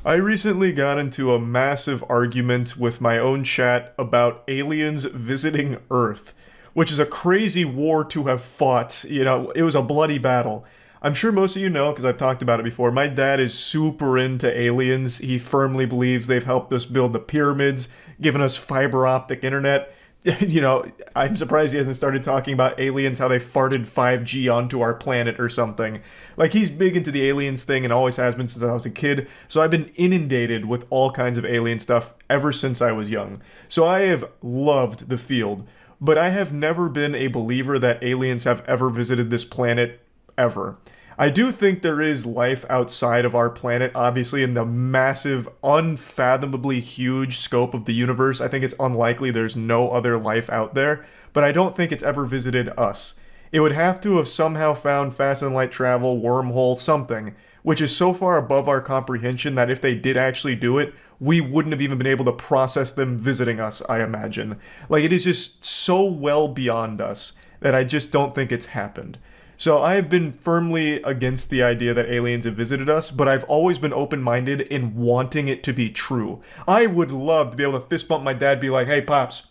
I recently got into a massive argument with my own chat about aliens visiting Earth, which is a crazy war to have fought. You know, it was a bloody battle. I'm sure most of you know because I've talked about it before. My dad is super into aliens. He firmly believes they've helped us build the pyramids, given us fiber optic internet. You know, I'm surprised he hasn't started talking about aliens, how they farted 5G onto our planet or something. Like, he's big into the aliens thing and always has been since I was a kid, so I've been inundated with all kinds of alien stuff ever since I was young. So I have loved the field, but I have never been a believer that aliens have ever visited this planet, ever. I do think there is life outside of our planet, obviously, in the massive, unfathomably huge scope of the universe. I think it's unlikely there's no other life out there, but I don't think it's ever visited us. It would have to have somehow found fast and light travel, wormhole, something, which is so far above our comprehension that if they did actually do it, we wouldn't have even been able to process them visiting us, I imagine. Like, it is just so well beyond us that I just don't think it's happened. So I have been firmly against the idea that aliens have visited us, but I've always been open-minded in wanting it to be true. I would love to be able to fist bump my dad, be like, "Hey, Pops,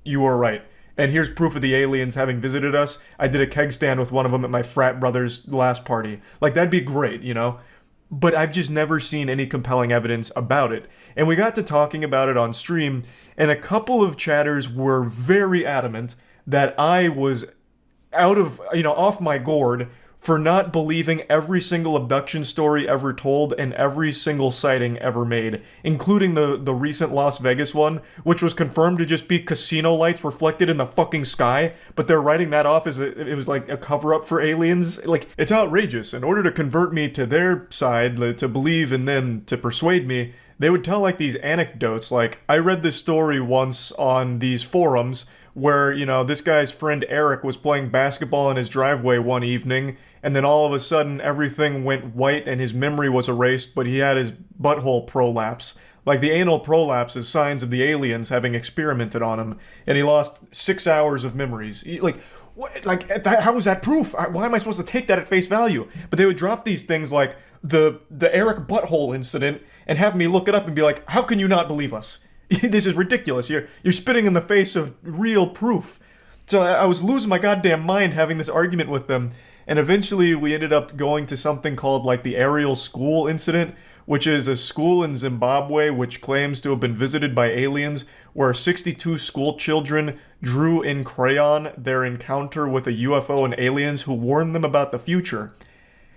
you were right. And here's proof of the aliens having visited us. I did a keg stand with one of them at my frat brother's last party." Like, that'd be great, you know? But I've just never seen any compelling evidence about it. And we got to talking about it on stream, and a couple of chatters were very adamant that I was out of, off my gourd for not believing every single abduction story ever told and every single sighting ever made, including the recent Las Vegas one, which was confirmed to just be casino lights reflected in the fucking sky, but they're writing that off as it was like a cover-up for aliens. Like, it's outrageous. In order to convert me to their side, to believe in them, to persuade me, they would tell like these anecdotes. Like, I read this story once on these forums where, this guy's friend Eric was playing basketball in his driveway one evening, and then all of a sudden everything went white and his memory was erased, but he had his butthole prolapse. Like, the anal prolapse is signs of the aliens having experimented on him, and he lost 6 hours of memories. What, like, how is that proof? Why am I supposed to take that at face value? But they would drop these things like the Eric butthole incident and have me look it up and be like, how can you not believe us? This is ridiculous. You're spitting in the face of real proof. So I was losing my goddamn mind having this argument with them, and eventually we ended up going to something called like the Ariel School incident, which is a school in Zimbabwe which claims to have been visited by aliens, where 62 school children drew in crayon their encounter with a UFO and aliens who warned them about the future.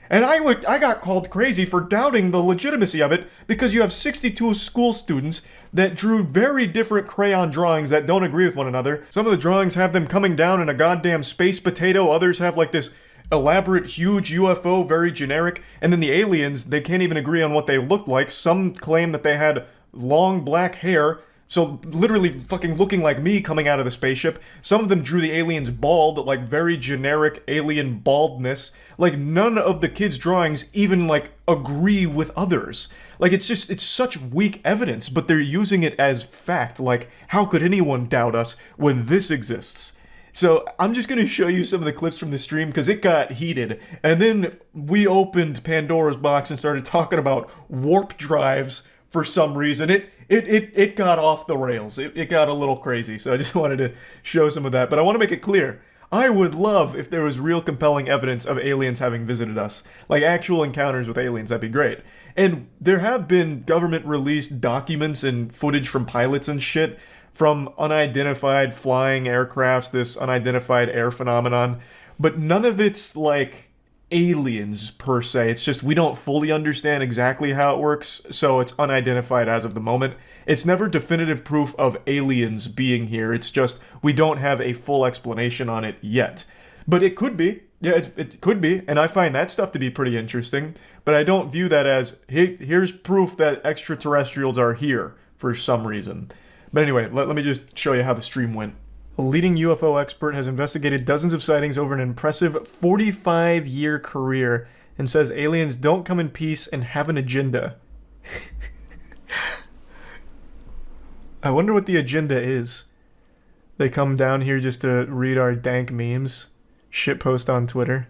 And I got called crazy for doubting the legitimacy of it because you have 62 school students that drew very different crayon drawings that don't agree with one another. Some of the drawings have them coming down in a goddamn space potato. Others have like this elaborate, huge UFO, very generic. And then the aliens, they can't even agree on what they looked like. Some claim that they had long black hair. So literally fucking looking like me coming out of the spaceship. Some of them drew the aliens bald, like very generic alien baldness. Like, none of the kids' drawings even like agree with others. Like, it's such weak evidence, but they're using it as fact. Like, how could anyone doubt us when this exists? So I'm just gonna show you some of the clips from the stream because it got heated, and then we opened Pandora's box and started talking about warp drives for some reason. It got off the rails. It got a little crazy. So I just wanted to show some of that. But I want to make it clear, I would love if there was real compelling evidence of aliens having visited us. Like actual encounters with aliens, that'd be great. And there have been government-released documents and footage from pilots and shit from unidentified flying aircrafts, this unidentified air phenomenon. But none of it's like aliens per se. It's just we don't fully understand exactly how it works, so it's unidentified as of the moment. It's never definitive proof of aliens being here. It's just we don't have a full explanation on it yet. But it could be. Yeah, it could be, and I find that stuff to be pretty interesting, but I don't view that as, hey, here's proof that extraterrestrials are here for some reason. But anyway, let me just show you how the stream went. A leading UFO expert has investigated dozens of sightings over an impressive 45-year career and says aliens don't come in peace and have an agenda. I wonder what the agenda is. They come down here just to read our dank memes, shitpost on Twitter.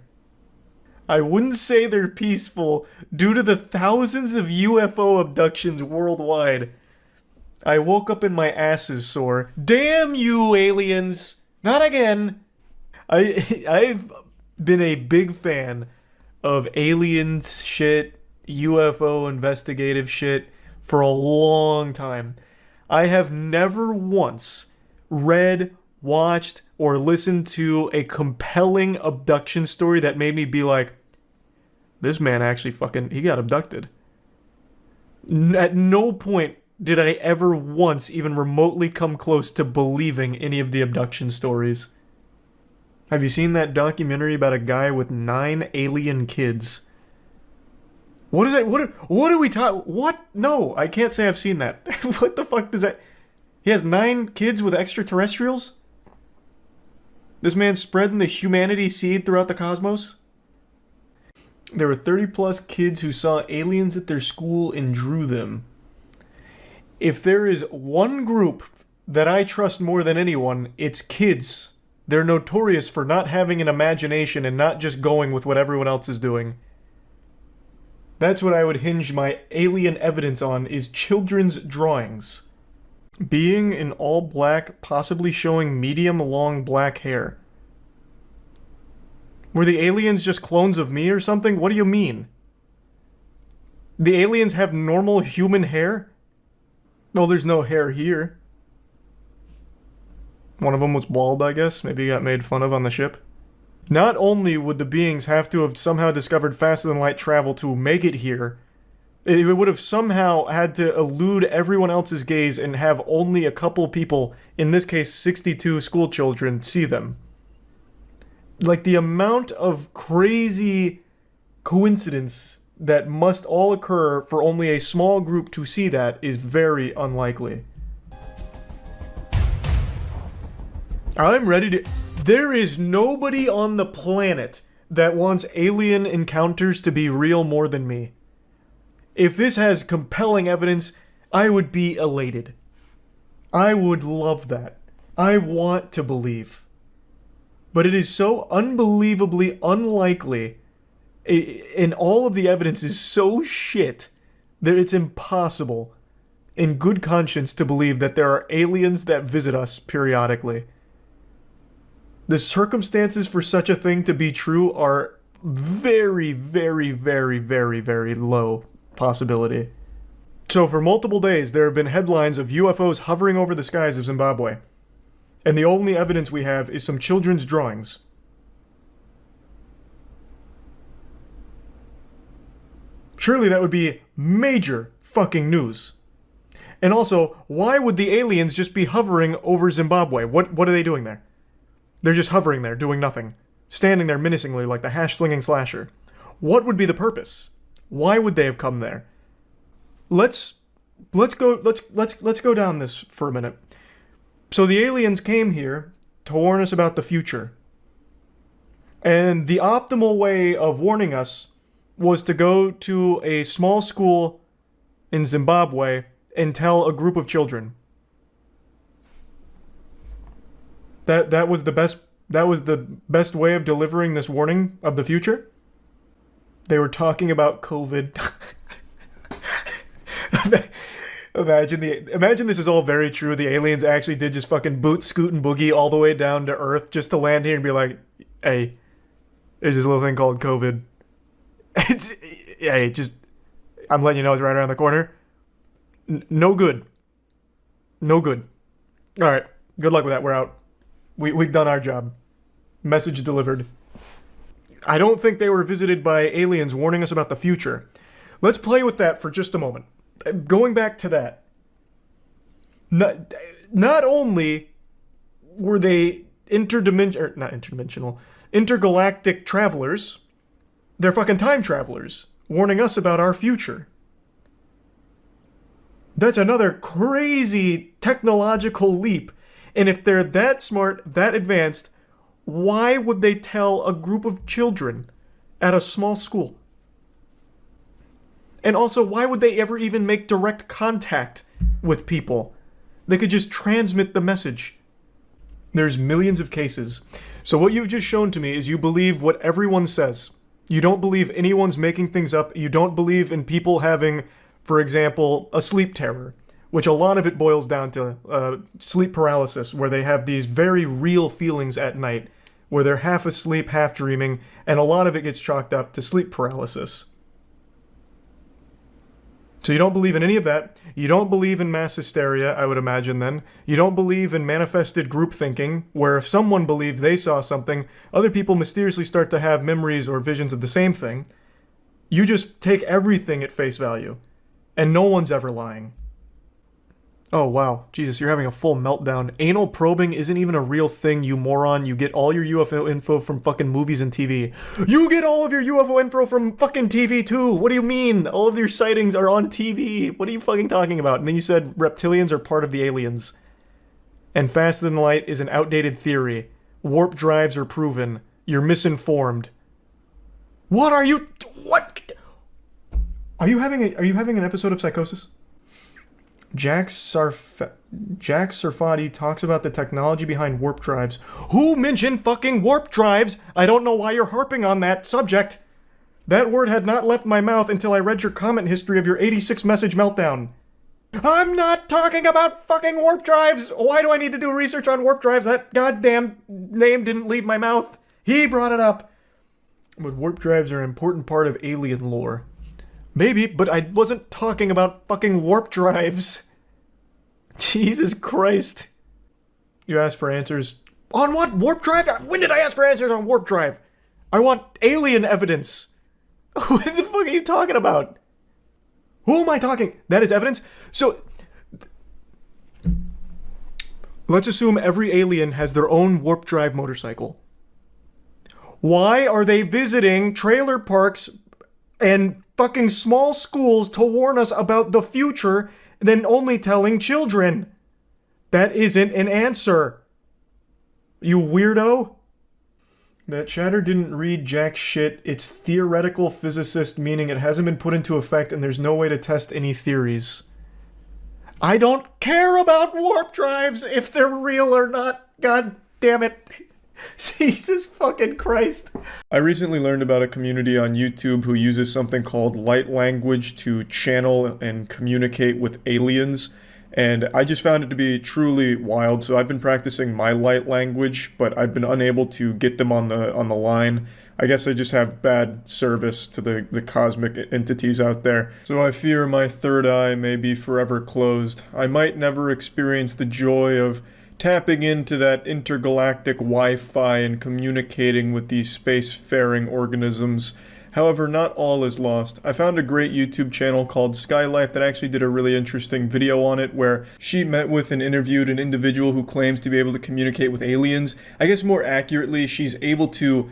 I wouldn't say they're peaceful due to the thousands of UFO abductions worldwide. I woke up and my ass is sore. Damn you, aliens! Not again! I've been a big fan of aliens shit, UFO investigative shit for a long time. I have never once read, watched, or listened to a compelling abduction story that made me be like, this man actually he got abducted. At no point did I ever once even remotely come close to believing any of the abduction stories. Have you seen that documentary about a guy with 9 alien kids? What is that? What are we talking? What? No, I can't say I've seen that. What the fuck does that? He has 9 kids with extraterrestrials? This man's spreading the humanity seed throughout the cosmos? There were 30 plus kids who saw aliens at their school and drew them. If there is one group that I trust more than anyone, it's kids. They're notorious for not having an imagination and not just going with what everyone else is doing. That's what I would hinge my alien evidence on, is children's drawings. Being in all black, possibly showing medium long black hair. Were the aliens just clones of me or something? What do you mean? The aliens have normal human hair? Well, there's no hair here. One of them was bald, I guess. Maybe he got made fun of on the ship. Not only would the beings have to have somehow discovered faster than light travel to make it here, it would have somehow had to elude everyone else's gaze and have only a couple people, in this case 62 school children, see them. Like, the amount of crazy coincidence that must all occur for only a small group to see that is very unlikely. I'm ready to... There is nobody on the planet that wants alien encounters to be real more than me. If this has compelling evidence, I would be elated. I would love that. I want to believe. But it is so unbelievably unlikely, and all of the evidence is so shit that it's impossible, in good conscience, to believe that there are aliens that visit us periodically. The circumstances for such a thing to be true are very, very, very, very, very low possibility. So for multiple days, there have been headlines of UFOs hovering over the skies of Zimbabwe. And the only evidence we have is some children's drawings. Surely that would be major fucking news. And also, why would the aliens just be hovering over Zimbabwe? What are they doing there? They're just hovering there, doing nothing. Standing there menacingly like the hash-slinging slasher. What would be the purpose? Why would they have come there? Let's go down this for a minute. So the aliens came here to warn us about the future. And the optimal way of warning us was to go to a small school in Zimbabwe and tell a group of children. That was the best way of delivering this warning of the future? They were talking about COVID. Imagine this is all very true. The aliens actually did just fucking boot, scoot, and boogie all the way down to Earth just to land here and be like, hey, there's this little thing called COVID. I'm letting you know it's right around the corner. No good. No good. Alright, good luck with that. We're out. We've done our job. Message delivered. I don't think they were visited by aliens warning us about the future. Let's play with that for just a moment. Going back to that. Not only were they intergalactic travelers, they're fucking time travelers, warning us about our future. That's another crazy technological leap. And if they're that smart, that advanced, why would they tell a group of children at a small school? And also, why would they ever even make direct contact with people? They could just transmit the message. There's millions of cases. So what you've just shown to me is you believe what everyone says. You don't believe anyone's making things up. You don't believe in people having, for example, a sleep terror, which a lot of it boils down to sleep paralysis, where they have these very real feelings at night, where they're half asleep, half dreaming, and a lot of it gets chalked up to sleep paralysis. So you don't believe in any of that. You don't believe in mass hysteria, I would imagine then. You don't believe in manifested group thinking, where if someone believes they saw something, other people mysteriously start to have memories or visions of the same thing. You just take everything at face value, and no one's ever lying. Oh wow, Jesus, you're having a full meltdown. Anal probing isn't even a real thing, you moron. You get all your UFO info from fucking movies and TV. You get all of your UFO info from fucking TV too! What do you mean? All of your sightings are on TV! What are you fucking talking about? And then you said reptilians are part of the aliens. And faster than light is an outdated theory. Warp drives are proven. You're misinformed. What are you... What? Are you having an episode of psychosis? Jack Sarfati talks about the technology behind warp drives. Who mentioned fucking warp drives? I don't know why you're harping on that subject. That word had not left my mouth until I read your comment history of your 86 message meltdown. I'm not talking about fucking warp drives! Why do I need to do research on warp drives? That goddamn name didn't leave my mouth. He brought it up. But warp drives are an important part of alien lore. Maybe, but I wasn't talking about fucking warp drives. Jesus Christ. You asked for answers. On what? Warp drive? When did I ask for answers on warp drive? I want alien evidence. What the fuck are you talking about? Who am I talking? That is evidence? So, let's assume every alien has their own warp drive motorcycle. Why are they visiting trailer parks and fucking small schools to warn us about the future than only telling children? That isn't an answer. You weirdo. That chatter didn't read jack shit. It's theoretical physicist, meaning it hasn't been put into effect and there's no way to test any theories. I don't care about warp drives if they're real or not. God damn it. Jesus fucking Christ. I recently learned about a community on YouTube who uses something called light language to channel and communicate with aliens, and I just found it to be truly wild. So I've been practicing my light language, but I've been unable to get them on the line. I guess I just have bad service to the cosmic entities out there. So I fear my third eye may be forever closed. I might never experience the joy of tapping into that intergalactic Wi-Fi and communicating with these spacefaring organisms. However, not all is lost. I found a great YouTube channel called Skylife that actually did a really interesting video on it, where she met with and interviewed an individual who claims to be able to communicate with aliens. I guess more accurately, she's able to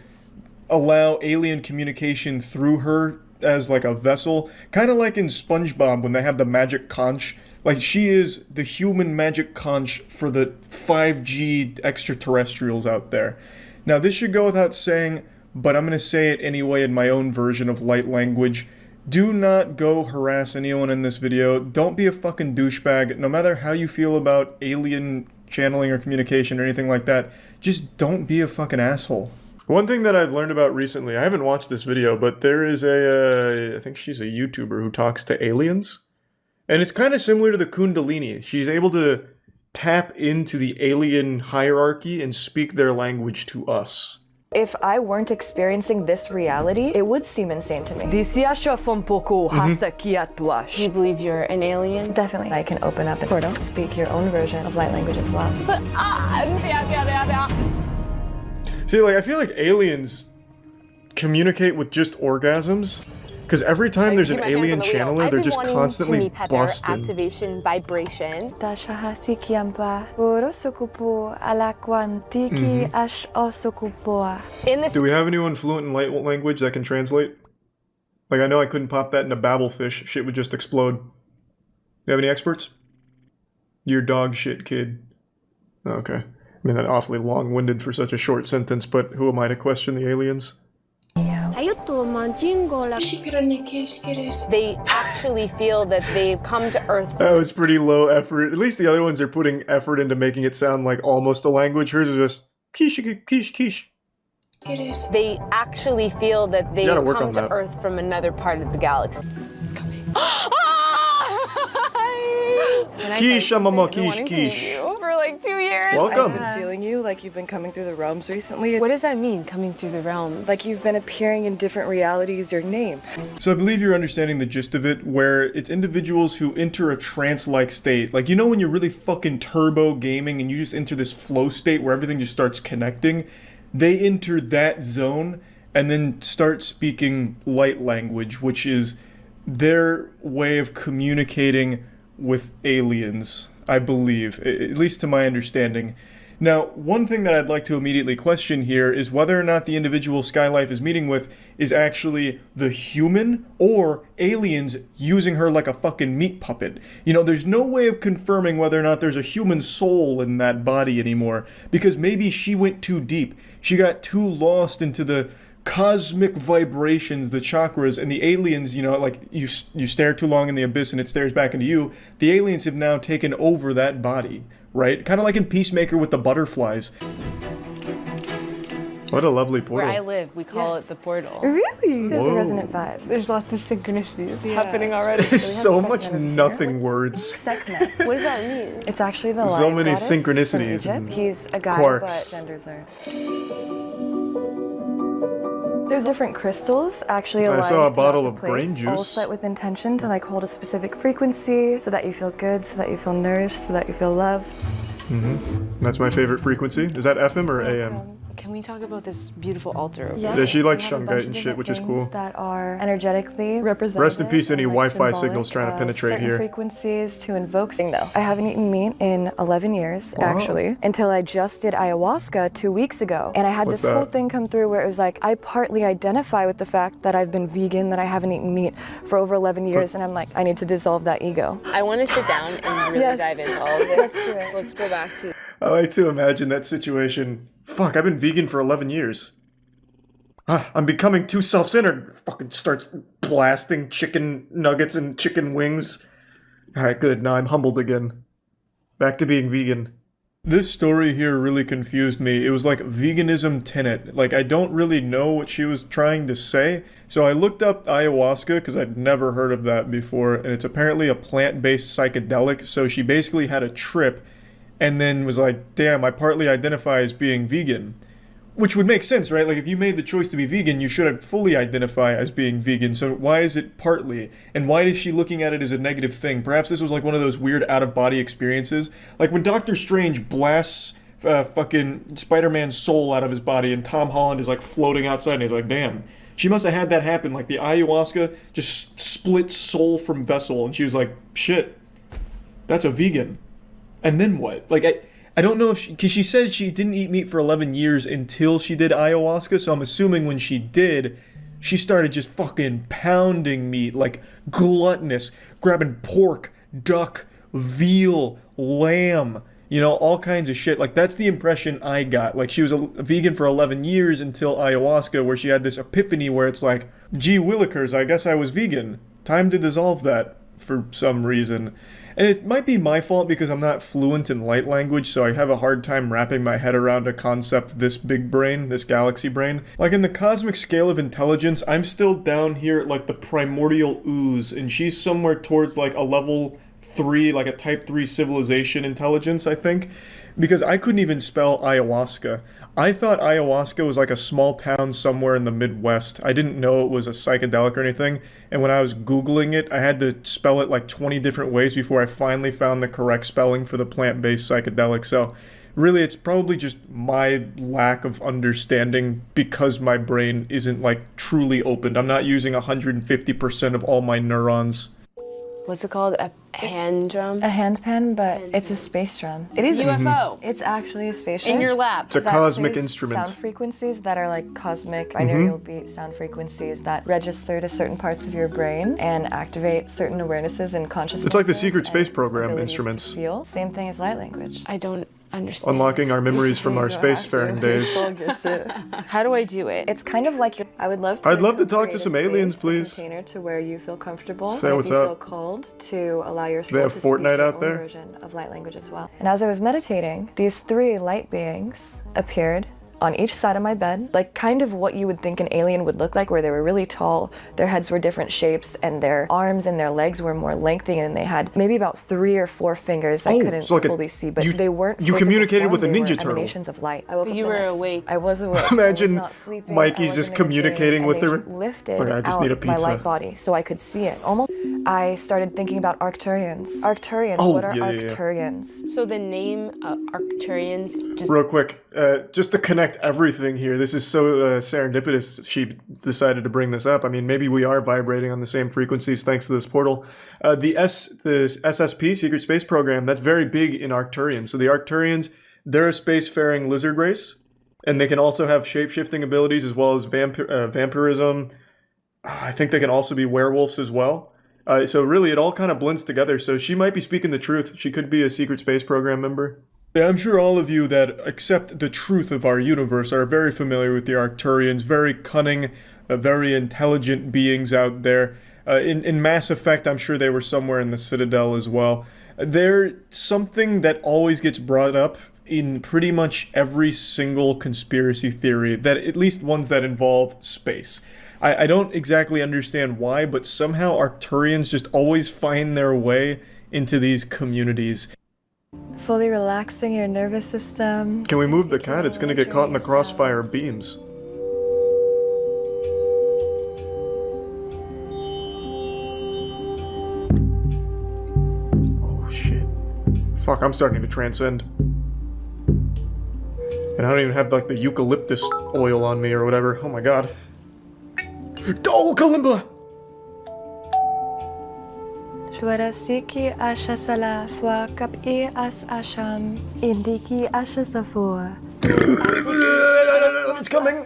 allow alien communication through her as like a vessel, kind of like in SpongeBob when they have the magic conch. Like, she is the human magic conch for the 5G extraterrestrials out there. Now, this should go without saying, but I'm going to say it anyway in my own version of light language. Do not go harass anyone in this video. Don't be a fucking douchebag. No matter how you feel about alien channeling or communication or anything like that, just don't be a fucking asshole. One thing that I've learned about recently, I haven't watched this video, but there is I think she's a YouTuber who talks to aliens. And it's kind of similar to the Kundalini. She's able to tap into the alien hierarchy and speak their language to us. If I weren't experiencing this reality, it would seem insane to me. Do you believe you're an alien? Definitely. I can open up a portal, speak your own version of light language as well. See, like, I feel like aliens communicate with just orgasms. Because every time there's an alien channeler, they're just constantly busting. Activation vibration. Do we have anyone fluent in light language that can translate? Like, I know I couldn't pop that in a babblefish. Shit would just explode. You have any experts? You're dog shit, kid. Okay. I mean, that awfully long-winded for such a short sentence, but who am I to question the aliens? They actually feel that they've come to Earth. That was pretty low effort. At least the other ones are putting effort into making it sound like almost a language. Hers is just quiche, quiche, quiche. They actually feel that they gotta work come on to that. Earth from another part of the galaxy. She's coming. Quiche, mama, I've been wanting to meet quiche. you for like 2 years. Welcome. I've been feeling you like you've been coming through the realms recently. What does that mean, coming through the realms? Like you've been appearing in different realities, your name. So I believe you're understanding the gist of it, where it's individuals who enter a trance-like state. Like, you know when you're really fucking turbo gaming and you just enter this flow state where everything just starts connecting? They enter that zone and then start speaking light language, which is their way of communicating with aliens, I believe, at least to my understanding. Now, one thing that I'd like to immediately question here is whether or not the individual Skylife is meeting with is actually the human or aliens using her like a fucking meat puppet. You know, there's no way of confirming whether or not there's a human soul in that body anymore, because maybe she went too deep. She got too lost into the cosmic vibrations, the chakras, and the aliens, you know, like you stare too long in the abyss and it stares back into you. The aliens have now taken over that body, right? Kind of like in Peacemaker with the butterflies. What a lovely where I portal. live, we call Yes. it the portal. Really? There's Whoa. a resonant vibe. There's lots of synchronicities happening already. There's We have so Sekmet much over here. nothing What's words. Sekmet. What does that mean? It's actually the So lion many goddess from synchronicities Egypt. and He's a guy, quarks. but genders are. There's different crystals actually I aligned saw a throughout bottle the of brain place, juice. all set with intention to like hold a specific frequency, so that you feel good, so that you feel nourished, so that you feel loved. That's my favorite frequency. Is that FM or AM? Can we talk about this beautiful altar over Yes, Yeah, she likes we have a Shungite bunch of and shit, different which is things cool. That are energetically represented. Rest in peace, any and, like, Wi-Fi symbolic signals trying to of penetrate certain here. frequencies to invoke. Though I haven't eaten meat in 11 years, Wow. actually, until I just did ayahuasca 2 weeks ago, and I had What's this whole that? thing come through where it was like I partly identify with the fact that I've been vegan, that I haven't eaten meat for over 11 years, and I'm like, I need to dissolve that ego. I want to sit down and really Yes. dive into all of Let's this. do it. So let's go back to I like to imagine that situation. Fuck, I've been vegan for 11 years. I'm becoming too self-centered. Fucking starts blasting chicken nuggets and chicken wings. Alright, good. Now I'm humbled again. Back to being vegan. This story here really confused me. It was like veganism tenet. Like, I don't really know what she was trying to say. So I looked up ayahuasca because I'd never heard of that before. And it's apparently a plant-based psychedelic. So she basically had a trip and then was like, damn, I partly identify as being vegan. Which would make sense, right? Like, if you made the choice to be vegan, you should fully identify as being vegan. So why is it partly? And why is she looking at it as a negative thing? Perhaps this was like one of those weird out-of-body experiences. Like when Doctor Strange blasts fucking Spider-Man's soul out of his body and Tom Holland is like floating outside and he's like, damn. She must have had that happen. Like the ayahuasca just split soul from vessel and she was like, shit, that's a vegan. And then what? Like, I don't know if because she said she didn't eat meat for 11 years until she did ayahuasca, so I'm assuming when she did, she started just fucking pounding meat, like gluttonous, grabbing pork, duck, veal, lamb, you know, all kinds of shit. Like, that's the impression I got. Like, she was a vegan for 11 years until ayahuasca, where she had this epiphany where it's like, gee willikers, I guess I was vegan. Time to dissolve that for some reason. And it might be my fault because I'm not fluent in light language, so I have a hard time wrapping my head around a concept this big brain, this galaxy brain. Like in the cosmic scale of intelligence, I'm still down here at like the primordial ooze, and she's somewhere towards like a level 3, like a type 3 civilization intelligence, I think. Because I couldn't even spell ayahuasca. I thought ayahuasca was like a small town somewhere in the Midwest. I didn't know it was a psychedelic or anything. And when I was Googling it, I had to spell it like 20 different ways before I finally found the correct spelling for the plant-based psychedelic. So really, it's probably just my lack of understanding because my brain isn't like truly opened. I'm not using 150% of all my neurons. what's it called? A hand drum? A handpan, but it's a space drum. It is UFO. It's actually a spaceship. In your lap. It's a that cosmic creates instrument. Sound frequencies that are like cosmic binaural beat sound frequencies that register to certain parts of your brain and activate certain awarenesses and consciousness. It's like the secret space program instruments. Feel same thing as light language. I don't understand. Unlocking our memories from our spacefaring days. How do I do it? It's kind of like I would love to. I'd love to talk to create a some aliens, space, a please. Container to where you feel comfortable. Say and what's if you up. feel called to allow your soul they have to speak Fortnite your out own there? version of light language as well. And as I was meditating, these 3 light beings appeared on each side of my bed, like kind of what you would think an alien would look like, where they were really tall, their heads were different shapes, and their arms and their legs were more lengthy, and they had maybe about 3 or 4 fingers I couldn't so like fully see, but they weren't you physical communicated form, with a they ninja were turtle. emanations of light. I woke up You the were next- awake. I was awake. Imagine I was not sleeping. Mikey's I just wasn't in a dream, communicating and with they her. lifted It's like, I just need a out my pizza. light body so I could see it. Almost. I started thinking about Arcturians. Arcturians. Oh, What are yeah. Arcturians? So the name Arcturians just Real quick, just to connect everything here, this is so serendipitous she decided to bring this up. I mean, maybe we are vibrating on the same frequencies thanks to this portal. The SSP, Secret Space Program, that's very big in Arcturians. So the Arcturians, they're a spacefaring lizard race, and they can also have shape-shifting abilities as well as vampirism. I think they can also be werewolves as well. So really, it all kind of blends together. So she might be speaking the truth. She could be a Secret Space Program member. Yeah, I'm sure all of you that accept the truth of our universe are very familiar with the Arcturians. Very cunning, very intelligent beings out there. In Mass Effect, I'm sure they were somewhere in the Citadel as well. They're something that always gets brought up in pretty much every single conspiracy theory, that at least ones that involve space. I don't exactly understand why, but somehow Arcturians just always find their way into these communities. Fully relaxing your nervous system. Can we move the cat? It's gonna get caught in the crossfire beams. Oh shit. Fuck, I'm starting to transcend. And I don't even have like the eucalyptus oil on me or whatever. Oh my god. Oh, Kalimba! Shwarasiki asha salafwa kapi as asham indiki asha safua. It's coming!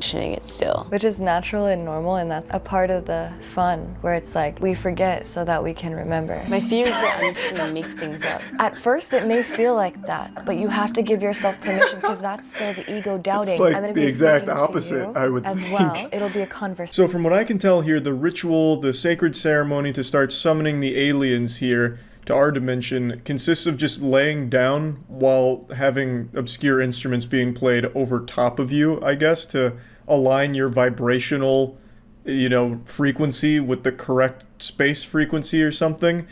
mentioning it still. Which is natural and normal, and that's a part of the fun, where it's like we forget so that we can remember. My fear is that I'm just gonna make things up. At first it may feel like that, but you have to give yourself permission, because that's still the ego doubting. It's like I'm gonna the be exact speaking to opposite, you I would as think. well. It'll be a conversation. So from what I can tell here, the ritual, the sacred ceremony to start summoning the aliens here to our dimension consists of just laying down while having obscure instruments being played over top of you, I guess, to align your vibrational, frequency with the correct space frequency or something.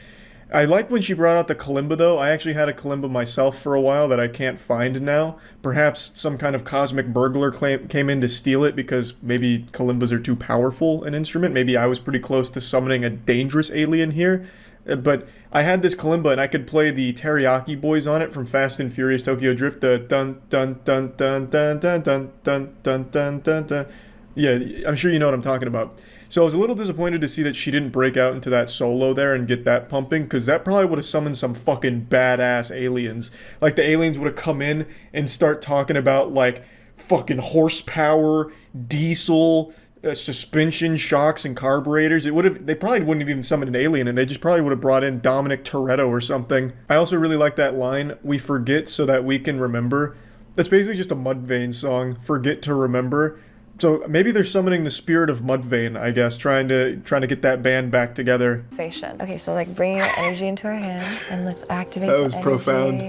I like when she brought out the kalimba, though. I actually had a kalimba myself for a while that I can't find now. Perhaps some kind of cosmic burglar came in to steal it because maybe kalimbas are too powerful an instrument. Maybe I was pretty close to summoning a dangerous alien here. But I had this kalimba and I could play the Teriyaki Boys on it from Fast and Furious Tokyo Drift. The dun dun dun dun dun dun dun dun dun dun dun dun. Yeah, I'm sure you know what I'm talking about. So I was a little disappointed to see that she didn't break out into that solo there and get that pumping, because that probably would have summoned some fucking badass aliens. Like, the aliens would have come in and start talking about, like, fucking horsepower, diesel, suspension, shocks, and carburetors. They probably wouldn't have even summoned an alien, and they just probably would have brought in Dominic Toretto or something. I also really like that line, "We forget so that we can remember." That's basically just a Mudvayne song, "Forget to Remember." So maybe they're summoning the spirit of Mudvayne, I guess, trying to get that band back together. Okay, so like bring your energy into our hands and let's activate That the was energy. profound.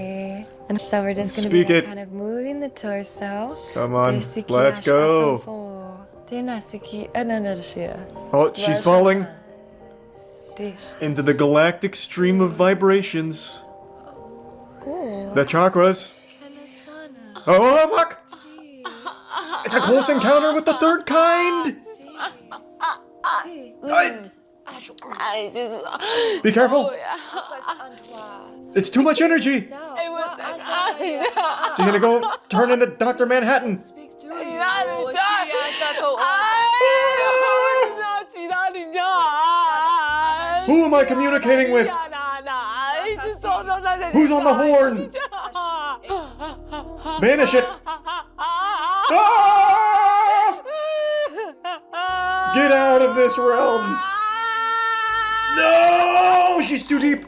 And so we're just gonna Speak be it. kind of moving the torso. Come on, let's go. Oh, she's falling into the galactic stream of vibrations. The chakras. Oh, fuck! It's a close encounter with the third kind! Be careful! It's too much energy! She's gonna go turn into Dr. Manhattan! Who am I communicating with? Who's on the horn? Banish it! Ah! Get out of this realm! No! She's too deep!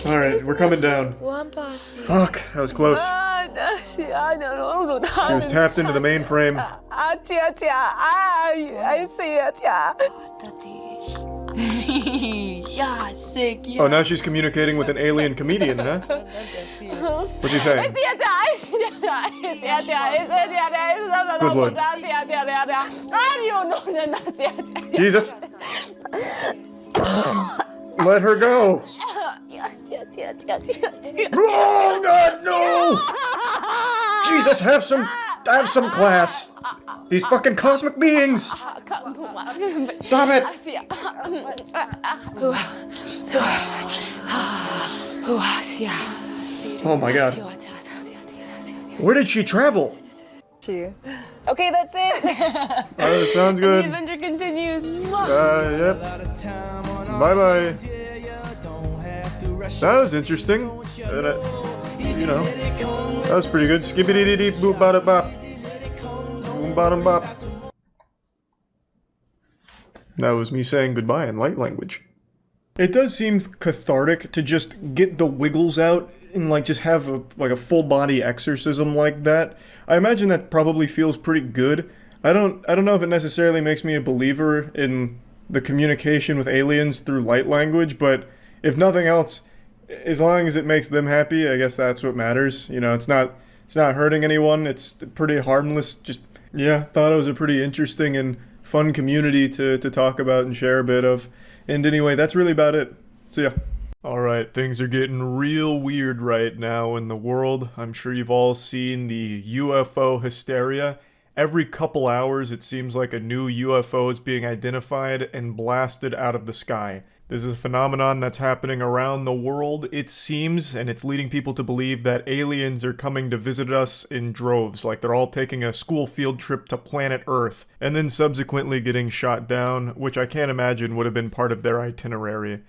Alright, we're coming down. Fuck, that was close. She was tapped into the mainframe. Yeah, sick. Yeah. Oh, now she's communicating with an alien comedian, huh? What's he saying? Good Lord. Jesus! Let her go! Oh God, no! Jesus, have some class. These fucking cosmic beings! Stop it! Oh my God. Where did she travel? Okay, that's it. Sounds The good. adventure continues. Yep. Bye-bye. That was interesting. You know, that was pretty good. Skibbity-dee-dee, boop-bada-bop. Boom-bottom-bop. That was me saying goodbye in light language. It does seem cathartic to just get the wiggles out and like just have a full body exorcism like that. I imagine that probably feels pretty good. I don't know if it necessarily makes me a believer in the communication with aliens through light language, but if nothing else, as long as it makes them happy, I guess that's what matters. You know, it's not hurting anyone. It's pretty harmless. Just thought it was a pretty interesting and fun community to talk about and share a bit of. And anyway, that's really about it. See ya. Alright, things are getting real weird right now in the world. I'm sure you've all seen the UFO hysteria. Every couple hours it seems like a new UFO is being identified and blasted out of the sky. This is a phenomenon that's happening around the world, it seems, and it's leading people to believe that aliens are coming to visit us in droves, like they're all taking a school field trip to planet Earth, and then subsequently getting shot down, which I can't imagine would have been part of their itinerary.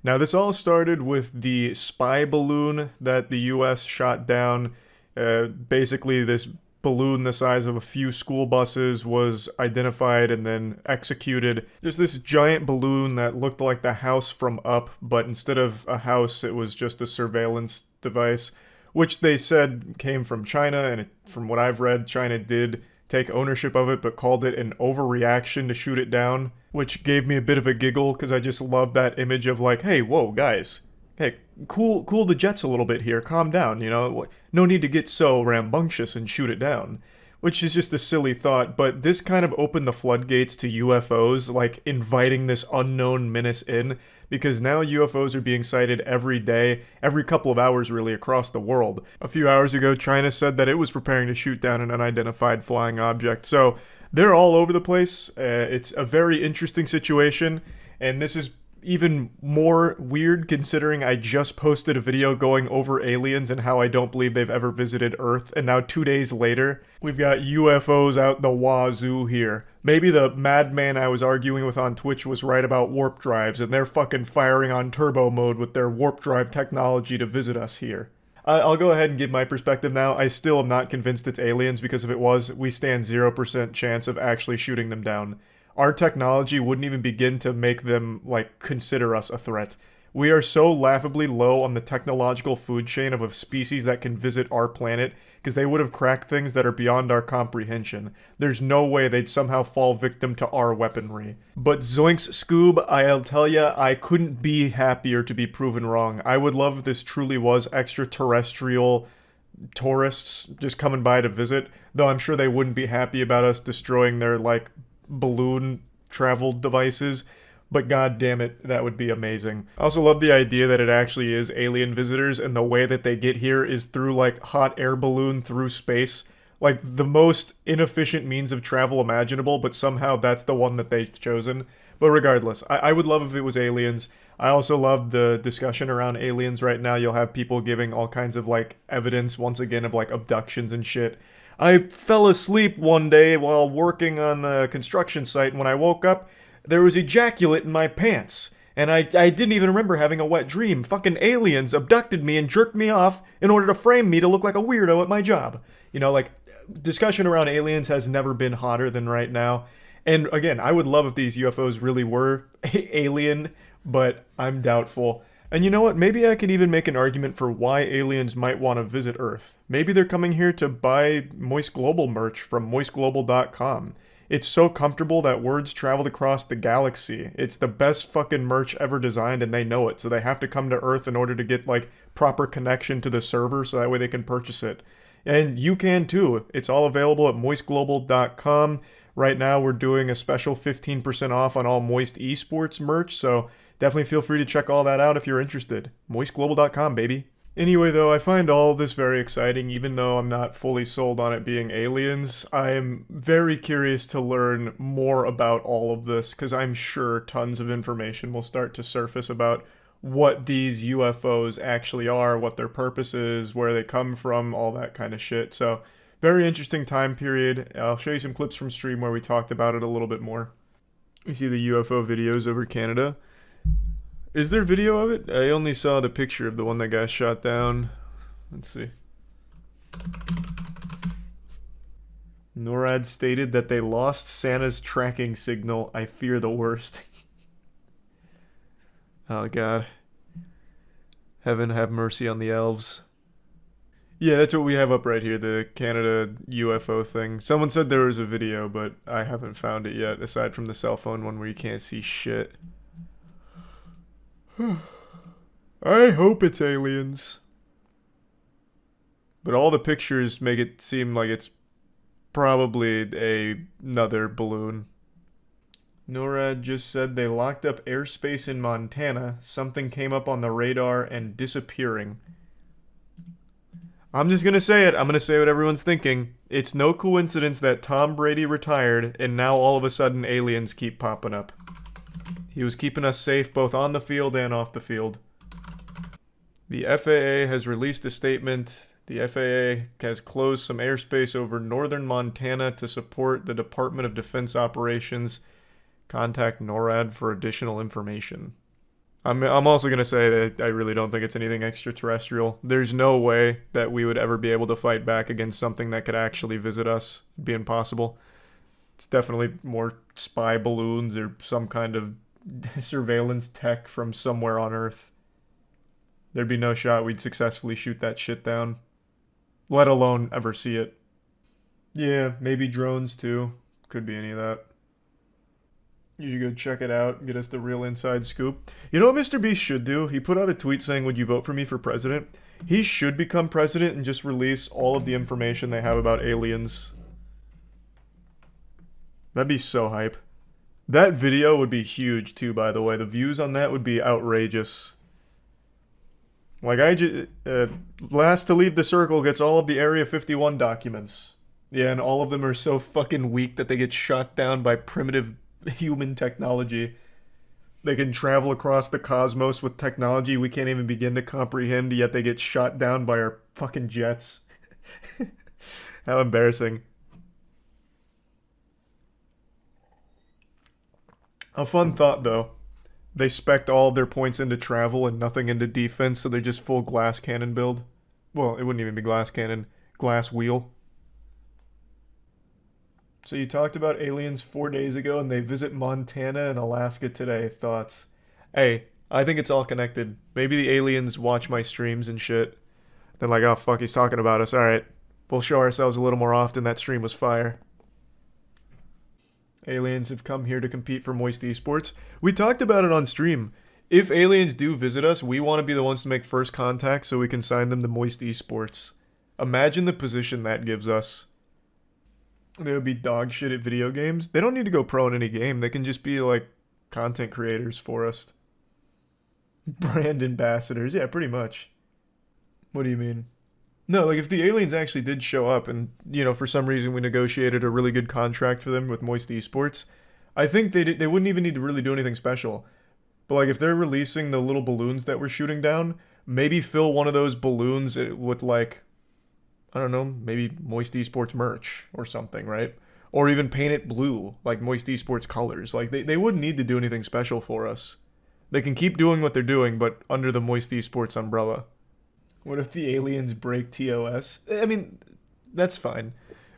Now, this all started with the spy balloon that the US shot down. Basically, this balloon the size of a few school buses was identified and then executed. Just this giant balloon that looked like the house from Up, but instead of a house, it was just a surveillance device, which they said came from China, and from what I've read, China did take ownership of it, but called it an overreaction to shoot it down, which gave me a bit of a giggle, because I just love that image of like, hey, whoa, guys. Hey, cool the jets a little bit here, calm down, you know, no need to get so rambunctious and shoot it down. Which is just a silly thought, but this kind of opened the floodgates to UFOs, like inviting this unknown menace in, because now UFOs are being sighted every day, every couple of hours really, across the world. A few hours ago, China said that it was preparing to shoot down an unidentified flying object, so they're all over the place. It's a very interesting situation, and this is even more weird considering I just posted a video going over aliens and how I don't believe they've ever visited Earth, and now 2 days later, we've got UFOs out the wazoo here. Maybe the madman I was arguing with on Twitch was right about warp drives, and they're fucking firing on turbo mode with their warp drive technology to visit us here. I'll go ahead and give my perspective now. I still am not convinced it's aliens, because if it was, we stand 0% chance of actually shooting them down. Our technology wouldn't even begin to make them, like, consider us a threat. We are so laughably low on the technological food chain of a species that can visit our planet, because they would have cracked things that are beyond our comprehension. There's no way they'd somehow fall victim to our weaponry. But zoinks, Scoob, I'll tell ya, I couldn't be happier to be proven wrong. I would love if this truly was extraterrestrial tourists just coming by to visit, though I'm sure they wouldn't be happy about us destroying their, like, balloon travel devices, but god damn it, that would be amazing. I also love the idea that it actually is alien visitors, and the way that they get here is through like hot air balloon through space, like the most inefficient means of travel imaginable, but somehow that's the one that they've chosen. But regardless, I would love if it was aliens. I also love the discussion around aliens right now. You'll have people giving all kinds of like evidence once again of like abductions and shit. I fell asleep one day while working on the construction site, and when I woke up, there was ejaculate in my pants. And I didn't even remember having a wet dream. Fucking aliens abducted me and jerked me off in order to frame me to look like a weirdo at my job. You know, like, discussion around aliens has never been hotter than right now. And again, I would love if these UFOs really were alien, but I'm doubtful. And you know what? Maybe I could even make an argument for why aliens might want to visit Earth. Maybe they're coming here to buy Moist Global merch from moistglobal.com. It's so comfortable that words traveled across the galaxy. It's the best fucking merch ever designed, and they know it. So they have to come to Earth in order to get like proper connection to the server, so that way they can purchase it. And you can too. It's all available at moistglobal.com. Right now we're doing a special 15% off on all Moist Esports merch, so definitely feel free to check all that out if you're interested. moistglobal.com, baby. Anyway, though, I find all of this very exciting, even though I'm not fully sold on it being aliens. I am very curious to learn more about all of this, because I'm sure tons of information will start to surface about what these UFOs actually are, what their purpose is, where they come from, all that kind of shit. So, very interesting time period. I'll show you some clips from stream where we talked about it a little bit more. You see the UFO videos over Canada. Is there video of it? I only saw the picture of the one that got shot down. Let's see. NORAD stated that they lost Santa's tracking signal. I fear the worst. Oh god. Heaven have mercy on the elves. Yeah, that's what we have up right here, the Canada UFO thing. Someone said there was a video, but I haven't found it yet, aside from the cell phone one where you can't see shit. I hope it's aliens. But all the pictures make it seem like it's probably another balloon. NORAD just said they locked up airspace in Montana. Something came up on the radar and disappearing. I'm just gonna say it. I'm gonna say what everyone's thinking. It's no coincidence that Tom Brady retired and now all of a sudden aliens keep popping up. He was keeping us safe both on the field and off the field. The FAA has released a statement. The FAA has closed some airspace over northern Montana to support the Department of Defense operations. Contact NORAD for additional information. I'm also going to say that I really don't think it's anything extraterrestrial. There's no way that we would ever be able to fight back against something that could actually visit us. It'd be impossible. It's definitely more spy balloons or some kind of surveillance tech from somewhere on Earth. There'd be no shot we'd successfully shoot that shit down. Let alone ever see it. Yeah, maybe drones too. Could be any of that. You should go check it out and get us the real inside scoop. You know what Mr. Beast should do? He put out a tweet saying, "Would you vote for me for president?" He should become president and just release all of the information they have about aliens. That'd be so hype. That video would be huge too, by the way. The views on that would be outrageous. Like, last to leave the circle gets all of the Area 51 documents. Yeah, and all of them are so fucking weak that they get shot down by primitive human technology. They can travel across the cosmos with technology we can't even begin to comprehend, yet they get shot down by our fucking jets. How embarrassing. A fun thought, though. They spec'd all of their points into travel and nothing into defense, so they're just full glass cannon build. Well, it wouldn't even be glass cannon. Glass wheel. So you talked about aliens 4 days ago, and they visit Montana and Alaska today. Thoughts? Hey, I think it's all connected. Maybe the aliens watch my streams and shit. They're like, oh fuck, he's talking about us. Alright, we'll show ourselves a little more often. That stream was fire. Aliens have come here to compete for Moist Esports. We talked about it on stream. If aliens do visit us, we want to be the ones to make first contact so we can sign them to Moist Esports. Imagine the position that gives us. They would be dog shit at video games. They don't need to go pro in any game. They can just be like content creators for us. Brand ambassadors. Yeah, pretty much. What do you mean? No, like if the aliens actually did show up and, you know, for some reason we negotiated a really good contract for them with Moist Esports, I think they wouldn't even need to really do anything special. But like if they're releasing the little balloons that we're shooting down, maybe fill one of those balloons with like, I don't know, maybe Moist Esports merch or something, right? Or even paint it blue, like Moist Esports colors. Like they wouldn't need to do anything special for us. They can keep doing what they're doing, but under the Moist Esports umbrella. What if the aliens break TOS? I mean, that's fine.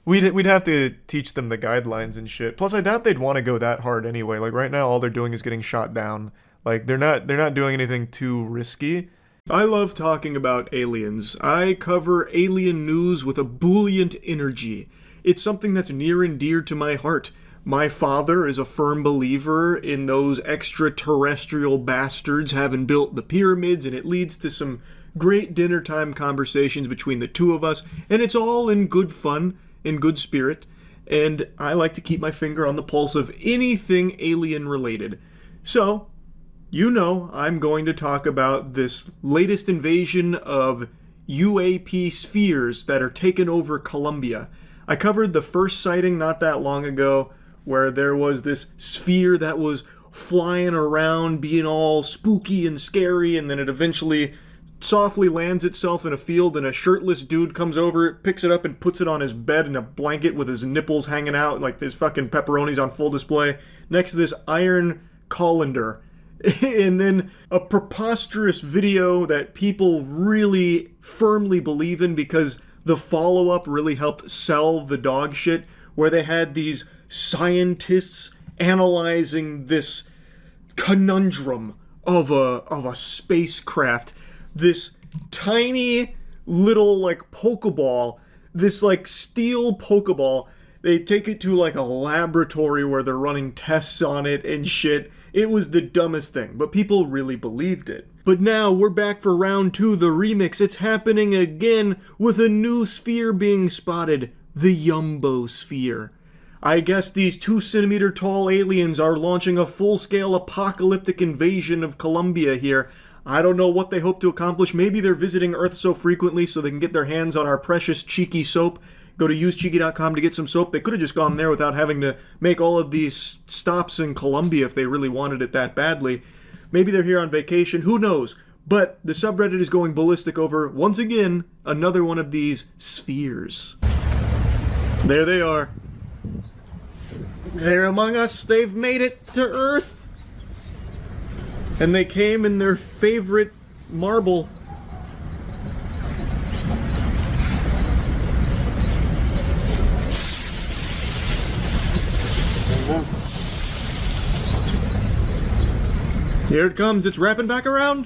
We'd have to teach them the guidelines and shit. Plus, I doubt they'd want to go that hard anyway. Like right now, all they're doing is getting shot down. Like they're not doing anything too risky. I love talking about aliens. I cover alien news with a buoyant energy. It's something that's near and dear to my heart. My father is a firm believer in those extraterrestrial bastards having built the pyramids, and it leads to some great dinner time conversations between the two of us, and it's all in good fun, in good spirit, and I like to keep my finger on the pulse of anything alien related. So, you know, I'm going to talk about this latest invasion of UAP spheres that are taking over Colombia. I covered the first sighting not that long ago, where there was this sphere that was flying around, being all spooky and scary, and then it eventually softly lands itself in a field, and a shirtless dude comes over, picks it up, and puts it on his bed in a blanket with his nipples hanging out, like his fucking pepperonis on full display, next to this iron colander. And then a preposterous video that people really firmly believe in because the follow-up really helped sell the dog shit, where they had these scientists analyzing this conundrum of a spacecraft, this tiny little like Pokeball, this like steel Pokeball. They take it to like a laboratory where they're running tests on it and shit. It was the dumbest thing, but people really believed it. But now we're back for round 2, the remix. It's happening again with a new sphere being spotted, the Jumbo sphere. I guess these 2-centimeter tall aliens are launching a full-scale apocalyptic invasion of Colombia here. I don't know what they hope to accomplish. Maybe they're visiting Earth so frequently so they can get their hands on our precious Cheeky soap. Go to usecheeky.com to get some soap. They could have just gone there without having to make all of these stops in Colombia if they really wanted it that badly. Maybe they're here on vacation. Who knows? But the subreddit is going ballistic over, once again, another one of these spheres. There they are. They're among us. They've made it to Earth. And they came in their favorite marble. Here it comes. It's wrapping back around.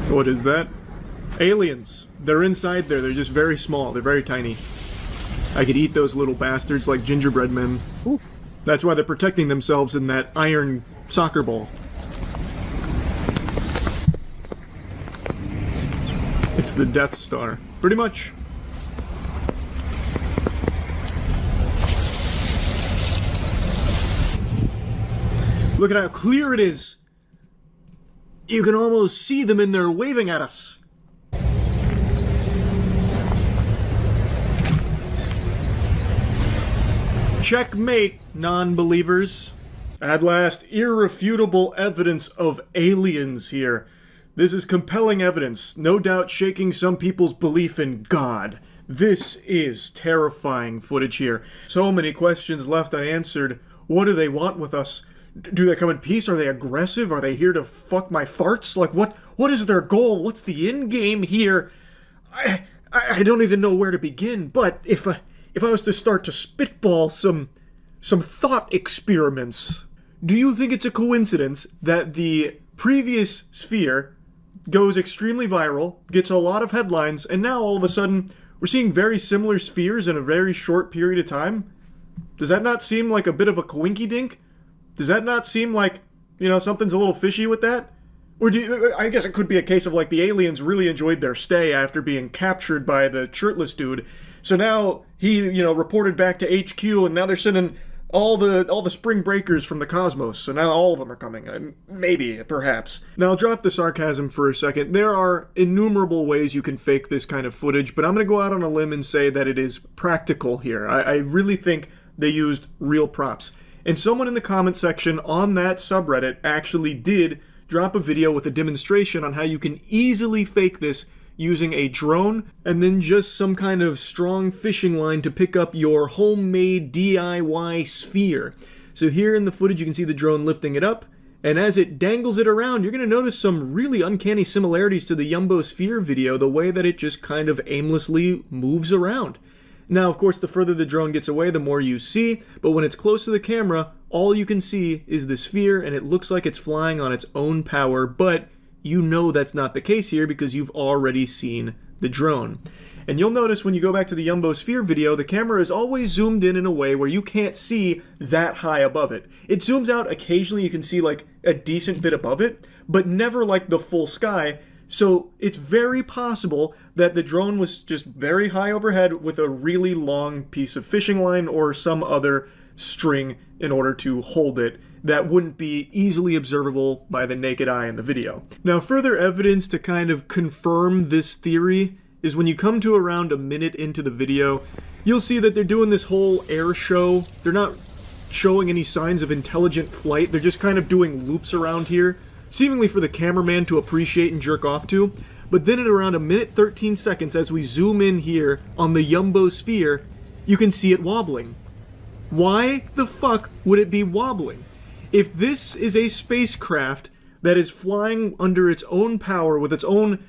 What is that? Aliens. They're inside there. They're just very small. They're very tiny. I could eat those little bastards like gingerbread men. Ooh. That's why they're protecting themselves in that iron soccer ball. It's the Death Star. Pretty much. Look at how clear it is. You can almost see them in there waving at us. Checkmate, non-believers. At last, irrefutable evidence of aliens here. This is compelling evidence, no doubt shaking some people's belief in God. This is terrifying footage here. So many questions left unanswered. What do they want with us? Do they come in peace? Are they aggressive? Are they here to fuck my farts? Like, what is their goal? What's the end game here? I don't even know where to begin, but if I was to start to spitball some thought experiments, do you think it's a coincidence that the previous sphere goes extremely viral, gets a lot of headlines, and now all of a sudden we're seeing very similar spheres in a very short period of time? Does that not seem like a bit of a coinky-dink? Does that not seem like, something's a little fishy with that? Or I guess it could be a case of like the aliens really enjoyed their stay after being captured by the shirtless dude. So now he, reported back to HQ, and now they're sending all the spring breakers from the cosmos. So now all of them are coming. Maybe, perhaps. Now I'll drop the sarcasm for a second. There are innumerable ways you can fake this kind of footage, but I'm going to go out on a limb and say that it is practical here. I really think they used real props. And someone in the comment section on that subreddit actually did drop a video with a demonstration on how you can easily fake this using a drone and then just some kind of strong fishing line to pick up your homemade DIY sphere. So here in the footage you can see the drone lifting it up, and as it dangles it around, you're going to notice some really uncanny similarities to the Jumbo sphere video, the way that it just kind of aimlessly moves around. Now, of course, the further the drone gets away, the more you see, but when it's close to the camera, all you can see is the sphere, and it looks like it's flying on its own power, but you know that's not the case here because you've already seen the drone. And you'll notice when you go back to the Jumbo-Sphere video, the camera is always zoomed in a way where you can't see that high above it. It zooms out occasionally, you can see like a decent bit above it, but never like the full sky. So it's very possible that the drone was just very high overhead with a really long piece of fishing line or some other string in order to hold it that wouldn't be easily observable by the naked eye in the video. Now, further evidence to kind of confirm this theory is when you come to around a minute into the video, you'll see that they're doing this whole air show. They're not showing any signs of intelligent flight. They're just kind of doing loops around here, seemingly for the cameraman to appreciate and jerk off to. But then at around a minute 13 seconds, as we zoom in here on the Jumbo-Sphere, you can see it wobbling. Why the fuck would it be wobbling? If this is a spacecraft that is flying under its own power with its own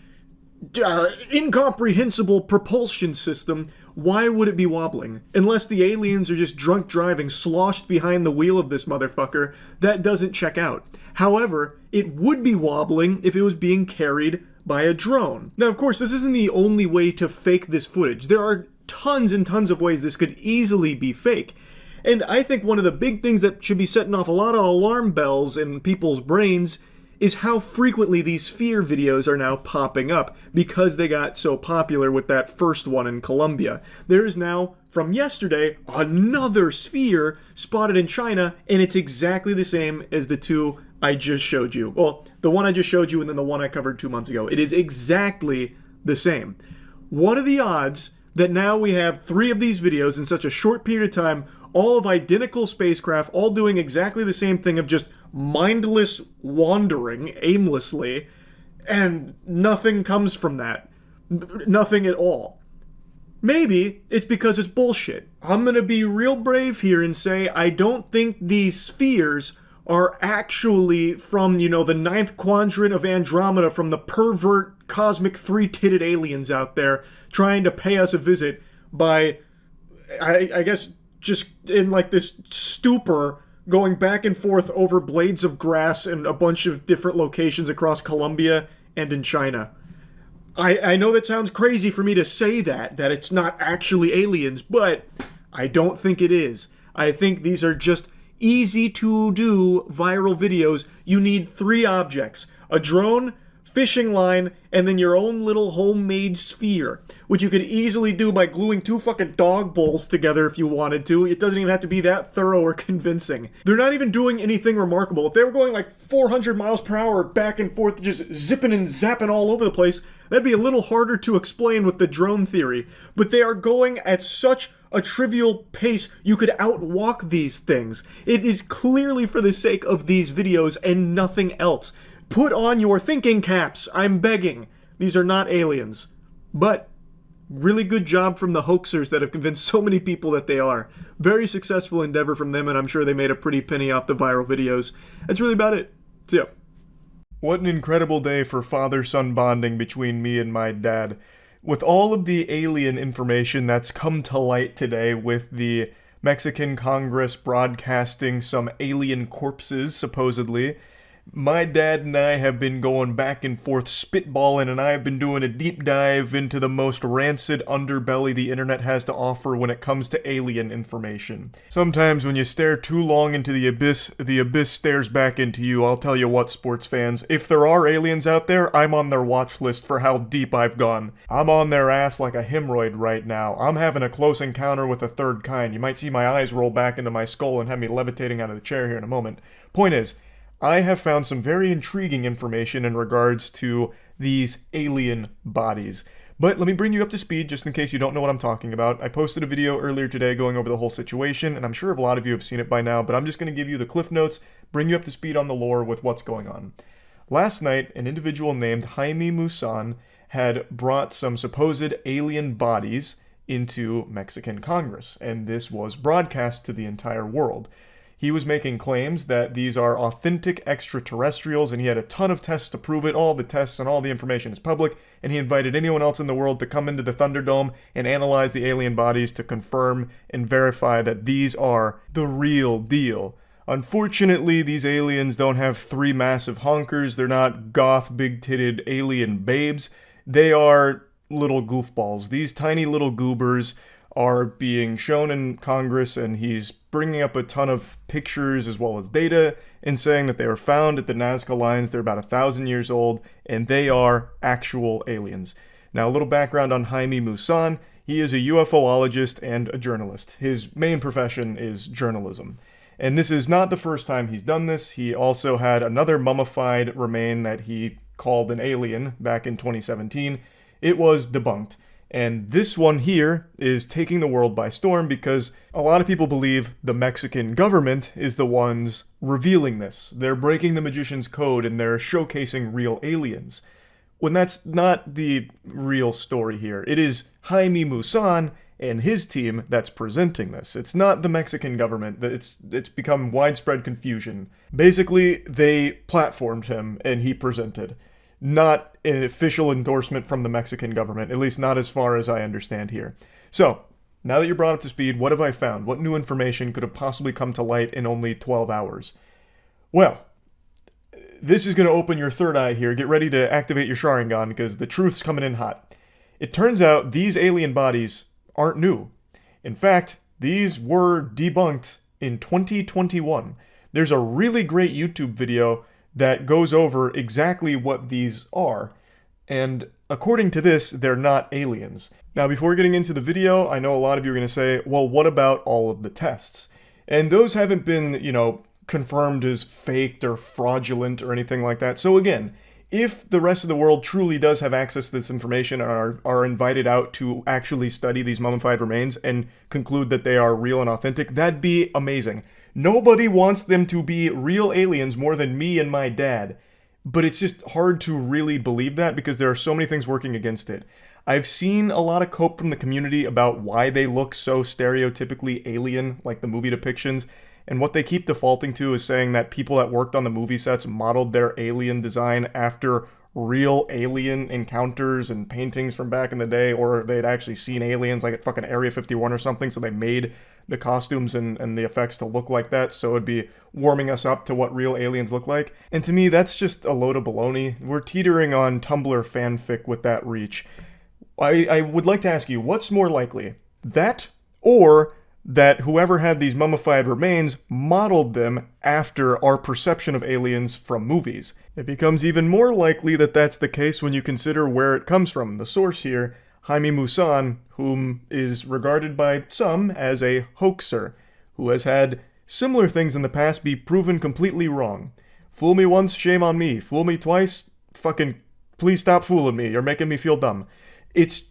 incomprehensible propulsion system, why would it be wobbling? Unless the aliens are just drunk driving, sloshed behind the wheel of this motherfucker, that doesn't check out. However, it would be wobbling if it was being carried by a drone. Now, of course, this isn't the only way to fake this footage. There are tons and tons of ways this could easily be fake. And I think one of the big things that should be setting off a lot of alarm bells in people's brains is how frequently these sphere videos are now popping up because they got so popular with that first one in Colombia. There is now, from yesterday, another sphere spotted in China, and it's exactly the same as the two I just showed you. Well, the one I just showed you and then the one I covered 2 months ago. It is exactly the same. What are the odds that now we have 3 of these videos in such a short period of time, all of identical spacecraft, all doing exactly the same thing of just mindless wandering aimlessly, and nothing comes from that. Nothing at all. Maybe it's because it's bullshit. I'm gonna be real brave here and say I don't think these spheres are actually from, the 9th quadrant of Andromeda, from the pervert cosmic 3-titted aliens out there trying to pay us a visit by, I guess, just in like this stupor, going back and forth over blades of grass in a bunch of different locations across Colombia and in China. I know that sounds crazy for me to say that it's not actually aliens, but I don't think it is. I think these are just easy to do viral videos. You need 3 objects: a drone, fishing line, and then your own little homemade sphere, which you could easily do by gluing 2 fucking dog bowls together if you wanted to. It doesn't even have to be that thorough or convincing. They're not even doing anything remarkable. If they were going like 400 miles per hour back and forth, just zipping and zapping all over the place, that'd be a little harder to explain with the drone theory. But they are going at such a trivial pace, you could outwalk these things. It is clearly for the sake of these videos and nothing else. Put on your thinking caps, I'm begging. These are not aliens. But really good job from the hoaxers that have convinced so many people that they are. Very successful endeavor from them, and I'm sure they made a pretty penny off the viral videos. That's really about it. See ya. What an incredible day for father-son bonding between me and my dad. With all of the alien information that's come to light today, with the Mexican Congress broadcasting some alien corpses, supposedly, my dad and I have been going back and forth spitballing, and I have been doing a deep dive into the most rancid underbelly the internet has to offer when it comes to alien information. Sometimes when you stare too long into the abyss stares back into you. I'll tell you what, sports fans, if there are aliens out there, I'm on their watch list for how deep I've gone. I'm on their ass like a hemorrhoid right now. I'm having a close encounter with a third kind. You might see my eyes roll back into my skull and have me levitating out of the chair here in a moment. Point is, I have found some very intriguing information in regards to these alien bodies. But let me bring you up to speed just in case you don't know what I'm talking about. I posted a video earlier today going over the whole situation, and I'm sure a lot of you have seen it by now, but I'm just going to give you the cliff notes, bring you up to speed on the lore with what's going on. Last night, an individual named Jaime Musan had brought some supposed alien bodies into Mexican Congress, and this was broadcast to the entire world. He was making claims that these are authentic extraterrestrials, and he had a ton of tests to prove it. All the tests and all the information is public, and he invited anyone else in the world to come into the Thunderdome and analyze the alien bodies to confirm and verify that these are the real deal. Unfortunately, these aliens don't have three massive honkers. They're not goth, big-titted alien babes. They are little goofballs. These tiny little goobers are being shown in Congress, and he's bringing up a ton of pictures as well as data and saying that they were found at the Nazca Lines. They're about 1,000 years old, and they are actual aliens. Now, a little background on Jaime Maussan. He is a UFOologist and a journalist. His main profession is journalism. And this is not the first time he's done this. He also had another mummified remain that he called an alien back in 2017. It was debunked. And this one here is taking the world by storm because a lot of people believe the Mexican government is the ones revealing this. They're breaking the magician's code and they're showcasing real aliens. When that's not the real story here. It is Jaime Maussan and his team that's presenting this. It's not the Mexican government. It's become widespread confusion. Basically, they platformed him and he presented. Not an official endorsement from the Mexican government, at least not as far as I understand here. So, now that you're brought up to speed, what have I found? What new information could have possibly come to light in only 12 hours? Well, this is going to open your third eye here. Get ready to activate your Sharingan because the truth's coming in hot. It turns out these alien bodies aren't new. In fact, these were debunked in 2021. There's a really great YouTube video that goes over exactly what these are. And according to this, they're not aliens. Now, before getting into the video, I know a lot of you are going to say, well, what about all of the tests? And those haven't been, confirmed as faked or fraudulent or anything like that. So again, if the rest of the world truly does have access to this information and are invited out to actually study these mummified remains and conclude that they are real and authentic, that'd be amazing. Nobody wants them to be real aliens more than me and my dad. But it's just hard to really believe that because there are so many things working against it. I've seen a lot of cope from the community about why they look so stereotypically alien, like the movie depictions. And what they keep defaulting to is saying that people that worked on the movie sets modeled their alien design after real alien encounters and paintings from back in the day, or they'd actually seen aliens like at fucking Area 51 or something, so they made the costumes and the effects to look like that, so it'd be warming us up to what real aliens look like. And to me, that's just a load of baloney. We're teetering on Tumblr fanfic with that reach. I would like to ask you, what's more likely? That, or that whoever had these mummified remains modeled them after our perception of aliens from movies? It becomes even more likely that that's the case when you consider where it comes from. The source here, Jaime Maussan, whom is regarded by some as a hoaxer, who has had similar things in the past be proven completely wrong. Fool me once, shame on me. Fool me twice, fucking please stop fooling me. You're making me feel dumb. It's,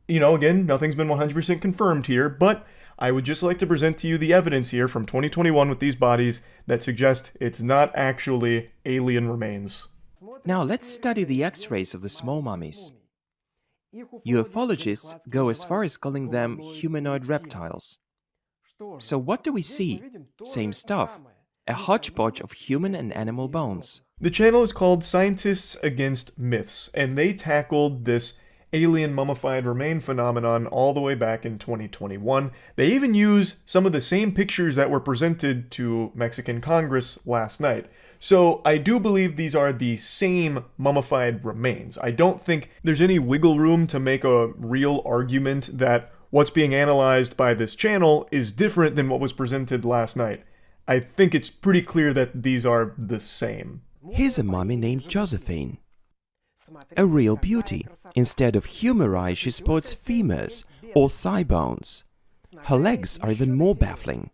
again, nothing's been 100% confirmed here, but I would just like to present to you the evidence here from 2021 with these bodies that suggest it's not actually alien remains. Now let's study the X-rays of the small mummies. Ufologists go as far as calling them humanoid reptiles. So what do we see? Same stuff. A hodgepodge of human and animal bones. The channel is called Scientists Against Myths, and they tackled this alien mummified remain phenomenon all the way back in 2021. They even use some of the same pictures that were presented to Mexican Congress last night. So I do believe these are the same mummified remains. I don't think there's any wiggle room to make a real argument that what's being analyzed by this channel is different than what was presented last night. I think it's pretty clear that these are the same. Here's a mummy named Josephine. A real beauty. Instead of humeri, she sports femurs, or thigh bones. Her legs are even more baffling.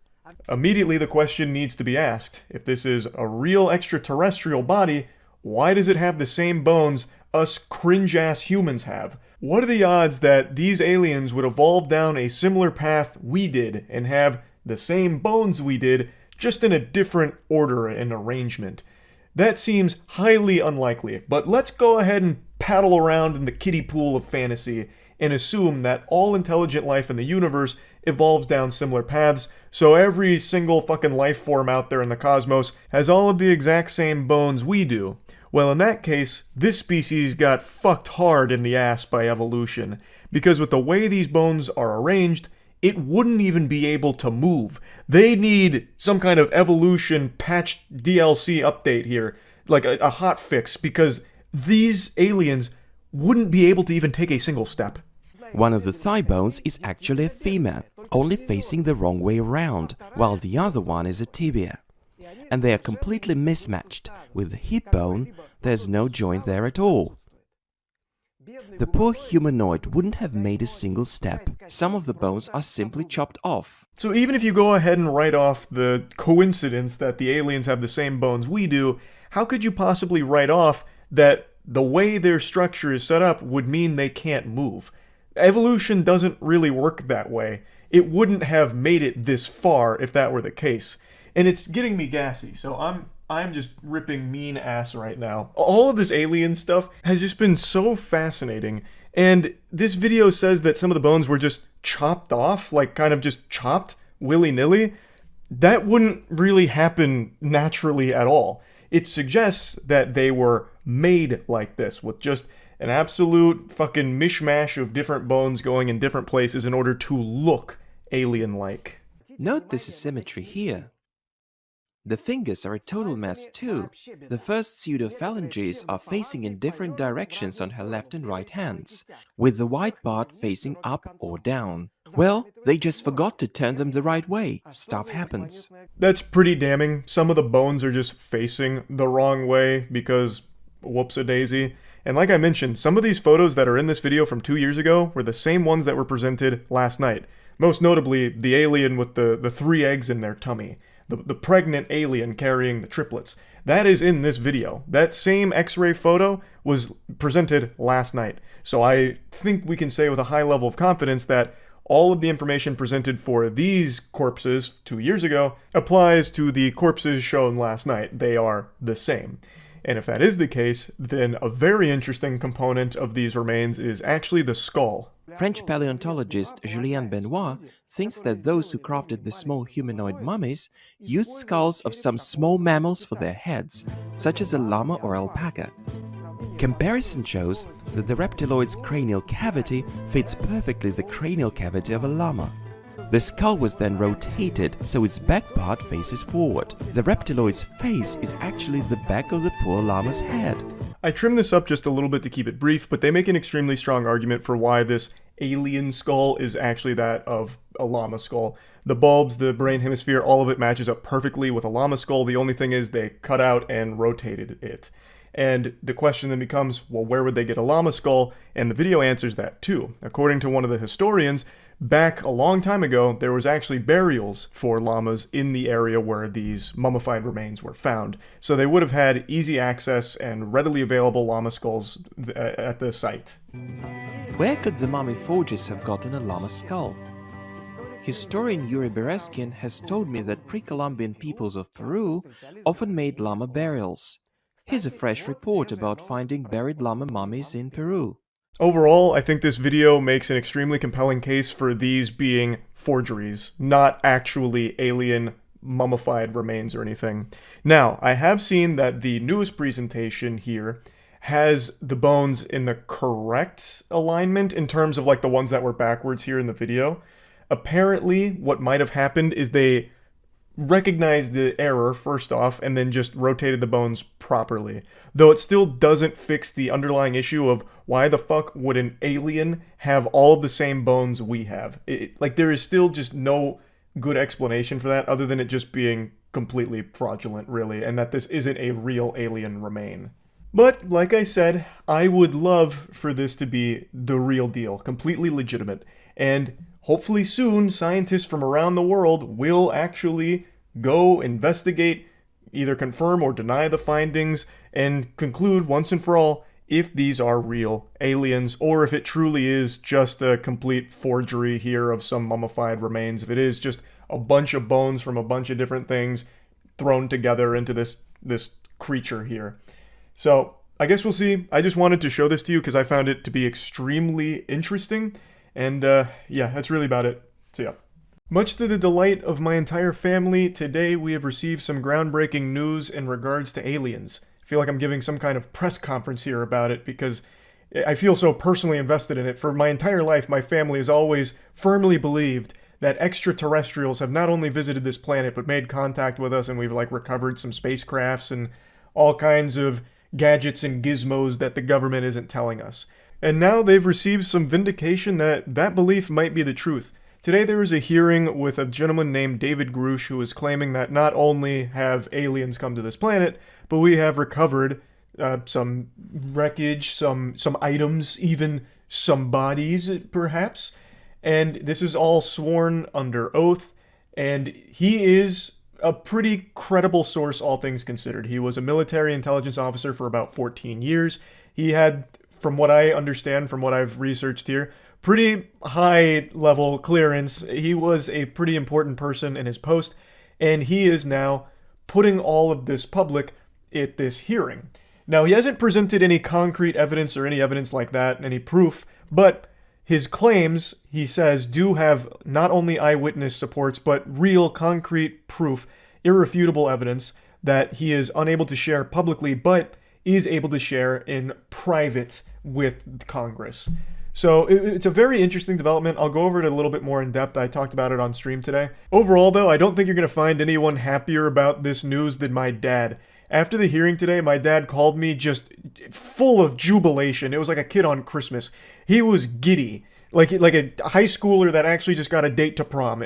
Immediately the question needs to be asked, if this is a real extraterrestrial body, why does it have the same bones us cringe-ass humans have? What are the odds that these aliens would evolve down a similar path we did and have the same bones we did, just in a different order and arrangement? That seems highly unlikely, but let's go ahead and paddle around in the kiddie pool of fantasy and assume that all intelligent life in the universe evolves down similar paths, so every single fucking life form out there in the cosmos has all of the exact same bones we do. Well, in that case, this species got fucked hard in the ass by evolution, because with the way these bones are arranged, it wouldn't even be able to move. They need some kind of evolution patched DLC update here, like a hot fix, because these aliens wouldn't be able to even take a single step. One of the thigh bones is actually a femur, only facing the wrong way around, while the other one is a tibia. And they are completely mismatched. With the hip bone, there's no joint there at all. The poor humanoid wouldn't have made a single step. Some of the bones are simply chopped off. So even if you go ahead and write off the coincidence that the aliens have the same bones we do, how could you possibly write off that the way their structure is set up would mean they can't move? Evolution doesn't really work that way. It wouldn't have made it this far if that were the case. And it's getting me gassy, so I'm just ripping mean ass right now. All of this alien stuff has just been so fascinating, and this video says that some of the bones were just chopped off, like kind of just chopped willy-nilly. That wouldn't really happen naturally at all. It suggests that they were made like this, with just an absolute fucking mishmash of different bones going in different places in order to look alien-like. Note this asymmetry here. The fingers are a total mess too. The first pseudophalanges are facing in different directions on her left and right hands, with the white part facing up or down. Well, they just forgot to turn them the right way. Stuff happens. That's pretty damning. Some of the bones are just facing the wrong way because whoops-a-daisy. And like I mentioned, some of these photos that are in this video from 2 years ago were the same ones that were presented last night. Most notably, the alien with the 3 eggs in their tummy. The pregnant alien carrying the triplets. That is in this video. That same X-ray photo was presented last night. So I think we can say with a high level of confidence that all of the information presented for these corpses 2 years ago applies to the corpses shown last night. They are the same. And if that is the case, then a very interesting component of these remains is actually the skull. French paleontologist Julien Benoit thinks that those who crafted the small humanoid mummies used skulls of some small mammals for their heads, such as a llama or alpaca. Comparison shows that the reptiloid's cranial cavity fits perfectly the cranial cavity of a llama. The skull was then rotated so its back part faces forward. The reptiloid's face is actually the back of the poor llama's head. I trimmed this up just a little bit to keep it brief, but they make an extremely strong argument for why this alien skull is actually that of a llama skull. The bulbs, the brain hemisphere, all of it matches up perfectly with a llama skull. The only thing is they cut out and rotated it. And the question then becomes, well, where would they get a llama skull? And the video answers that too. According to one of the historians, back a long time ago, there was actually burials for llamas in the area where these mummified remains were found. So they would have had easy access and readily available llama skulls at the site. Where could the mummy forgers have gotten a llama skull? Historian Yuri Bereskin has told me that pre-Columbian peoples of Peru often made llama burials. Here's a fresh report about finding buried llama mummies in Peru. Overall, I think this video makes an extremely compelling case for these being forgeries, not actually alien mummified remains or anything. Now, I have seen that the newest presentation here has the bones in the correct alignment in terms of like the ones that were backwards here in the video. Apparently, what might have happened is they recognized the error first off and then just rotated the bones properly. Though it still doesn't fix the underlying issue of why the fuck would an alien have all of the same bones we have? Like there is still just no good explanation for that other than it just being completely fraudulent really, and that this isn't a real alien remain. But like I said, I would love for this to be the real deal, completely legitimate, and hopefully soon, scientists from around the world will actually go investigate, either confirm or deny the findings, and conclude once and for all if these are real aliens, or if it truly is just a complete forgery here of some mummified remains, if it is just a bunch of bones from a bunch of different things thrown together into this creature here. So, I guess we'll see. I just wanted to show this to you because I found it to be extremely interesting. And yeah, that's really about it. So yeah. Much to the delight of my entire family, today we have received some groundbreaking news in regards to aliens. I feel like I'm giving some kind of press conference here about it because I feel so personally invested in it. For my entire life, my family has always firmly believed that extraterrestrials have not only visited this planet, but made contact with us, and we've like recovered some spacecrafts and all kinds of gadgets and gizmos that the government isn't telling us. And now they've received some vindication that that belief might be the truth. Today there was a hearing with a gentleman named David Grush who was claiming that not only have aliens come to this planet, but we have recovered some wreckage, some items, even some bodies, perhaps. And this is all sworn under oath. And he is a pretty credible source, all things considered. He was a military intelligence officer for about 14 years. He had, from what I understand, from what I've researched here, pretty high level clearance. He was a pretty important person in his post. And he is now putting all of this public at this hearing. Now, he hasn't presented any concrete evidence or any evidence like that, any proof, but his claims, he says, do have not only eyewitness supports, but real concrete proof, irrefutable evidence that he is unable to share publicly, but is able to share in private with Congress. So it's a very interesting development. I'll go over it a little bit more in depth. I talked about it on stream today. Overall, though, I don't think you're going to find anyone happier about this news than my dad. After the hearing today, my dad called me just full of jubilation. It was like a kid on Christmas. He was giddy, like a high schooler that actually just got a date to prom.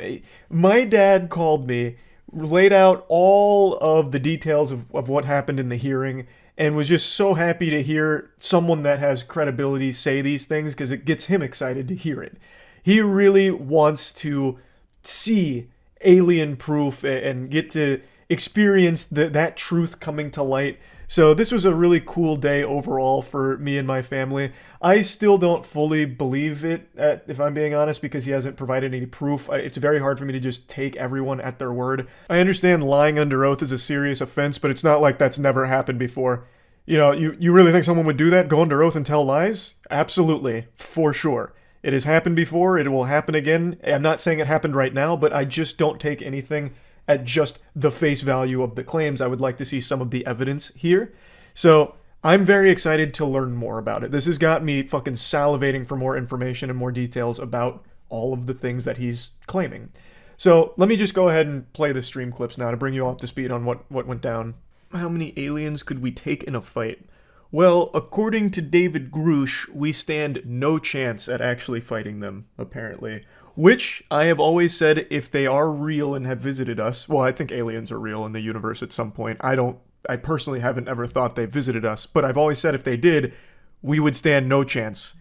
My dad called me, laid out all of the details of what happened in the hearing, and was just so happy to hear someone that has credibility say these things because it gets him excited to hear it. He really wants to see alien proof and get to experience that truth coming to light. So this was a really cool day overall for me and my family. I still don't fully believe it, if I'm being honest, because he hasn't provided any proof. It's very hard for me to just take everyone at their word. I understand lying under oath is a serious offense, but it's not like that's never happened before. You know, you really think someone would do that? Go under oath and tell lies? Absolutely, for sure. It has happened before. It will happen again. I'm not saying it happened right now, but I just don't take anything at just the face value of the claims. I would like to see some of the evidence here. So I'm very excited to learn more about it. This has got me fucking salivating for more information and more details about all of the things that he's claiming. So let me just go ahead and play the stream clips now to bring you all up to speed on what went down. How many aliens could we take in a fight? Well, according to David Grush, we stand no chance at actually fighting them, apparently. Which, I have always said, if they are real and have visited us, well, I think aliens are real in the universe at some point. I personally haven't ever thought they visited us, but I've always said if they did, we would stand no chance.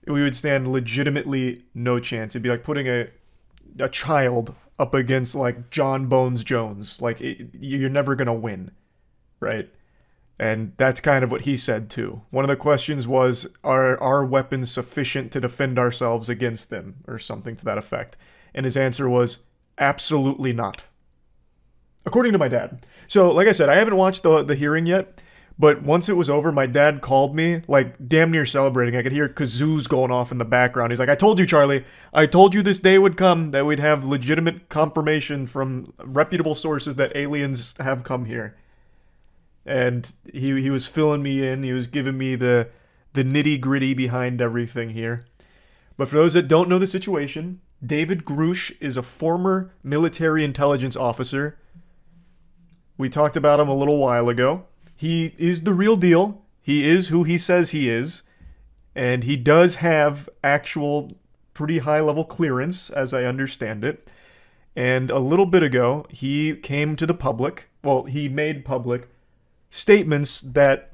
We would stand legitimately no chance. It'd be like putting a child up against, like, John Bones Jones. Like, you're never gonna win, right? And that's kind of what he said, too. One of the questions was, are our weapons sufficient to defend ourselves against them? Or something to that effect. And his answer was, absolutely not. According to my dad. So, like I said, I haven't watched the hearing yet. But once it was over, my dad called me, like, damn near celebrating. I could hear kazoos going off in the background. He's like, I told you, Charlie. I told you this day would come, that we'd have legitimate confirmation from reputable sources that aliens have come here. And he was filling me in. He was giving me the nitty-gritty behind everything here. But for those that don't know the situation, David Grush is a former military intelligence officer. We talked about him a little while ago. He is the real deal. He is who he says he is. And he does have actual pretty high-level clearance, as I understand it. And a little bit ago, he came to the public. Well, he made public statements that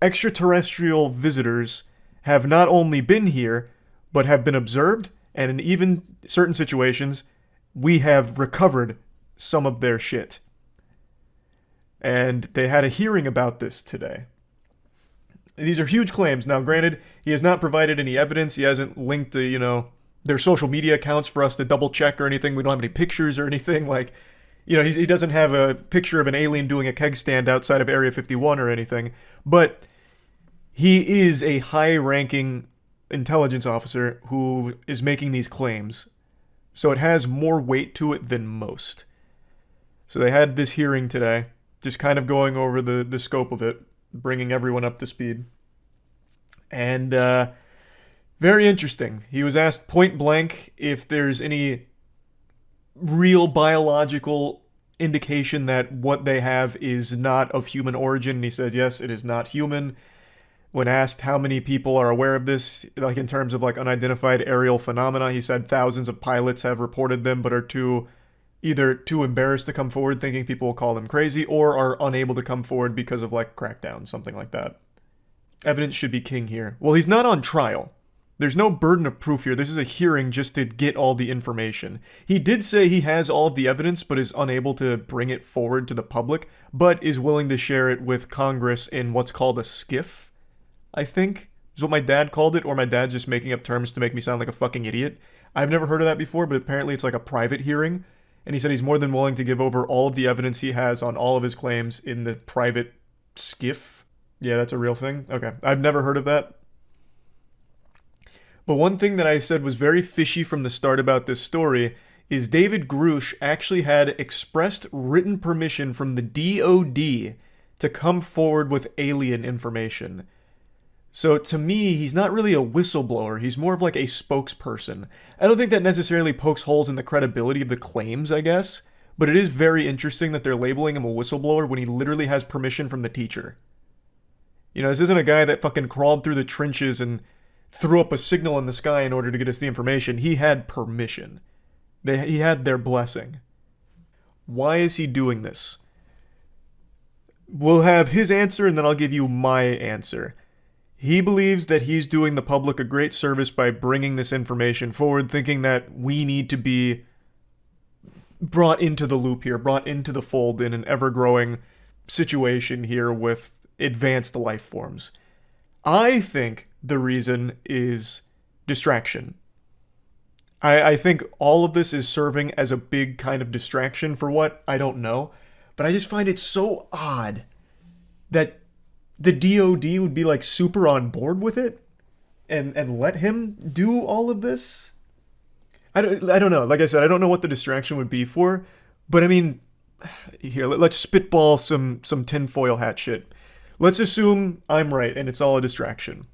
extraterrestrial visitors have not only been here, but have been observed, and in even certain situations, we have recovered some of their shit. And they had a hearing about this today. These are huge claims. Now, granted, he has not provided any evidence. He hasn't linked to, their social media accounts for us to double check or anything. We don't have any pictures or anything. Like, he doesn't have a picture of an alien doing a keg stand outside of Area 51 or anything. But he is a high-ranking intelligence officer who is making these claims. So it has more weight to it than most. So they had this hearing today, just kind of going over the scope of it, bringing everyone up to speed. And very interesting. He was asked point blank if there's any real biological indication that what they have is not of human origin. And he says, yes, it is not human. When asked how many people are aware of this, like in terms of like unidentified aerial phenomena, he said thousands of pilots have reported them but are either too embarrassed to come forward thinking people will call them crazy, or are unable to come forward because of like crackdowns, something like that. Evidence should be king here. Well, he's not on trial. There's no burden of proof here. This is a hearing just to get all the information. He did say he has all of the evidence but is unable to bring it forward to the public, but is willing to share it with Congress in what's called a skiff, I think, is what my dad called it, or my dad's just making up terms to make me sound like a fucking idiot. I've never heard of that before, but apparently it's like a private hearing, and he said he's more than willing to give over all of the evidence he has on all of his claims in the private skiff. Yeah, that's a real thing? Okay. I've never heard of that. But one thing that I said was very fishy from the start about this story is David Grush actually had expressed written permission from the DOD to come forward with alien information. So to me, he's not really a whistleblower. He's more of like a spokesperson. I don't think that necessarily pokes holes in the credibility of the claims, I guess. But it is very interesting that they're labeling him a whistleblower when he literally has permission from the teacher. You know, this isn't a guy that fucking crawled through the trenches and threw up a signal in the sky in order to get us the information. He had permission. He had their blessing. Why is he doing this? We'll have his answer and then I'll give you my answer. He believes that he's doing the public a great service by bringing this information forward, thinking that we need to be brought into the loop here, brought into the fold in an ever-growing situation here with advanced life forms. I think the reason is distraction. I think all of this is serving as a big kind of distraction for what? I don't know. But I just find it so odd that the DOD would be like super on board with it and let him do all of this. I don't know. Like I said, I don't know what the distraction would be for, but I mean, here, let's spitball some tinfoil hat shit. Let's assume I'm right and it's all a distraction.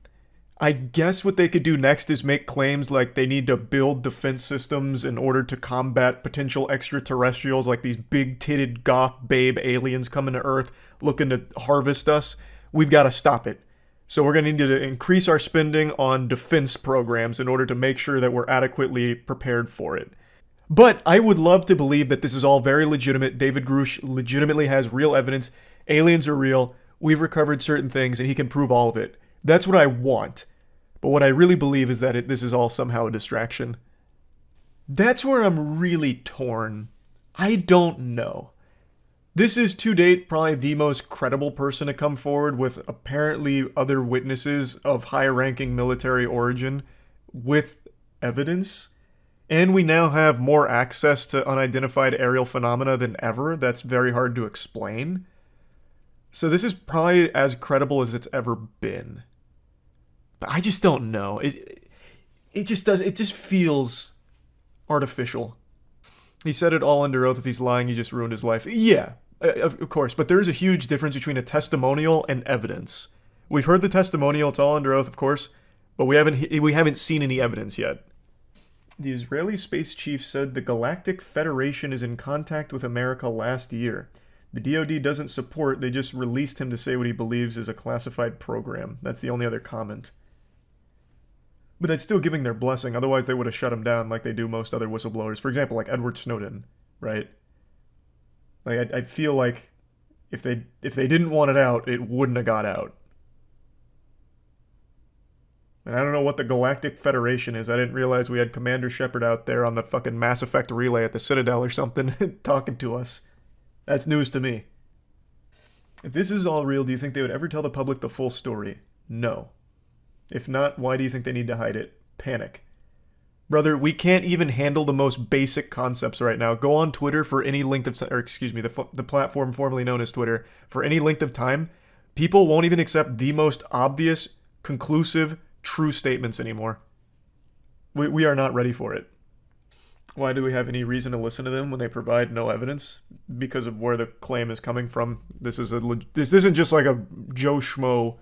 I guess what they could do next is make claims like they need to build defense systems in order to combat potential extraterrestrials, like these big-titted goth babe aliens coming to Earth looking to harvest us. We've got to stop it. So we're going to need to increase our spending on defense programs in order to make sure that we're adequately prepared for it. But I would love to believe that this is all very legitimate. David Grush legitimately has real evidence. Aliens are real. We've recovered certain things, and he can prove all of it. That's what I want. But what I really believe is that this is all somehow a distraction. That's where I'm really torn. I don't know. This is, to date, probably the most credible person to come forward with apparently other witnesses of high-ranking military origin with evidence. And we now have more access to unidentified aerial phenomena than ever. That's very hard to explain. So this is probably as credible as it's ever been. But I just don't know. It just feels artificial. He said it all under oath. If he's lying, he just ruined his life. Yeah, of course. But there is a huge difference between a testimonial and evidence. We've heard the testimonial. It's all under oath, of course. But we haven't seen any evidence yet. The Israeli space chief said the Galactic Federation is in contact with America last year. The DoD doesn't support, they just released him to say what he believes is a classified program. That's the only other comment. But that's still giving their blessing, otherwise they would have shut him down like they do most other whistleblowers. For example, like Edward Snowden, right? Like, I'd feel like if they didn't want it out, it wouldn't have got out. And I don't know what the Galactic Federation is. I didn't realize we had Commander Shepard out there on the fucking Mass Effect relay at the Citadel or something talking to us. That's news to me. If this is all real, do you think they would ever tell the public the full story? No. If not, why do you think they need to hide it? Panic. Brother, we can't even handle the most basic concepts right now. Go on Twitter for any length of time, or excuse me, the platform formerly known as Twitter, for any length of time. People won't even accept the most obvious, conclusive, true statements anymore. We are not ready for it. Why do we have any reason to listen to them when they provide no evidence? Because of where the claim is coming from. This isn't just like a Joe Schmo.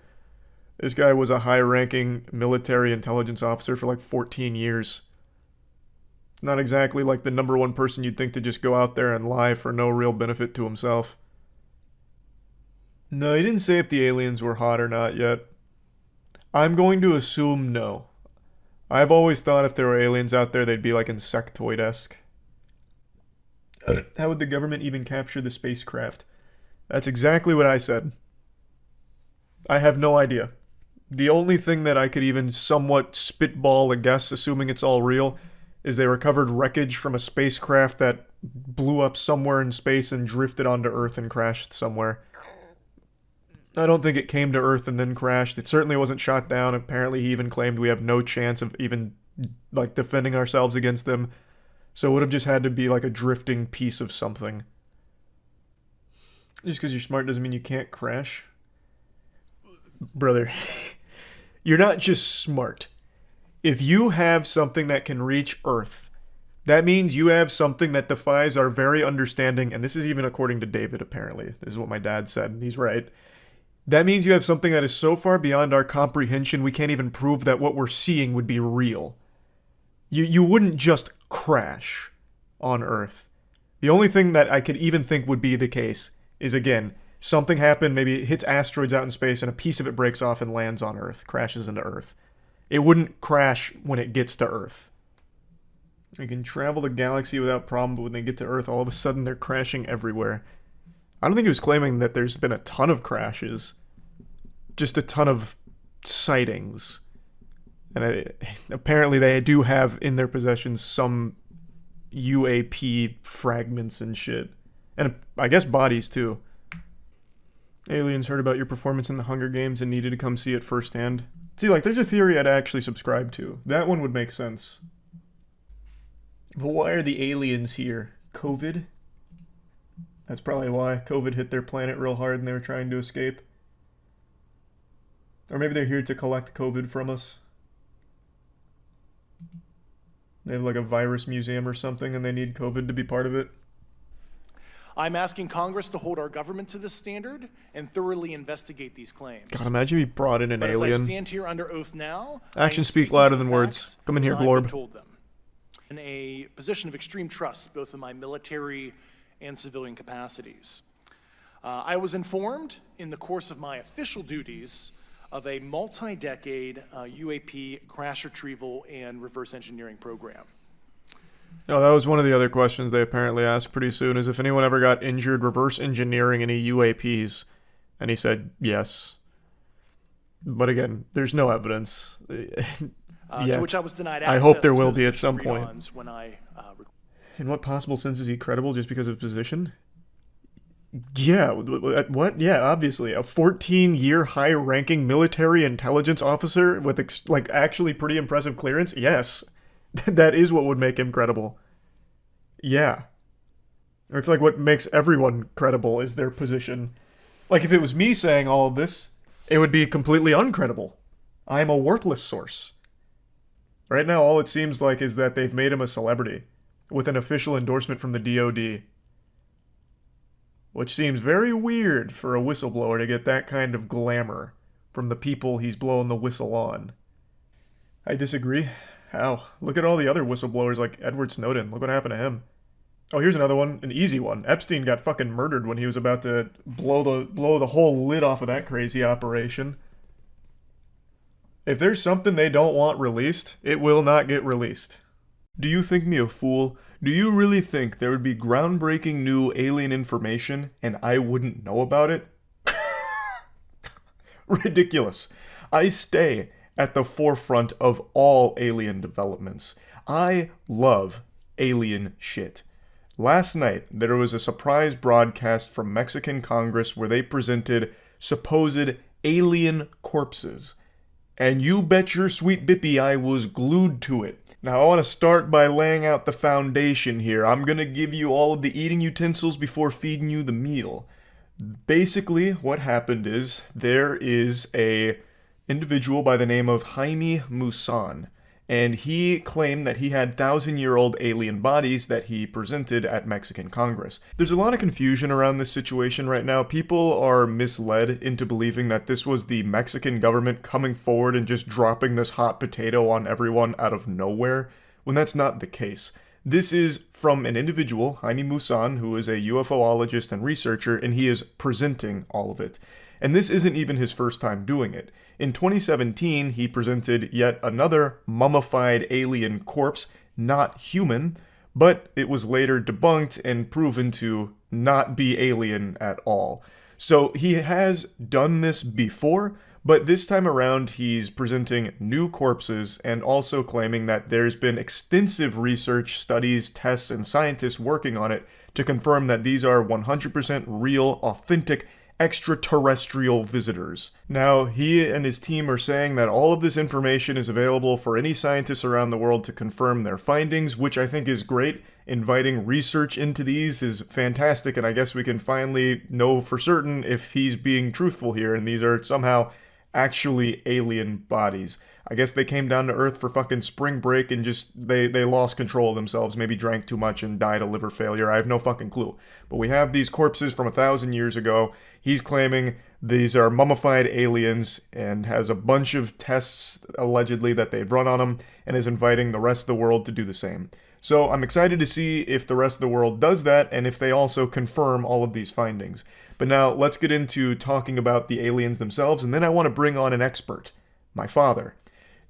This guy was a high-ranking military intelligence officer for like 14 years. Not exactly like the number one person you'd think to just go out there and lie for no real benefit to himself. No, he didn't say if the aliens were hot or not yet. I'm going to assume no. I've always thought if there were aliens out there, they'd be like insectoid-esque. How would the government even capture the spacecraft? That's exactly what I said. I have no idea. The only thing that I could even somewhat spitball a guess, assuming it's all real, is they recovered wreckage from a spacecraft that blew up somewhere in space and drifted onto Earth and crashed somewhere. I don't think it came to Earth and then crashed. It certainly wasn't shot down. Apparently he even claimed we have no chance of even, like, defending ourselves against them. So it would have just had to be like a drifting piece of something. Just because you're smart doesn't mean you can't crash. Brother, you're not just smart. If you have something that can reach Earth, that means you have something that defies our very understanding, and this is even according to David, apparently. This is what my dad said, and he's right. That means you have something that is so far beyond our comprehension we can't even prove that what we're seeing would be real. You wouldn't just crash on Earth. The only thing that I could even think would be the case is, again, something happened, maybe it hits asteroids out in space and a piece of it breaks off and lands on Earth, crashes into Earth. It wouldn't crash when it gets to Earth. They can travel the galaxy without problem, but when they get to Earth, all of a sudden they're crashing everywhere. I don't think he was claiming that there's been a ton of crashes. Just a ton of sightings. And apparently they do have in their possession some UAP fragments and shit. And I guess bodies too. Aliens heard about your performance in the Hunger Games and needed to come see it firsthand. See, like, there's a theory I'd actually subscribe to. That one would make sense. But why are the aliens here? COVID? That's probably why. COVID hit their planet real hard and they were trying to escape. Or maybe they're here to collect COVID from us. They have like a virus museum or something and they need COVID to be part of it. I'm asking Congress to hold our government to this standard and thoroughly investigate these claims. God, imagine if he brought in an But alien. as I stand here under oath now, Actions I am speak speaking louder to than the words. facts Come in here, as I've been Glorb. told them. In a position of extreme trust, both in my military and civilian capacities. I was informed in the course of my official duties of a multi-decade UAP crash retrieval and reverse engineering program. Oh, that was one of the other questions they apparently asked pretty soon, is if anyone ever got injured reverse engineering any UAPs. And he said yes. But again, there's no evidence. To which I was denied access. I hope there to will those be at some point. read-ons when I, In what possible sense is he credible just because of position? Yeah, what? Yeah, obviously. A 14-year high-ranking military intelligence officer with, like, actually pretty impressive clearance? Yes. That is what would make him credible. Yeah. Or it's like what makes everyone credible is their position. Like, if it was me saying all of this, it would be completely uncredible. I'm a worthless source. Right now, all it seems like is that they've made him a celebrity, with an official endorsement from the DoD. Which seems very weird for a whistleblower to get that kind of glamour from the people he's blowing the whistle on. I disagree. How? Look at all the other whistleblowers like Edward Snowden. Look what happened to him. Oh, here's another one. An easy one. Epstein got fucking murdered when he was about to blow the whole lid off of that crazy operation. If there's something they don't want released, it will not get released. Do you think me a fool? Do you really think there would be groundbreaking new alien information and I wouldn't know about it? Ridiculous. I stay at the forefront of all alien developments. I love alien shit. Last night, there was a surprise broadcast from Mexican Congress where they presented supposed alien corpses. And you bet your sweet bippy I was glued to it. Now, I want to start by laying out the foundation here. I'm going to give you all of the eating utensils before feeding you the meal. Basically, what happened is there is a individual by the name of Jaime Maussan, and he claimed that he had 1,000-year-old alien bodies that he presented at Mexican Congress. There's a lot of confusion around this situation right now. People are misled into believing that this was the Mexican government coming forward and just dropping this hot potato on everyone out of nowhere, when that's not the case. This is from an individual, Jaime Musan, who is a UFOologist and researcher, and he is presenting all of it. And this isn't even his first time doing it. In 2017, he presented yet another mummified alien corpse, not human, but it was later debunked and proven to not be alien at all. So he has done this before, but this time around he's presenting new corpses and also claiming that there's been extensive research, studies, tests, and scientists working on it to confirm that these are 100% real, authentic, extraterrestrial visitors. Now, he and his team are saying that all of this information is available for any scientists around the world to confirm their findings, which I think is great. Inviting research into these is fantastic, and I guess we can finally know for certain if he's being truthful here, and these are somehow actually alien bodies. I guess they came down to Earth for fucking spring break and just, they lost control of themselves, maybe drank too much and died of liver failure. I have no fucking clue. But we have these corpses from 1,000 years ago. He's claiming these are mummified aliens and has a bunch of tests, allegedly, that they've run on them, and is inviting the rest of the world to do the same. So I'm excited to see if the rest of the world does that, and if they also confirm all of these findings. But now, let's get into talking about the aliens themselves, and then I want to bring on an expert, my father.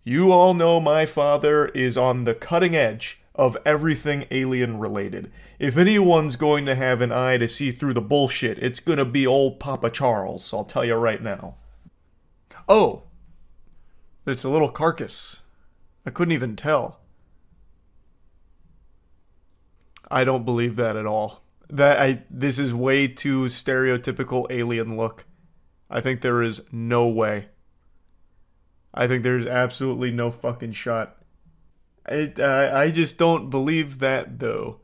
You all know my father is on the cutting edge of everything alien related. If anyone's going to have an eye to see through the bullshit, it's gonna be old Papa Charles, I'll tell you right now. Oh, it's a little carcass. I couldn't even tell. I don't believe that at all. This is way too stereotypical alien look. I think there is no way. I think there's absolutely no fucking shot. I just don't believe that, though.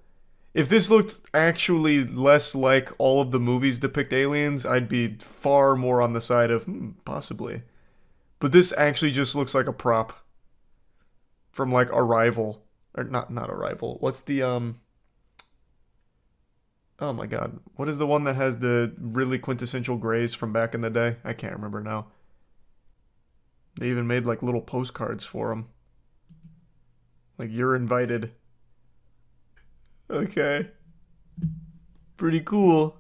If this looked actually less like all of the movies depict aliens, I'd be far more on the side of, possibly. But this actually just looks like a prop. From, like, Arrival. Or, not Arrival. What's the, oh my god. What is the one that has the really quintessential grays from back in the day? I can't remember now. They even made, like, little postcards for them. Like, you're invited. Okay. Pretty cool.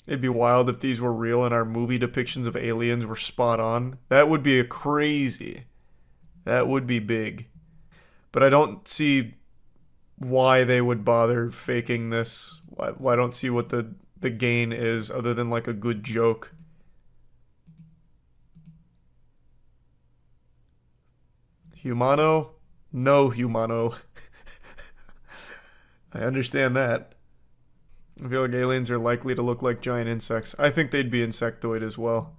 It'd be wild if these were real and our movie depictions of aliens were spot on. That would be crazy. That would be big. But I don't see why they would bother faking this. I don't see what the gain is other than, like, a good joke. Humano? No humano. I understand that. I feel like aliens are likely to look like giant insects. I think they'd be insectoid as well.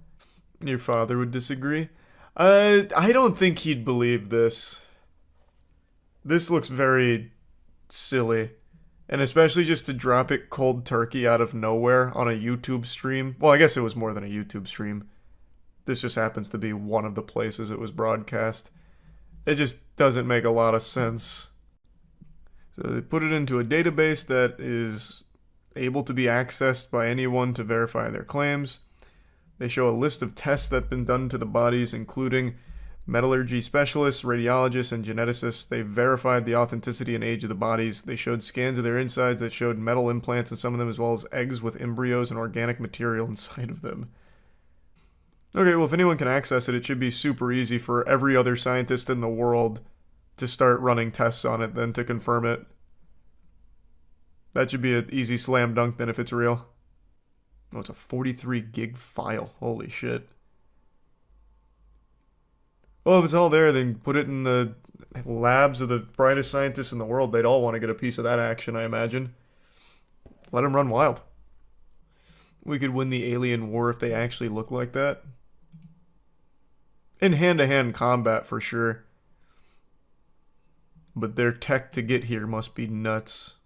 Your father would disagree? I don't think he'd believe this. This looks very silly. And especially just to drop it cold turkey out of nowhere on a YouTube stream. Well, I guess it was more than a YouTube stream. This just happens to be one of the places it was broadcast. It just doesn't make a lot of sense. So they put it into a database that is able to be accessed by anyone to verify their claims. They show a list of tests that have been done to the bodies, including metallurgy specialists, radiologists, and geneticists. They verified the authenticity and age of the bodies. They showed scans of their insides that showed metal implants in some of them, as well as eggs with embryos and organic material inside of them. Okay, well, if anyone can access it, it should be super easy for every other scientist in the world to start running tests on it, then to confirm it. That should be an easy slam dunk then if it's real. Oh, it's a 43 gig file. Holy shit. Well, if it's all there, then put it in the labs of the brightest scientists in the world. They'd all want to get a piece of that action, I imagine. Let them run wild. We could win the alien war if they actually look like that. In hand-to-hand combat, for sure. But their tech to get here must be nuts.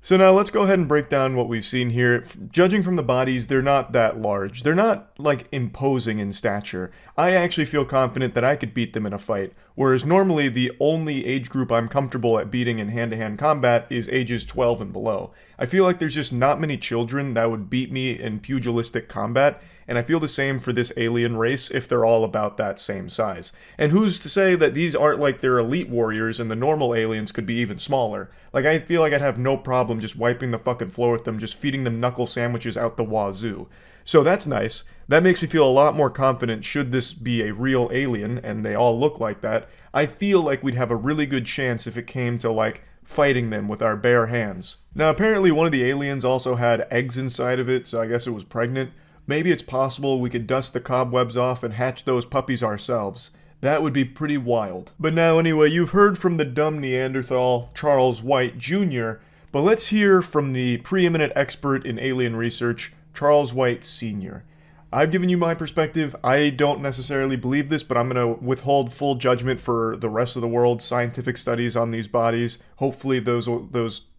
So now let's go ahead and break down what we've seen here. Judging from the bodies, they're not that large. They're not, like, imposing in stature. I actually feel confident that I could beat them in a fight, whereas normally the only age group I'm comfortable at beating in hand-to-hand combat is ages 12 and below. I feel like there's just not many children that would beat me in pugilistic combat, and I feel the same for this alien race if they're all about that same size. And who's to say that these aren't like their elite warriors and the normal aliens could be even smaller? Like, I feel like I'd have no problem just wiping the fucking floor with them, just feeding them knuckle sandwiches out the wazoo. So that's nice. That makes me feel a lot more confident should this be a real alien, and they all look like that. I feel like we'd have a really good chance if it came to, like, fighting them with our bare hands. Now, apparently one of the aliens also had eggs inside of it, so I guess it was pregnant. Maybe it's possible we could dust the cobwebs off and hatch those puppies ourselves. That would be pretty wild. But now anyway, you've heard from the dumb Neanderthal, Charles White Jr., but let's hear from the preeminent expert in alien research, Charles White Sr. I've given you my perspective. I don't necessarily believe this, but I'm going to withhold full judgment for the rest of the world's scientific studies on these bodies. Hopefully those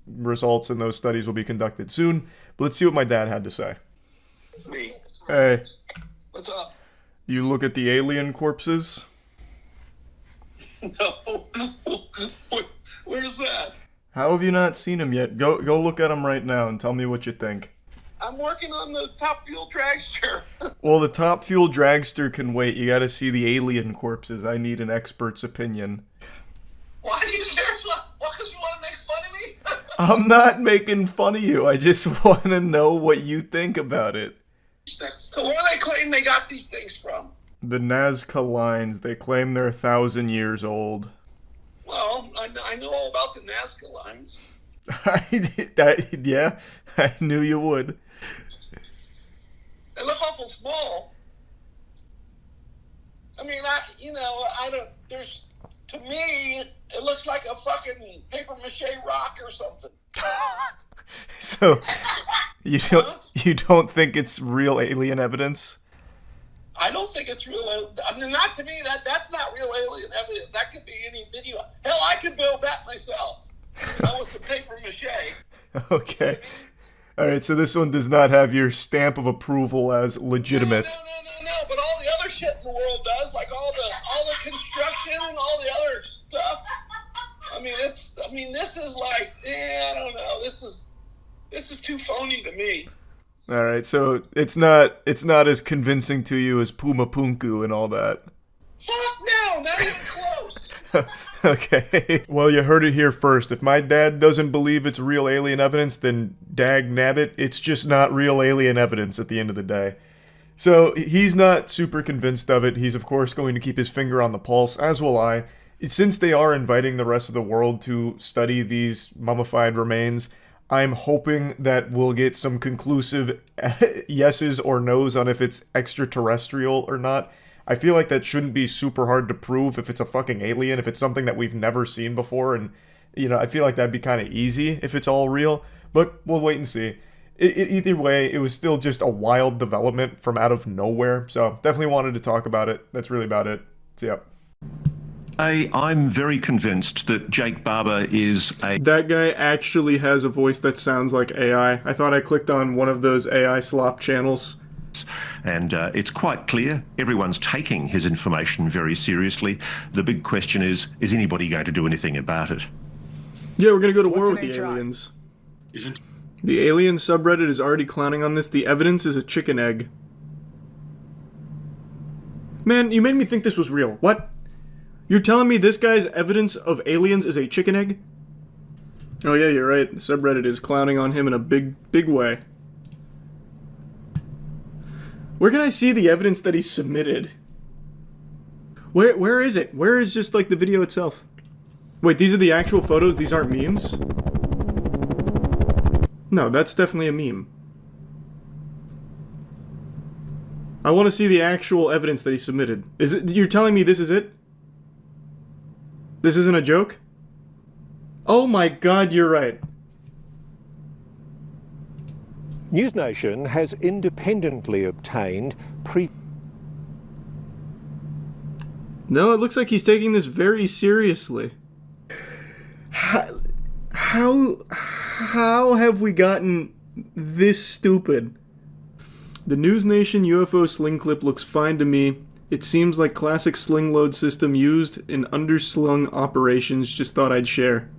results and those studies will be conducted soon. But let's see what my dad had to say. Me. Hey. What's up? You look at the alien corpses? No. Where's that? How have you not seen them yet? Go look at them right now and tell me what you think. I'm working on the Top Fuel dragster. Well, the Top Fuel dragster can wait. You gotta see the alien corpses. I need an expert's opinion. Why do you care? Because you want to make fun of me? I'm not making fun of you. I just want to know what you think about it. So where do they claim they got these things from? The Nazca lines. They claim they're 1,000 years old. Well, I know all about the Nazca lines. Yeah, I knew you would. They look awful small. I mean, to me, it looks like a fucking paper mache rock or something. So, you don't think it's real alien evidence? I don't think it's real. I mean, not to me. That's not real alien evidence. That could be any video. Hell, I could build that myself. With some paper mache. Okay. Alright, so this one does not have your stamp of approval as legitimate. No. But all the other shit in the world does, like all the construction and all the other stuff. This is like, I don't know. This is too phony to me. Alright, so it's not as convincing to you as Puma Punku and all that. Fuck no, not even close. Okay. Well, you heard it here first. If my dad doesn't believe it's real alien evidence, then dag nabbit, it's just not real alien evidence at the end of the day. So he's not super convinced of it. He's of course going to keep his finger on the pulse, as will I. Since they are inviting the rest of the world to study these mummified remains, I'm hoping that we'll get some conclusive yeses or nos on if it's extraterrestrial or not. I feel like that shouldn't be super hard to prove if it's a fucking alien, if it's something that we've never seen before, and, I feel like that'd be kind of easy if it's all real, but we'll wait and see. Either way, it was still just a wild development from out of nowhere, so definitely wanted to talk about it. That's really about it. So, yeah. I'm very convinced that Jake Barber is a... That guy actually has a voice that sounds like AI. I thought I clicked on one of those AI slop channels. And it's quite clear everyone's taking his information very seriously. The big question is anybody going to do anything about it? Yeah, we're going to go to war with the aliens. The alien subreddit is already clowning on this. The evidence is a chicken egg. Man, you made me think this was real. What? You're telling me this guy's evidence of aliens is a chicken egg? Oh yeah, you're right. The subreddit is clowning on him in a big way. Where can I see the evidence that he submitted? Where is it? Where is just like the video itself? Wait, these are the actual photos? These aren't memes? No, that's definitely a meme. I want to see the actual evidence that he submitted. Is it? You're telling me this is it? This isn't a joke? Oh my god, you're right. NewsNation has independently obtained No, it looks like he's taking this very seriously. How have we gotten this stupid? The NewsNation UFO sling clip looks fine to me. It seems like classic sling load system used in underslung operations. Just thought I'd share.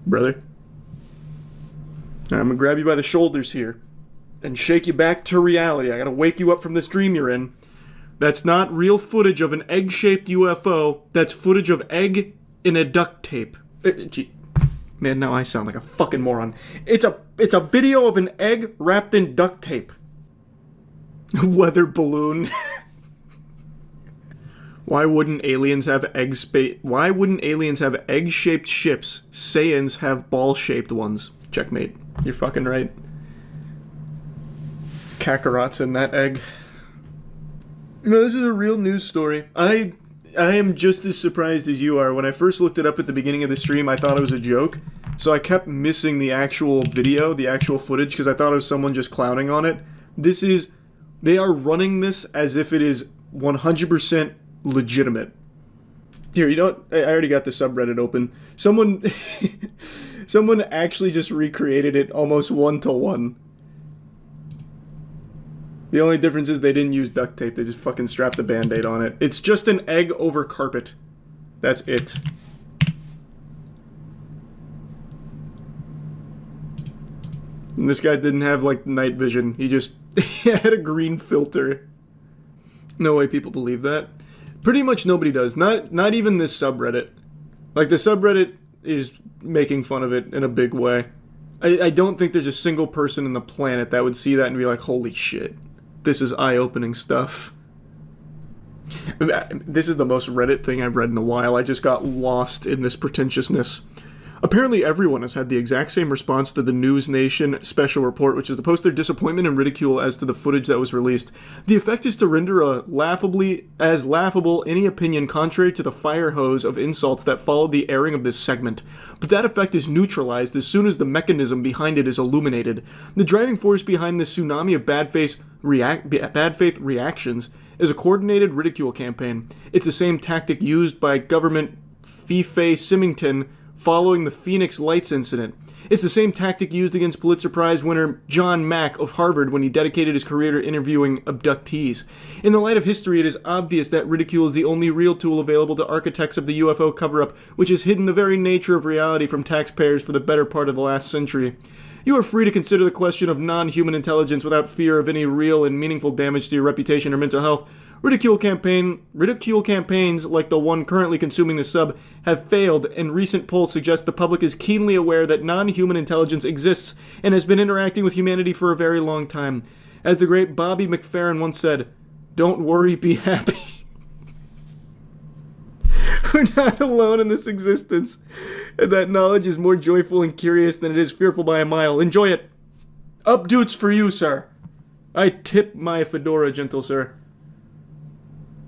Brother. I'm gonna grab you by the shoulders here. and shake you back to reality. I gotta wake you up from this dream you're in. That's not real footage of an egg-shaped UFO. That's footage of egg in a duct tape. Gee, man, now I sound like a fucking moron. It's a video of an egg wrapped in duct tape. Weather balloon. Why wouldn't aliens have Why wouldn't aliens have egg-shaped ships? Saiyans have ball-shaped ones. Checkmate. You're fucking right. Kakarot's in that egg. No, this is a real news story. I am just as surprised as you are. When I first looked it up at the beginning of the stream, I thought it was a joke. So I kept missing the actual video, the actual footage, because I thought it was someone just clowning on it. They are running this as if it is 100% legitimate. Here, you know what? I already got the subreddit open. Someone actually just recreated it almost 1-to-1. The only difference is they didn't use duct tape. They just fucking strapped the Band-Aid on it. It's just an egg over carpet. That's it. And this guy didn't have, like, night vision. He just he had a green filter. No way people believe that. Pretty much nobody does. Not even this subreddit. Like, the subreddit is making fun of it in a big way. I don't think there's a single person on the planet that would see that and be like, holy shit. This is eye-opening stuff. This is the most Reddit thing I've read in a while. I just got lost in this pretentiousness. Apparently everyone has had the exact same response to the News Nation special report, which is to post their disappointment and ridicule as to the footage that was released. The effect is to render laughable any opinion contrary to the fire hose of insults that followed the airing of this segment. But that effect is neutralized as soon as the mechanism behind it is illuminated. The driving force behind this tsunami of bad faith reactions is a coordinated ridicule campaign. It's the same tactic used by government Fife Symington following the Phoenix Lights incident. It's the same tactic used against Pulitzer Prize winner John Mack of Harvard when he dedicated his career to interviewing abductees. In the light of history, it is obvious that ridicule is the only real tool available to architects of the UFO cover-up, which has hidden the very nature of reality from taxpayers for the better part of the last century. You are free to consider the question of non-human intelligence without fear of any real and meaningful damage to your reputation or mental health. Ridicule campaigns like the one currently consuming the sub have failed, and recent polls suggest the public is keenly aware that non-human intelligence exists and has been interacting with humanity for a very long time. As the great Bobby McFerrin once said, "Don't worry, be happy." We're not alone in this existence, and that knowledge is more joyful and curious than it is fearful by a mile. Enjoy it. Updoots for you, sir. I tip my fedora, gentle sir.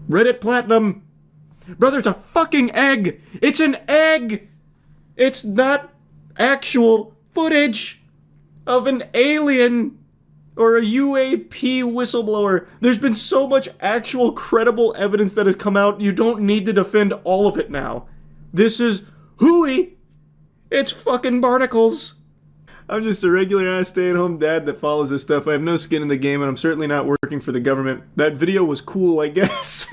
Reddit Platinum! Brother, it's a fucking egg! It's an egg! It's not actual footage of an alien or a UAP whistleblower. There's been so much actual credible evidence that has come out, you don't need to defend all of it now. This is hooey! It's fucking barnacles! I'm just a regular-ass stay-at-home dad that follows this stuff. I have no skin in the game, and I'm certainly not working for the government. That video was cool, I guess.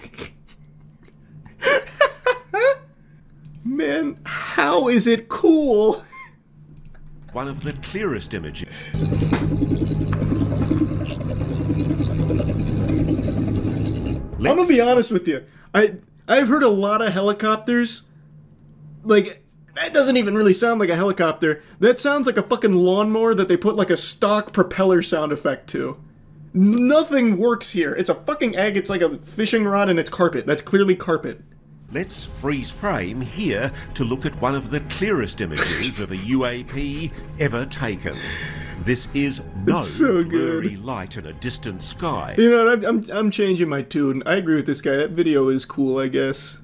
Man, how is it cool? One of the clearest images. I'm gonna be honest with you. I've heard a lot of helicopters. Like, that doesn't even really sound like a helicopter. That sounds like a fucking lawnmower that they put like a stock propeller sound effect to. Nothing works here. It's a fucking egg. It's like a fishing rod and it's carpet. That's clearly carpet. Let's freeze frame here to look at one of the clearest images of a UAP ever taken. This is no so blurry light in a distant sky. You know what? I'm changing my tune. I agree with this guy. That video is cool, I guess.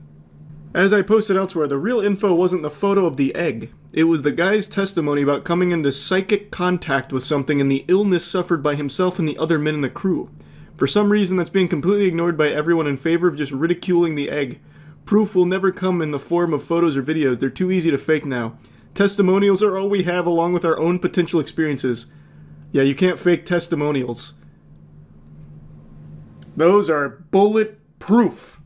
As I posted elsewhere, the real info wasn't the photo of the egg. It was the guy's testimony about coming into psychic contact with something and the illness suffered by himself and the other men in the crew. For some reason, that's being completely ignored by everyone in favor of just ridiculing the egg. Proof will never come in the form of photos or videos. They're too easy to fake now. Testimonials are all we have along with our own potential experiences. Yeah, you can't fake testimonials. Those are bulletproof.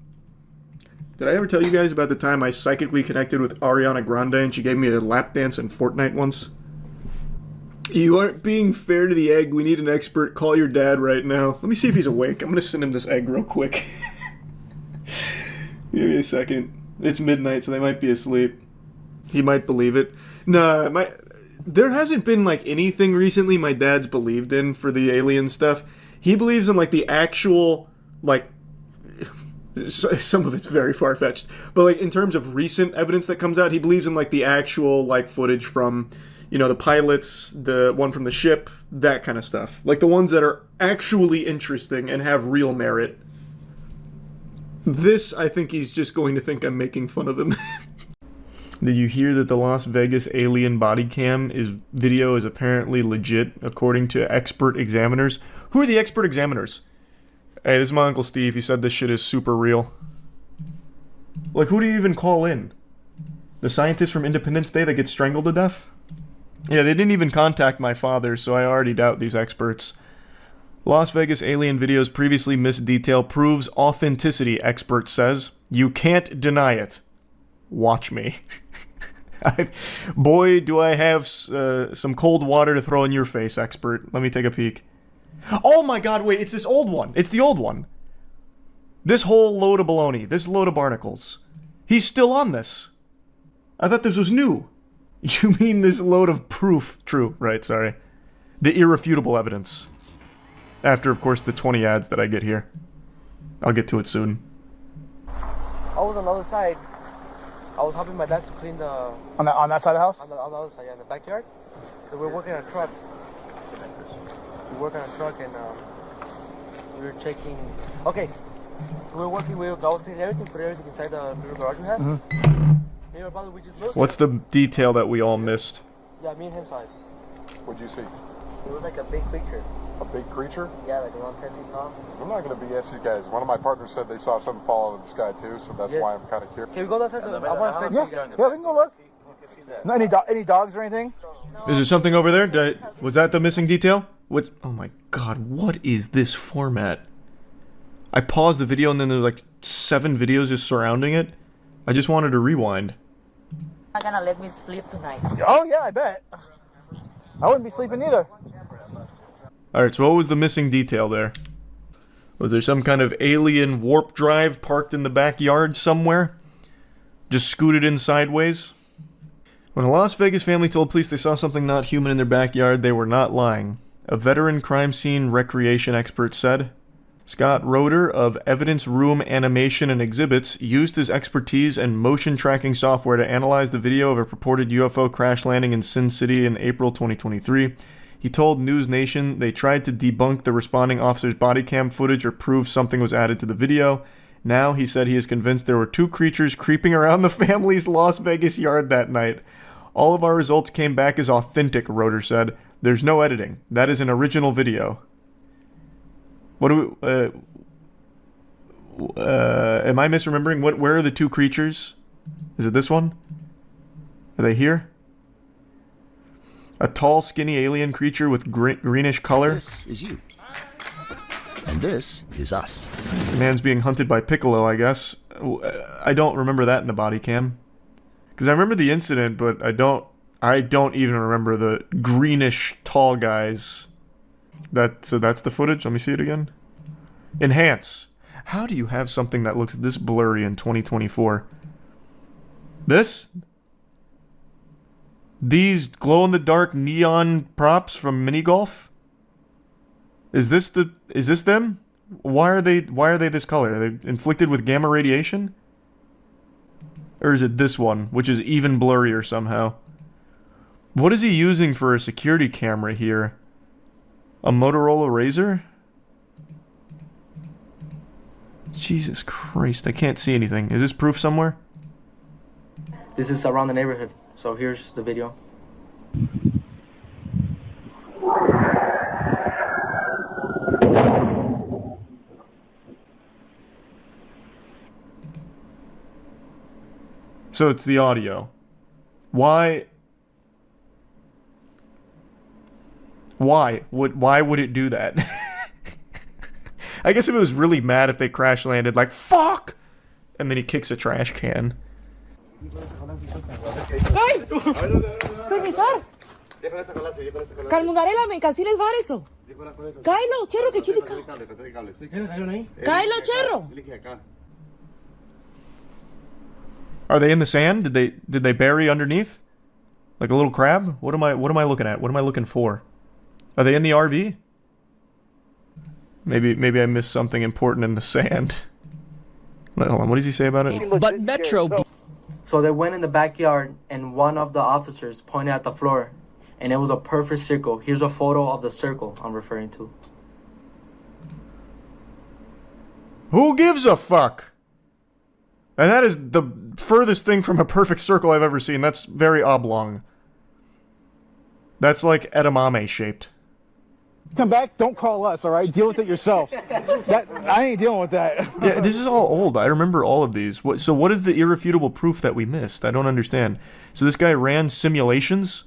Did I ever tell you guys about the time I psychically connected with Ariana Grande and she gave me a lap dance in Fortnite once? You aren't being fair to the egg. We need an expert. Call your dad right now. Let me see if he's awake. I'm gonna send him this egg real quick. Give me a second. It's midnight, so they might be asleep. He might believe it. Nah, there hasn't been like anything recently my dad's believed in for the alien stuff. He believes in like the actual, like, some of it's very far-fetched, but like in terms of recent evidence that comes out, he believes in like the actual like footage from, you know, the pilots, the one from the ship, that kind of stuff. Like the ones that are actually interesting and have real merit. This, I think he's just going to think I'm making fun of him. Did you hear that the Las Vegas alien body cam video is apparently legit, according to expert examiners? Who are the expert examiners? Hey, this is my Uncle Steve. He said this shit is super real. Like, who do you even call in? The scientist from Independence Day that gets strangled to death? Yeah, they didn't even contact my father, so I already doubt these experts. Las Vegas alien videos previously missed detail proves authenticity, expert says. You can't deny it. Watch me. Boy, do I have some cold water to throw in your face, expert. Let me take a peek. Oh my god, wait, it's this old one. It's the old one. This whole load of baloney. This load of barnacles. He's still on this. I thought this was new. You mean this load of proof? True, right, sorry. The irrefutable evidence. After, of course, the 20 ads that I get here. I'll get to it soon. I was on the other side. I was helping my dad to clean the... On that side of the house? On the other side, yeah, in the backyard. So we're working on a truck. We work on a truck and we were checking... Okay. So we're working, I was cleaning everything, put everything inside the little garage we have. Me and my brother, we just looked. What's the detail that we all missed? Yeah, me and him side. What'd you see? It was like a big creature. A big creature? Yeah, like around 10 feet tall. I'm not going to BS you guys. One of my partners said they saw something fall out of the sky too, so that's why I'm kind of curious. Can we go that side? I want to spend Yeah, we can go look. No, any dogs or anything? Is there something over there? Was that the missing detail? Oh my god, what is this format? I paused the video and then there's like 7 videos just surrounding it. I just wanted to rewind. Not gonna let me sleep tonight. Oh yeah, I bet. I wouldn't be sleeping either. Alright, so what was the missing detail there? Was there some kind of alien warp drive parked in the backyard somewhere? Just scooted in sideways? When a Las Vegas family told police they saw something not human in their backyard, they were not lying. A veteran crime scene recreation expert said. Scott Roeder of Evidence Room Animation and Exhibits used his expertise and motion tracking software to analyze the video of a purported UFO crash landing in Sin City in April 2023. He told News Nation they tried to debunk the responding officer's body cam footage or prove something was added to the video. Now, he said he is convinced there were 2 creatures creeping around the family's Las Vegas yard that night. All of our results came back as authentic, Roeder said. There's no editing. That is an original video. What do we... am I misremembering? Where are the 2 creatures? Is it this one? Are they here? A tall, skinny alien creature with greenish color. This is you. And this is us. The man's being hunted by Piccolo, I guess. I don't remember that in the body cam. Because I remember the incident, but I don't even remember the greenish tall guys. So that's the footage? Let me see it again. Enhance. How do you have something that looks this blurry in 2024? This? These glow-in-the-dark neon props from mini golf? Is this them? Why are they this color? Are they inflicted with gamma radiation? Or is it this one, which is even blurrier somehow? What is he using for a security camera here? A Motorola Razr? Jesus Christ, I can't see anything. Is this proof somewhere? This is around the neighborhood. So here's the video. So it's the audio. Why would it do that? I guess if it was really mad if they crash landed, like, fuck! And then he kicks a trash can. ¡Ay! ¡Permisor! Calmundarela, me canceles var eso. Kylo, Cherro, que chitica. Kylo, Cherro. Are they in the sand? Did they bury underneath? Like a little crab? What am I looking at? What am I looking for? Are they in the RV? Maybe I missed something important in the sand. Hold on, what does he say about it? But Metro... So they went in the backyard and one of the officers pointed at the floor and it was a perfect circle. Here's a photo of the circle I'm referring to. Who gives a fuck? And that is the furthest thing from a perfect circle I've ever seen. That's very oblong. That's like edamame shaped. Come back, don't call us, all right? Deal with it yourself. I ain't dealing with that. Yeah, this is all old. I remember all of these. So what is the irrefutable proof that we missed? I don't understand. So this guy ran simulations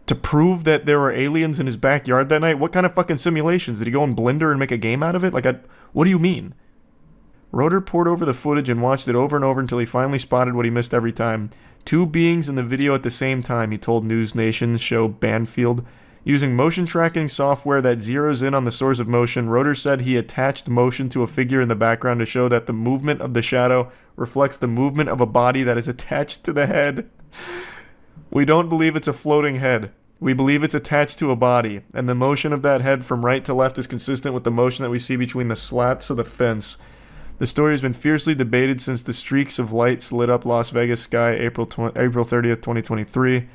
to prove that there were aliens in his backyard that night? What kind of fucking simulations? Did he go in Blender and make a game out of it? What do you mean? Roeder pored over the footage and watched it over and over until he finally spotted what he missed every time. 2 beings in the video at the same time, he told News Nation's show Banfield. Using motion tracking software that zeroes in on the source of motion, Roeder said he attached motion to a figure in the background to show that the movement of the shadow reflects the movement of a body that is attached to the head. We don't believe it's a floating head. We believe it's attached to a body, and the motion of that head from right to left is consistent with the motion that we see between the slats of the fence. The story has been fiercely debated since the streaks of lights lit up Las Vegas sky April 30th, 2023.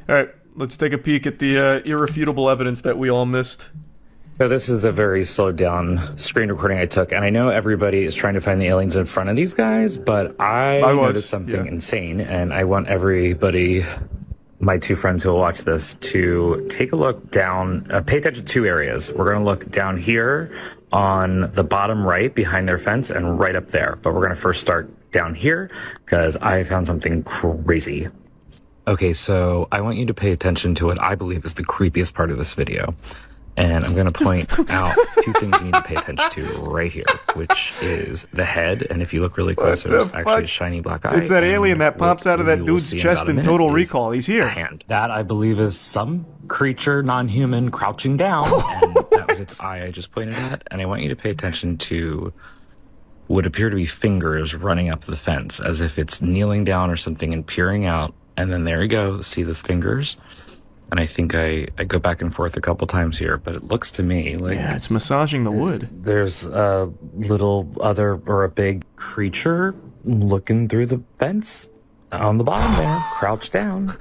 Alright, let's take a peek at the irrefutable evidence that we all missed. So this is a very slowed down screen recording I took, and I know everybody is trying to find the aliens in front of these guys, but I noticed something insane, and I want everybody, my 2 friends who will watch this, to take a look down, pay attention to 2 areas. We're going to look down here on the bottom right behind their fence and right up there, but we're going to first start down here because I found something crazy. Okay, so I want you to pay attention to what I believe is the creepiest part of this video. And I'm going to point out 2 things you need to pay attention to right here, which is the head. And if you look really close, there's actually a shiny black eye. It's that alien that pops out of that dude's chest in Total Recall. He's here. Hand. That, I believe, is some creature, non-human, crouching down. And that was its eye I just pointed at. And I want you to pay attention to what appear to be fingers running up the fence, as if it's kneeling down or something and peering out. And then there you go. See the fingers? And I think I go back and forth a couple times here, but it looks to me like... Yeah, it's massaging the wood. There's a little other, or a big creature looking through the fence on the bottom there, crouched down.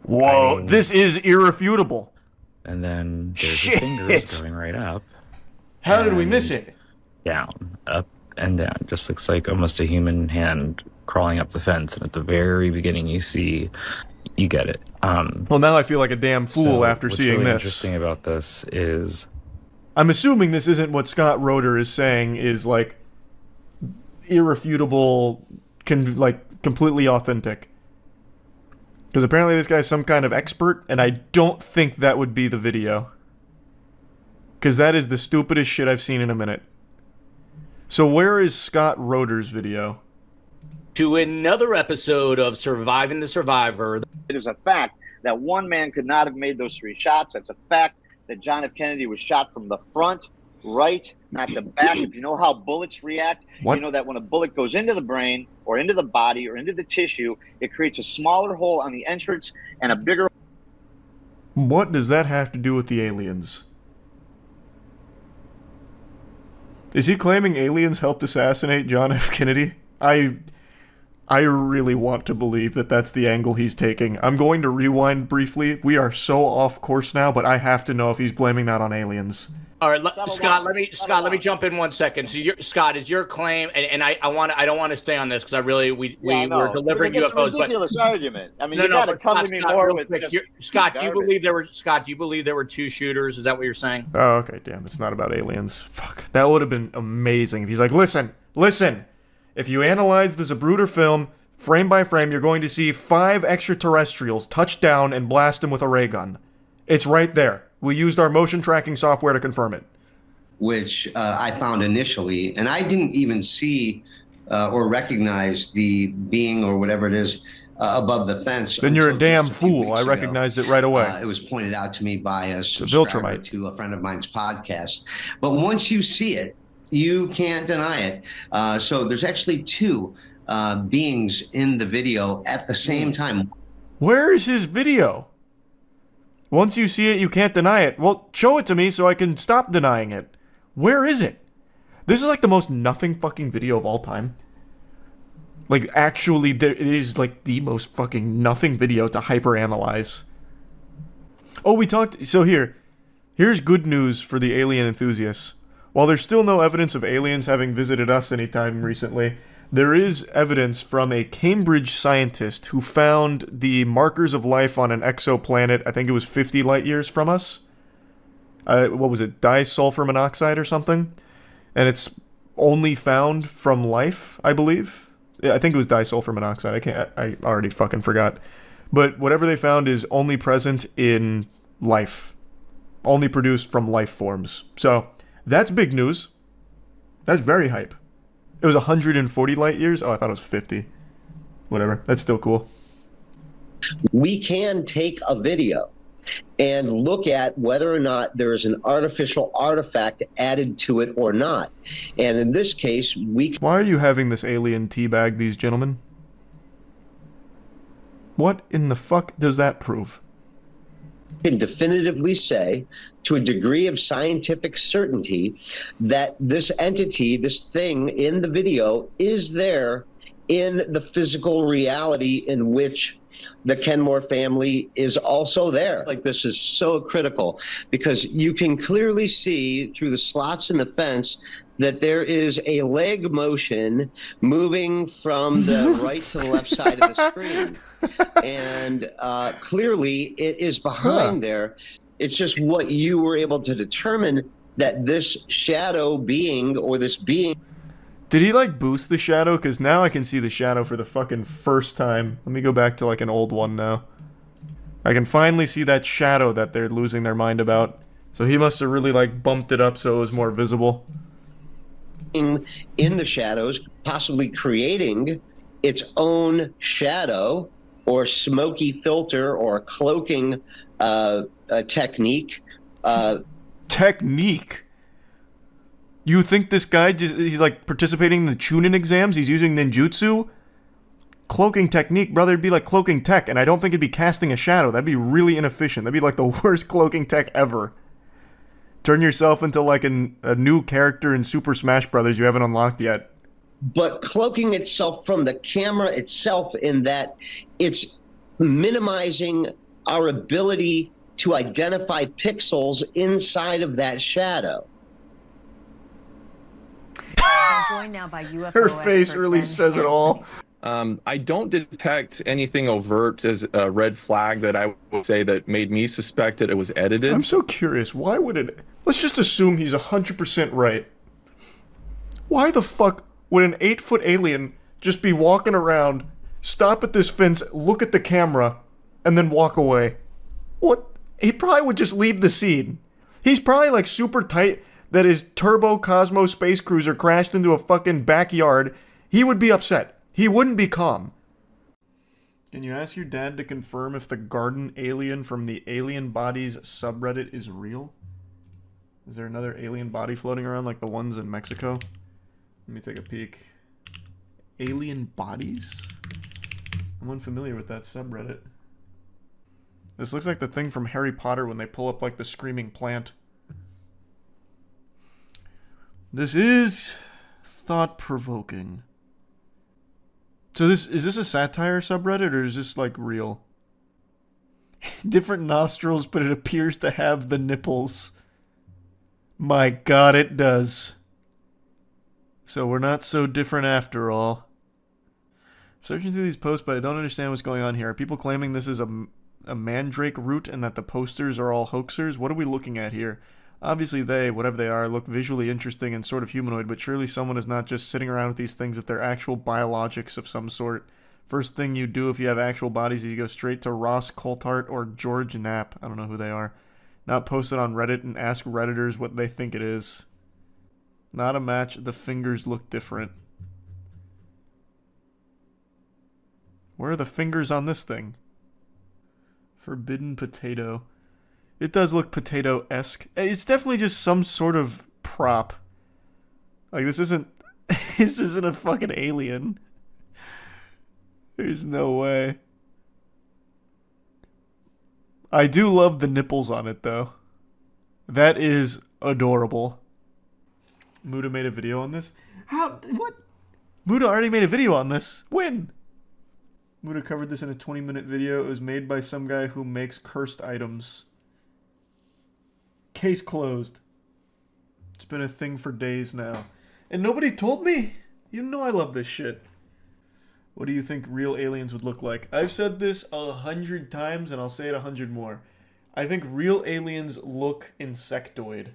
Whoa, this is irrefutable. And then there's the fingers going right up. How did we miss it? Down, up and down. Just looks like almost a human hand crawling up the fence. And at the very beginning you see... You get it. Well, now I feel like a damn fool after seeing really this. What's interesting about this is... I'm assuming this isn't what Scott Roeder is saying is, like, irrefutable, completely authentic. Because apparently this guy's some kind of expert, and I don't think that would be the video. Because that is the stupidest shit I've seen in a minute. So where is Scott Roeder's video? To another episode of Surviving the Survivor. It is a fact that one man could not have made those 3 shots. It's a fact that John F. Kennedy was shot from the front, right, not the back. If you know how bullets react, you know that when a bullet goes into the brain or into the body or into the tissue, it creates a smaller hole on the entrance and a bigger... What does that have to do with the aliens? Is he claiming aliens helped assassinate John F. Kennedy? I really want to believe that that's the angle he's taking. I'm going to rewind briefly. We are so off course now, but I have to know if he's blaming that on aliens. All right, Scott. Let me jump in 1 second. So, Scott, is your claim? And I don't want to stay on this because we were delivering UFOs. It's a ridiculous argument. I mean, you got to come to me more with Scott. Do you believe there were 2 shooters? Is that what you're saying? Oh, okay. Damn, it's not about aliens. Fuck, that would have been amazing if he's like, listen. If you analyze the Zapruder film, frame by frame, you're going to see 5 extraterrestrials touch down and blast them with a ray gun. It's right there. We used our motion tracking software to confirm it. Which I found initially, and I didn't even see or recognize the being or whatever it is above the fence. Then you're a until damn just few fool. weeks I ago. recognized it right away. It was pointed out to me by a Viltrumite. subscriber to a friend of mine's podcast. But once you see it, you can't deny it. So there's actually two beings in the video at the same time. Where is his video? Once you see it, you can't deny it. Well, show it to me so I can stop denying it. Where is it? This is like the most nothing fucking video of all time. Like, actually, it is like the most fucking nothing video to hyperanalyze. Oh, we talked... So here's good news for the alien enthusiasts. While there's still no evidence of aliens having visited us anytime recently, there is evidence from a Cambridge scientist who found the markers of life on an exoplanet, I think it was 50 light years from us. What was it? Disulfur monoxide or something? And it's only found from life, I believe. Yeah, I think it was disulfur monoxide. I already fucking forgot. But whatever they found is only present in life. Only produced from life forms. So, that's big news. That's very hype. It was 140 light years? Oh, I thought it was 50. Whatever. That's still cool. We can take a video and look at whether or not there is an artificial artifact added to it or not. And in this case, Why are you having this alien teabag these gentlemen? What in the fuck does that prove? Can definitively say, to a degree of scientific certainty, that this entity, this thing in the video, is there in the physical reality in which the Kenmore family is also there. Like, this is so critical because you can clearly see through the slots in the fence that there is a leg motion moving from the right to the left side of the screen. And clearly it is behind there. It's just what you were able to determine, that this shadow being, or this being... Did he, like, boost the shadow? Because now I can see the shadow for the fucking first time. Let me go back to, like, an old one now. I can finally see that shadow that they're losing their mind about. So he must have really, like, bumped it up so it was more visible. In the shadows, possibly creating its own shadow, or smoky filter, or cloaking technique. Technique? You think this guy he's like participating in the Chunin exams? He's using ninjutsu? Cloaking technique, brother, it'd be like cloaking tech, and I don't think it'd be casting a shadow. That'd be really inefficient. That'd be like the worst cloaking tech ever. Turn yourself into like a new character in Super Smash Brothers you haven't unlocked yet. But cloaking itself from the camera itself, in that it's minimizing our ability to identify pixels inside of that shadow. Joined now by UFO Her face really says it all. I don't detect anything overt as a red flag that I would say that made me suspect that it was edited. I'm so curious. Why would it... Let's just assume he's 100% right. Why the fuck would an 8-foot alien just be walking around, stop at this fence, look at the camera, and then walk away? What? He probably would just leave the scene. He's probably like super tight that his Turbo Cosmo space cruiser crashed into a fucking backyard. He would be upset. He wouldn't be calm. Can you ask your dad to confirm if the garden alien from the Alien Bodies subreddit is real? Is there another alien body floating around like the ones in Mexico? Let me take a peek. Alien Bodies? I'm unfamiliar with that subreddit. This looks like the thing from Harry Potter when they pull up like the screaming plant. This is thought-provoking. So is this a satire subreddit, or is this, like, real? Different nostrils, but it appears to have the nipples. My god, it does. So we're not so different after all. Searching through these posts, but I don't understand what's going on here. Are people claiming this is a mandrake root and that the posters are all hoaxers? What are we looking at here? Obviously they, whatever they are, look visually interesting and sort of humanoid, but surely someone is not just sitting around with these things if they're actual biologics of some sort. First thing you do if you have actual bodies is you go straight to Ross Coulthart or George Knapp, I don't know who they are, not post it on Reddit and ask Redditors what they think it is. Not a match, the fingers look different. Where are the fingers on this thing? Forbidden potato. It does look potato-esque. It's definitely just some sort of prop. Like, this isn't... this isn't a fucking alien. There's no way. I do love the nipples on it, though. That is adorable. Muda made a video on this? How? What? Muda already made a video on this. When? Muda covered this in a 20-minute video. It was made by some guy who makes cursed items. Case closed. It's been a thing for days now. And nobody told me? You know I love this shit. What do you think real aliens would look like? I've said this 100 times and I'll say it 100 more. I think real aliens look insectoid.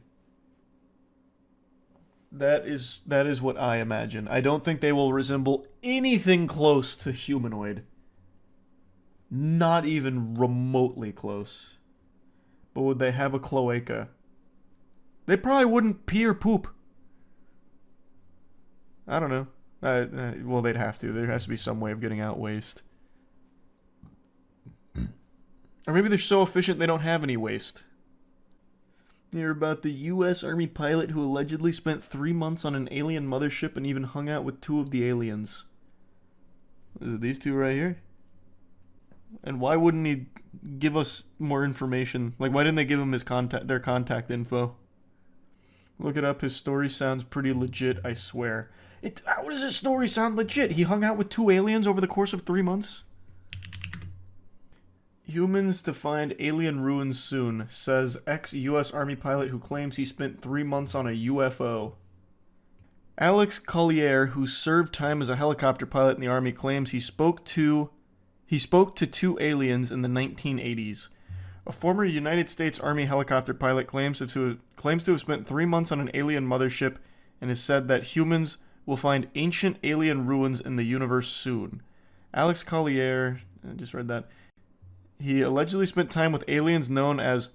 That is what I imagine. I don't think they will resemble anything close to humanoid. Not even remotely close. But would they have a cloaca? They probably wouldn't pee or poop. I don't know. Well, they'd have to. There has to be some way of getting out waste. Or maybe they're so efficient they don't have any waste. Hear about the U.S. Army pilot who allegedly spent 3 months on an alien mothership and even hung out with 2 of the aliens. Is it these 2 right here? And why wouldn't he give us more information? Like, why didn't they give him his their contact info? Look it up. His story sounds pretty legit, I swear. How does his story sound legit? He hung out with 2 aliens over the course of 3 months? Humans to find alien ruins soon, says ex-U.S. Army pilot who claims he spent 3 months on a UFO. Alex Collier, who served time as a helicopter pilot in the Army, claims he spoke to 2 aliens in the 1980s. A former United States Army helicopter pilot claims to have spent 3 months on an alien mothership and has said that humans will find ancient alien ruins in the universe soon. Alex Collier, I just read that. He allegedly spent time with aliens known as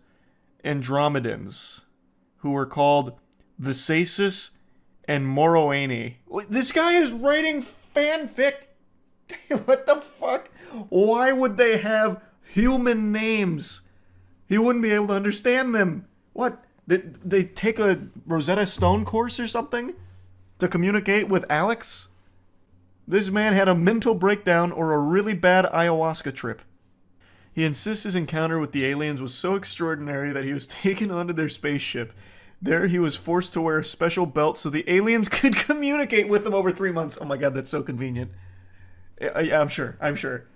Andromedans, who were called Visasis and Moroani. This guy is writing fanfic. What the fuck? Why would they have human names? He wouldn't be able to understand them. What? They take a Rosetta Stone course or something to communicate with Alex? This man had a mental breakdown or a really bad ayahuasca trip. He insists his encounter with the aliens was so extraordinary that he was taken onto their spaceship. There he was forced to wear a special belt so the aliens could communicate with him over 3 months. Oh my god, that's so convenient. Yeah, I'm sure.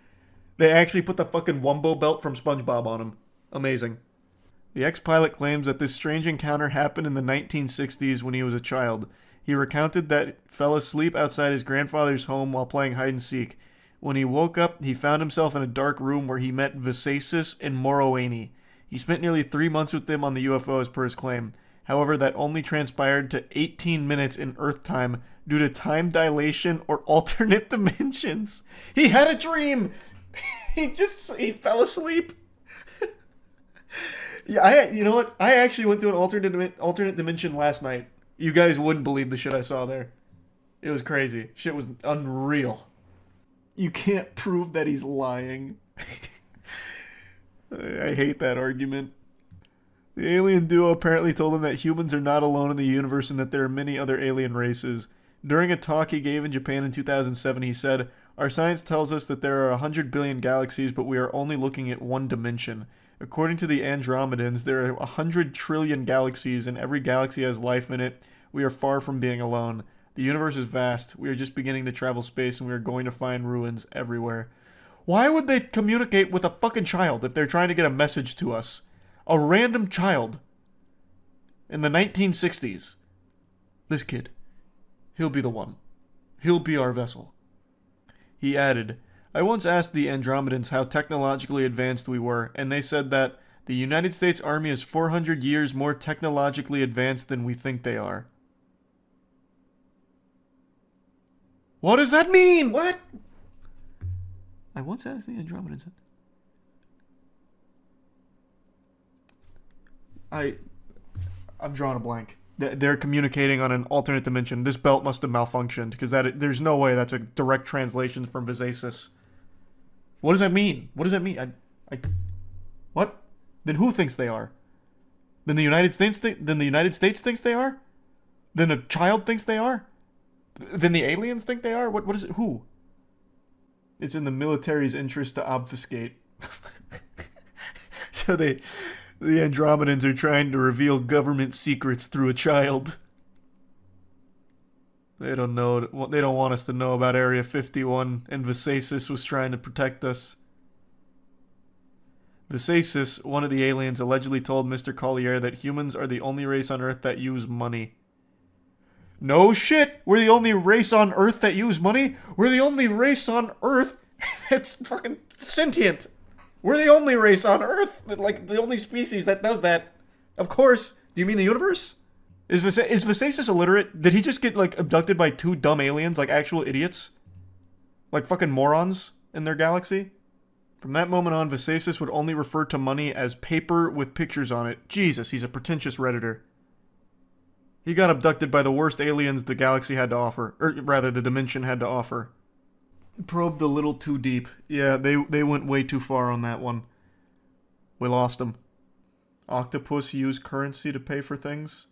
They actually put the fucking Wumbo belt from SpongeBob on him. Amazing. The ex-pilot claims that this strange encounter happened in the 1960s when he was a child. He recounted that he fell asleep outside his grandfather's home while playing hide-and-seek. When he woke up, he found himself in a dark room where he met Visasis and Moroani. He spent nearly 3 months with them on the UFOs per his claim. However, that only transpired to 18 minutes in Earth time due to time dilation or alternate dimensions. He had a dream! He fell asleep. Yeah, you know what? I actually went to an alternate dimension last night. You guys wouldn't believe the shit I saw there. It was crazy. Shit was unreal. You can't prove that he's lying. I hate that argument. The alien duo apparently told him that humans are not alone in the universe and that there are many other alien races. During a talk he gave in Japan in 2007, he said, "Our science tells us that there are 100 billion galaxies, but we are only looking at one dimension. According to the Andromedans, there are 100 trillion galaxies, and every galaxy has life in it. We are far from being alone. The universe is vast. We are just beginning to travel space, and we are going to find ruins everywhere." Why would they communicate with a fucking child if they're trying to get a message to us? A random child. In the 1960s. This kid. He'll be the one. He'll be our vessel. He added, "I once asked the Andromedans how technologically advanced we were, and they said that the United States Army is 400 years more technologically advanced than we think they are." What does that mean? What? I once asked the Andromedans. I'm drawing a blank. They're communicating on an alternate dimension. This belt must have malfunctioned because there's no way that's a direct translation from Visasis. What does that mean? What does that mean? What? Then who thinks they are? Then the United States thinks they are? Then a child thinks they are? Then the aliens think they are? What is it? Who? It's in the military's interest to obfuscate. So the Andromedans are trying to reveal government secrets through a child. They don't know. They don't want us to know about Area 51, and Visasis was trying to protect us. Visasis, one of the aliens, allegedly told Mr. Collier that humans are the only race on Earth that use money. No shit! We're the only race on Earth that use money? We're the only race on Earth that's fucking sentient! We're the only race on Earth, like, the only species that does that. Of course. Do you mean the universe? Is Visasis illiterate? Did he just get, like, abducted by 2 dumb aliens, like actual idiots? Like fucking morons in their galaxy? From that moment on, Visasis would only refer to money as paper with pictures on it. Jesus, he's a pretentious Redditor. He got abducted by the worst aliens the galaxy had to offer. Or rather, the dimension had to offer. Probed a little too deep. Yeah, they went way too far on that one. We lost them. Octopus use currency to pay for things?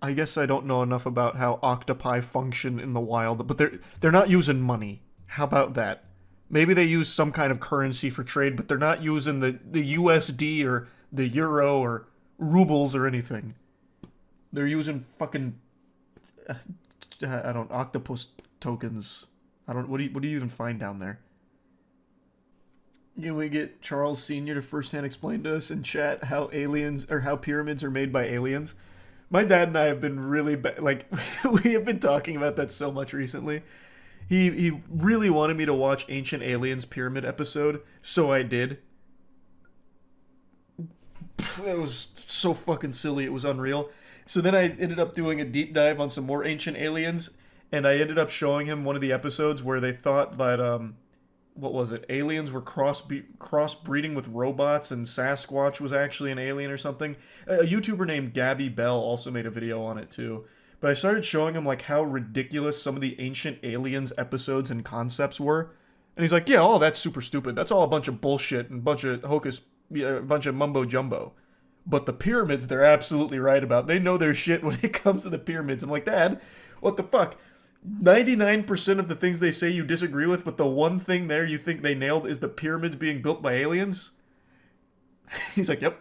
I guess I don't know enough about how octopi function in the wild, but they're not using money. How about that? Maybe they use some kind of currency for trade, but they're not using the USD or the euro or rubles or anything. They're using fucking octopus tokens. What do you even find down there? Can we get Charles Sr. to firsthand explain to us in chat how pyramids are made by aliens? My dad and I have been really we have been talking about that so much recently. He really wanted me to watch Ancient Aliens Pyramid episode, so I did. It was so fucking silly, it was unreal. So then I ended up doing a deep dive on some more Ancient Aliens, and I ended up showing him one of the episodes where they thought that, what was it? Aliens were crossbreeding with robots, and Sasquatch was actually an alien or something. A YouTuber named Gabby Bell also made a video on it too. But I started showing him like how ridiculous some of the Ancient Aliens episodes and concepts were. And he's like, yeah, oh, that's super stupid. That's all a bunch of bullshit and a bunch of mumbo jumbo. But the pyramids, they're absolutely right about. They know their shit when it comes to the pyramids. I'm like, Dad, what the fuck? 99% of the things they say you disagree with, but the one thing there you think they nailed is the pyramids being built by aliens? He's like, yep,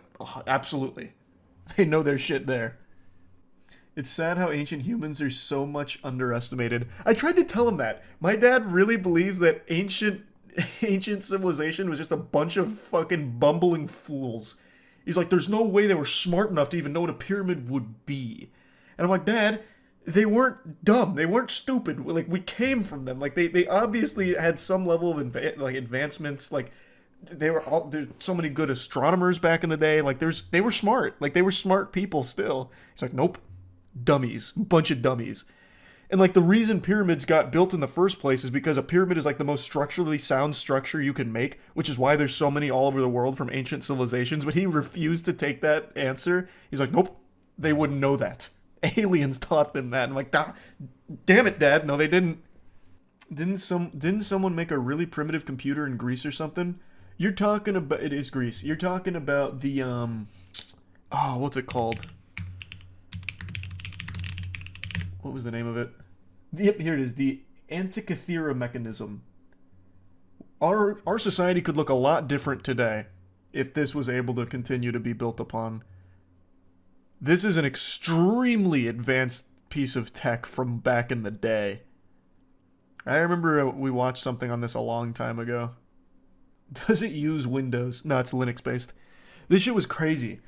absolutely. They know their shit there. It's sad how ancient humans are so much underestimated. I tried to tell him that. My dad really believes that ancient civilization was just a bunch of fucking bumbling fools. He's like, there's no way they were smart enough to even know what a pyramid would be. And I'm like, Dad, they weren't dumb. They weren't stupid. Like, we came from them. Like, they obviously had some level of advancements. Like, there's so many good astronomers back in the day. Like, they were smart. Like, they were smart people still. He's like, nope. Dummies. Bunch of dummies. And, like, the reason pyramids got built in the first place is because a pyramid is, like, the most structurally sound structure you can make, which is why there's so many all over the world from ancient civilizations. But he refused to take that answer. He's like, nope, they wouldn't know that. Aliens taught them that. I'm like, damn it, Dad. No, they didn't. Didn't someone make a really primitive computer in Greece or something? You're talking about... It is Greece. You're talking about the, oh, what's it called? What was the name of it? Yep, here it is. The Antikythera mechanism. Our society could look a lot different today if this was able to continue to be built upon. This is an extremely advanced piece of tech from back in the day. I remember we watched something on this a long time ago. Does it use Windows? No, it's Linux based. This shit was crazy.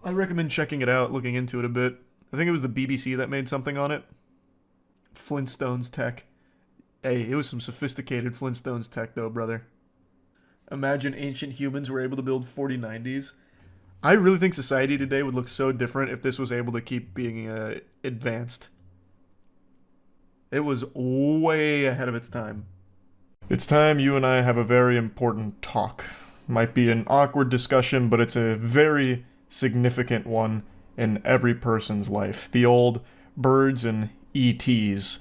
I recommend checking it out, looking into it a bit. I think it was the BBC that made something on it. Flintstones tech. Hey, it was some sophisticated Flintstones tech though, brother. Imagine ancient humans were able to build 4090s. I really think society today would look so different if this was able to keep being advanced. It was way ahead of its time. It's time you and I have a very important talk. Might be an awkward discussion, but it's a very significant one in every person's life. The old birds and ETs.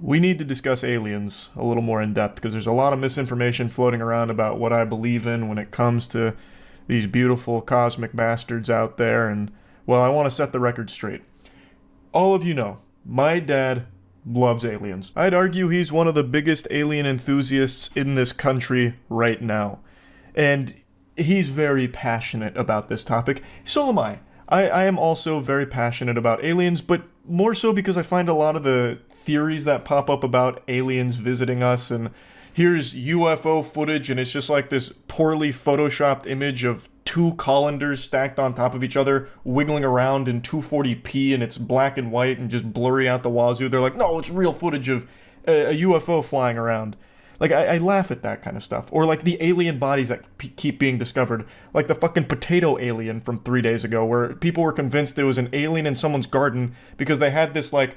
we need to discuss aliens a little more in depth, because there's a lot of misinformation floating around about what I believe in when it comes to these beautiful cosmic bastards out there, and, well, I want to set the record straight. All of you know, my dad loves aliens. I'd argue he's one of the biggest alien enthusiasts in this country right now. And he's very passionate about this topic. So am I. I am also very passionate about aliens, but more so because I find a lot of the theories that pop up about aliens visiting us, and here's UFO footage, and it's just like this poorly photoshopped image of two colanders stacked on top of each other, wiggling around in 240p, and it's black and white and just blurry out the wazoo. They're like, no, it's real footage of a UFO flying around. Like, I laugh at that kind of stuff. Or like the alien bodies that keep being discovered. Like the fucking potato alien from 3 days ago, where people were convinced there was an alien in someone's garden because they had this like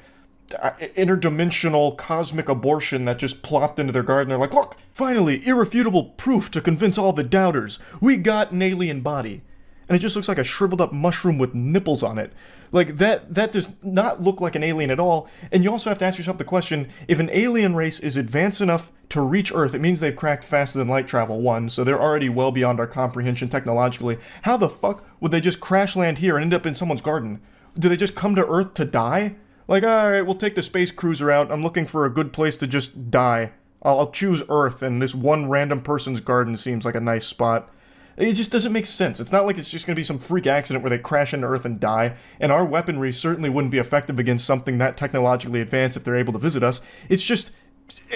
interdimensional cosmic abortion that just plopped into their garden. They're like, look, finally, irrefutable proof to convince all the doubters. We got an alien body. And it just looks like a shriveled up mushroom with nipples on it. Like, that does not look like an alien at all. And you also have to ask yourself the question, if an alien race is advanced enough to reach Earth, it means they've cracked faster than light travel, one, so they're already well beyond our comprehension technologically. How the fuck would they just crash land here and end up in someone's garden? Do they just come to Earth to die? Like, alright, we'll take the space cruiser out, I'm looking for a good place to just die. I'll choose Earth, and this one random person's garden seems like a nice spot. It just doesn't make sense. It's not like it's just going to be some freak accident where they crash into Earth and die, and our weaponry certainly wouldn't be effective against something that technologically advanced if they're able to visit us. It's just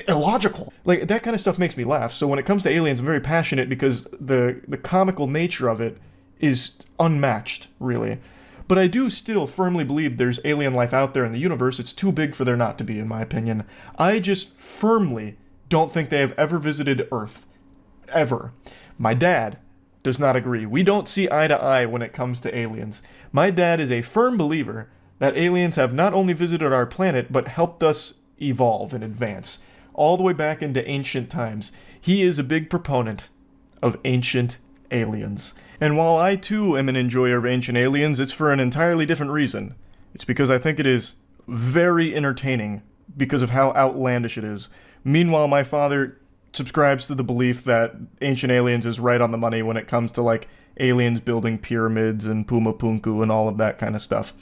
illogical. Like, that kind of stuff makes me laugh. So when it comes to aliens, I'm very passionate because the comical nature of it is unmatched, really. But I do still firmly believe there's alien life out there in the universe. It's too big for there not to be, in my opinion. I just firmly don't think they have ever visited Earth. Ever. My dad does not agree. We don't see eye to eye when it comes to aliens. My dad is a firm believer that aliens have not only visited our planet, but helped us evolve and advance, all the way back into ancient times. He is a big proponent of ancient aliens. And while I too am an enjoyer of ancient aliens, it's for an entirely different reason. It's because I think it is very entertaining because of how outlandish it is. Meanwhile, my father subscribes to the belief that Ancient Aliens is right on the money when it comes to, like, aliens building pyramids and Puma Punku and all of that kind of stuff.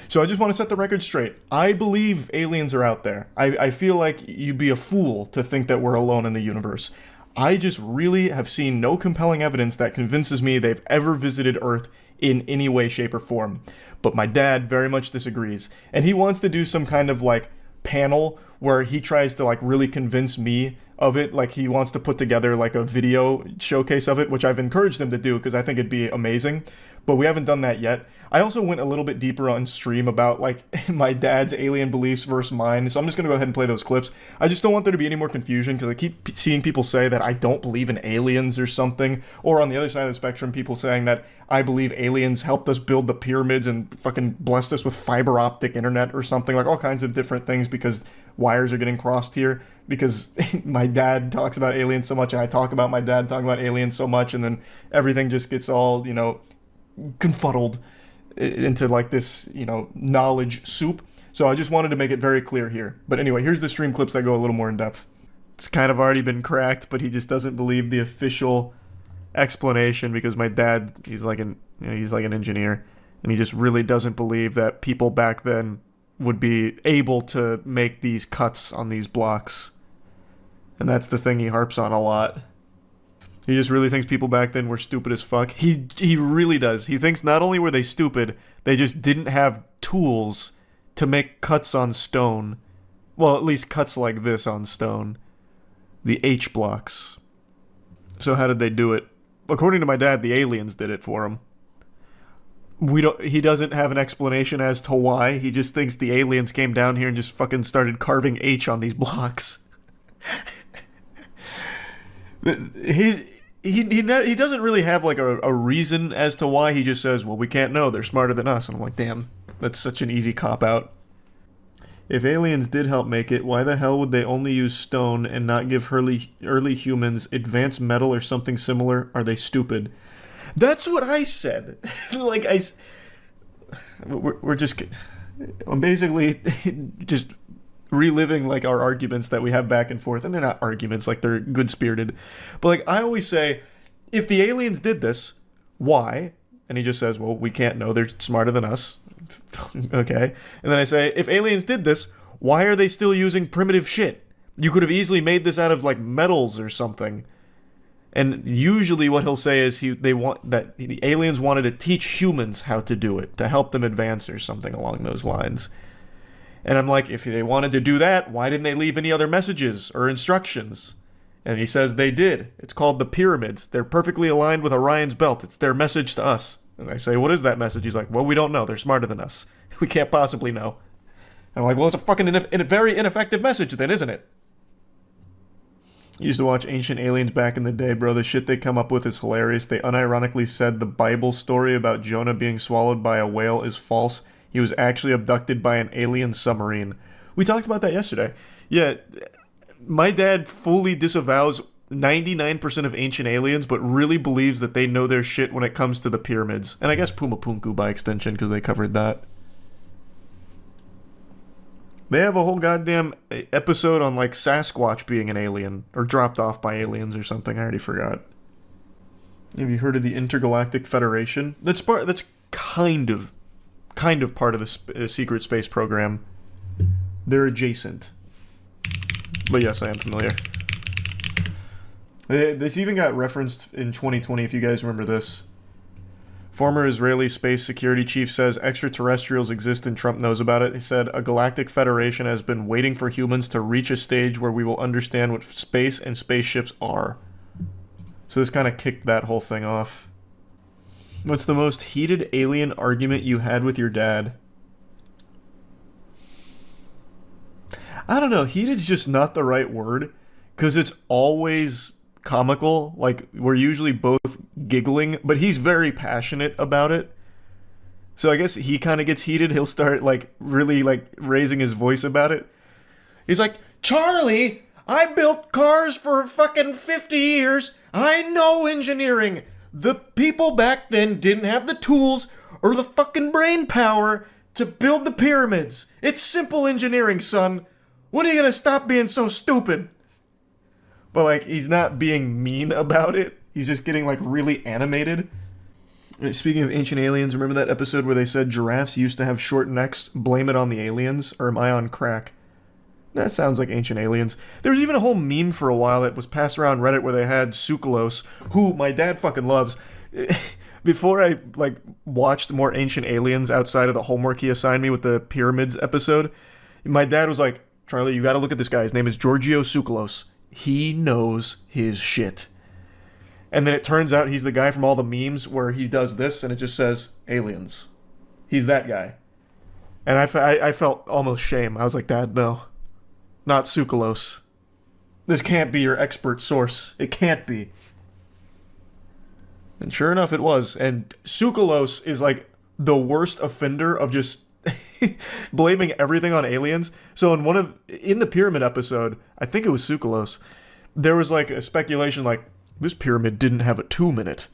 So I just want to set the record straight. I believe aliens are out there. I feel like you'd be a fool to think that we're alone in the universe. I just really have seen no compelling evidence that convinces me they've ever visited Earth in any way, shape, or form. But my dad very much disagrees. And he wants to do some kind of, like, panel where he tries to, like, really convince me of it. Like, he wants to put together, like, a video showcase of it, which I've encouraged him to do because I think it'd be amazing. But we haven't done that yet. I also went a little bit deeper on stream about, like, my dad's alien beliefs versus mine, so I'm just going to go ahead and play those clips. I just don't want there to be any more confusion, because I keep seeing people say that I don't believe in aliens or something, or on the other side of the spectrum, people saying that I believe aliens helped us build the pyramids and fucking blessed us with fiber optic internet or something, like all kinds of different things because wires are getting crossed here, because my dad talks about aliens so much, and I talk about my dad talking about aliens so much, and then everything just gets all, you know, confuddled into like this, you know, knowledge soup. So I just wanted to make it very clear here. But anyway, here's the stream clips that go a little more in depth. It's kind of already been cracked, but he just doesn't believe the official explanation because my dad, he's like an engineer, and he just really doesn't believe that people back then would be able to make these cuts on these blocks. And that's the thing he harps on a lot. He just really thinks people back then were stupid as fuck. He really does. He thinks not only were they stupid, they just didn't have tools to make cuts on stone. Well, at least cuts like this on stone. The H blocks. So how did they do it? According to my dad, the aliens did it for him. He doesn't have an explanation as to why. He just thinks the aliens came down here and just fucking started carving H on these blocks. He doesn't really have like a reason as to why. He just says, well, we can't know, they're smarter than us. And I'm like, damn, that's such an easy cop-out. If aliens did help make it, why the hell would they only use stone and not give early humans advanced metal or something similar? Are they stupid? That's what I said. Like, we're just... I'm basically just reliving like our arguments that we have back and forth, and they're not arguments, like they're good-spirited. But like I always say, if the aliens did this, why? And he just says, well, we can't know, they're smarter than us. Okay. And then I say, if aliens did this, why are they still using primitive shit? You could have easily made this out of like metals or something. And usually what he'll say is they want that the aliens wanted to teach humans how to do it, to help them advance or something along those lines. And I'm like, if they wanted to do that, why didn't they leave any other messages or instructions? And he says they did. It's called the pyramids. They're perfectly aligned with Orion's belt. It's their message to us. And I say, what is that message? He's like, well, we don't know. They're smarter than us. We can't possibly know. I'm like, well, it's a fucking very ineffective message then, isn't it? Used to watch Ancient Aliens back in the day, bro. The shit they come up with is hilarious. They unironically said the Bible story about Jonah being swallowed by a whale is false. He was actually abducted by an alien submarine. We talked about that yesterday. Yeah, my dad fully disavows 99% of Ancient Aliens, but really believes that they know their shit when it comes to the pyramids. And I guess Pumapunku by extension, because they covered that. They have a whole goddamn episode on, like, Sasquatch being an alien, or dropped off by aliens or something. I already forgot. Have you heard of the Intergalactic Federation? That's kind of part of the secret space program. They're adjacent. But yes, I am familiar. This even got referenced in 2020, if you guys remember this. Former Israeli space security chief says extraterrestrials exist and Trump knows about it. He said, a galactic federation has been waiting for humans to reach a stage where we will understand what space and spaceships are. So this kind of kicked that whole thing off. What's the most heated alien argument you had with your dad? I don't know. Heated's just not the right word, because it's always comical. Like, we're usually both giggling, but he's very passionate about it. So I guess he kind of gets heated. He'll start, like, really, like, raising his voice about it. He's like, Charlie, I built cars for fucking 50 years. I know engineering. The people back then didn't have the tools or the fucking brain power to build the pyramids. It's simple engineering, son. When are you gonna stop being so stupid? But, like, he's not being mean about it. He's just getting, like, really animated. Speaking of Ancient Aliens, remember that episode where they said giraffes used to have short necks? Blame it on the aliens? Or am I on crack? That sounds like Ancient Aliens. There was even a whole meme for a while that was passed around Reddit where they had Sukalos, who my dad fucking loves. Before I, like, watched more Ancient Aliens outside of the homework he assigned me with the Pyramids episode, my dad was like, Charlie, you gotta look at this guy. His name is Giorgio Sukalos. He knows his shit. And then it turns out he's the guy from all the memes where he does this and it just says, aliens. He's that guy. And I felt almost shame. I was like, Dad, no. Not Sukalos. This can't be your expert source. It can't be. And sure enough, it was. And Sukalos is like the worst offender of just blaming everything on aliens. So in the pyramid episode, I think it was Sukalos, there was like a speculation like, this pyramid didn't have a tomb in it.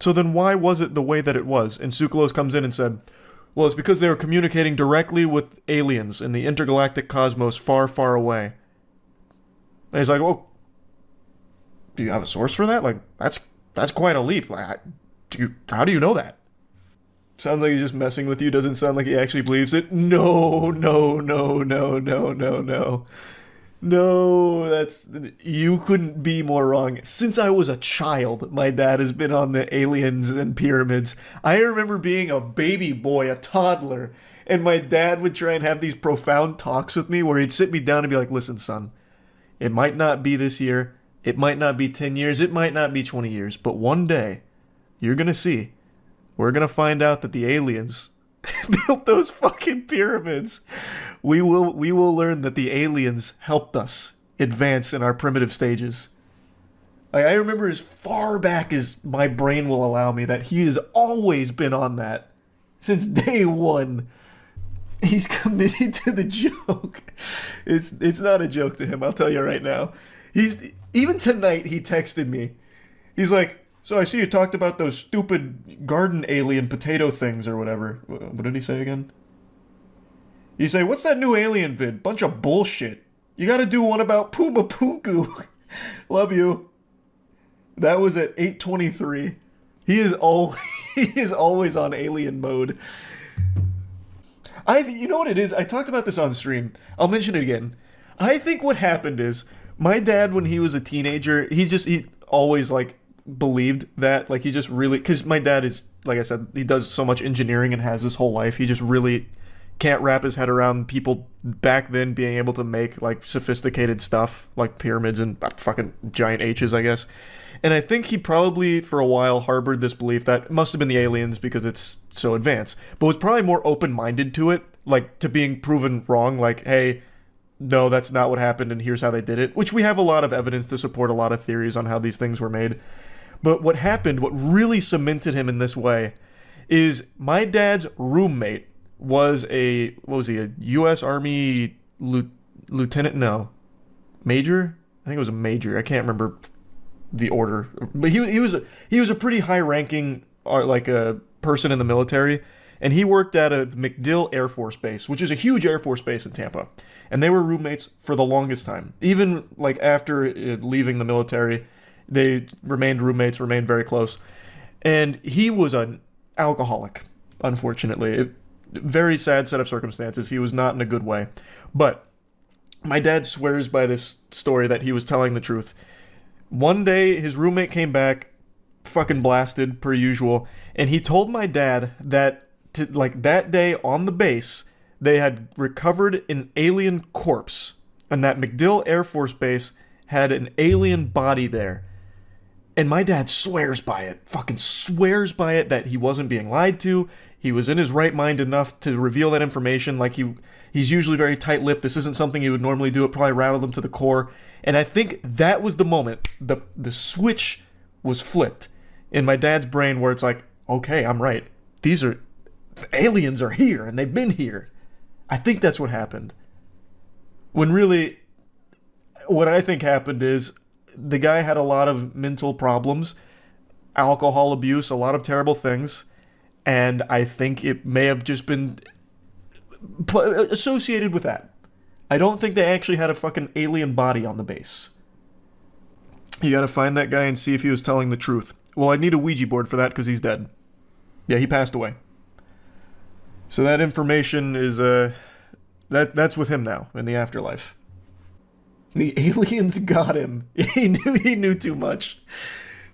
So then why was it the way that it was? And Sukalos comes in and said, well, it's because they were communicating directly with aliens in the intergalactic cosmos far, far away. And he's like, well, do you have a source for that? Like, that's quite a leap. Like, how do you know that? Sounds like he's just messing with you. Doesn't sound like he actually believes it. No. No, you couldn't be more wrong. Since I was a child, my dad has been on the aliens and pyramids. I remember being a baby boy, a toddler, and my dad would try and have these profound talks with me where he'd sit me down and be like, listen, son, it might not be this year, it might not be 10 years, it might not be 20 years, but one day, you're gonna see, we're gonna find out that the aliens built those fucking pyramids. We will learn that the aliens helped us advance in our primitive stages. Like, I remember as far back as my brain will allow me that he has always been on that. Since day one. He's committed to the joke. It's not a joke to him, I'll tell you right now. Even tonight he texted me. He's like, so I see you talked about those stupid garden alien potato things or whatever. What did he say again? You say, what's that new alien vid? Bunch of bullshit. You gotta do one about Puma Punku. Love you. That was at 8:23. He is always on alien mode. You know what it is? I talked about this on stream. I'll mention it again. I think what happened is my dad, when he was a teenager, he always like believed that, like, he just really, because my dad is, like I said, he does so much engineering and has his whole life. He just really can't wrap his head around people back then being able to make like sophisticated stuff like pyramids and fucking giant H's, I guess. And I think he probably for a while harbored this belief that it must have been the aliens because it's so advanced, but was probably more open-minded to it, like to being proven wrong, like, hey, no, that's not what happened and here's how they did it, which we have a lot of evidence to support a lot of theories on how these things were made. But what happened, what really cemented him in this way, is my dad's roommate was a U.S. Army lieutenant? No. Major? I think it was a major. I can't remember the order. But he was a pretty high-ranking like a person in the military, and he worked at a MacDill Air Force Base, which is a huge Air Force base in Tampa. And they were roommates for the longest time. Even like after leaving the military, they remained roommates, remained very close. And he was an alcoholic, unfortunately. Very sad set of circumstances. He was not in a good way. But my dad swears by this story that he was telling the truth. One day, his roommate came back, fucking blasted, per usual, and he told my dad that, that day on the base, they had recovered an alien corpse, and that MacDill Air Force Base had an alien body there. And my dad swears by it, fucking swears by it, that he wasn't being lied to. He was in his right mind enough to reveal that information. Like, he's usually very tight-lipped. This isn't something he would normally do. It probably rattled him to the core. And I think that was the moment the switch was flipped in my dad's brain, where it's like, okay, I'm right. The aliens are here, and they've been here. I think that's what happened. When really, what I think happened is the guy had a lot of mental problems, alcohol abuse, a lot of terrible things, and I think it may have just been associated with that. I don't think they actually had a fucking alien body on the base. You gotta find that guy and see if he was telling the truth. Well, I need a Ouija board for that because he's dead. Yeah, he passed away. So that information is, that's with him now, in the afterlife. The aliens got him. He knew too much.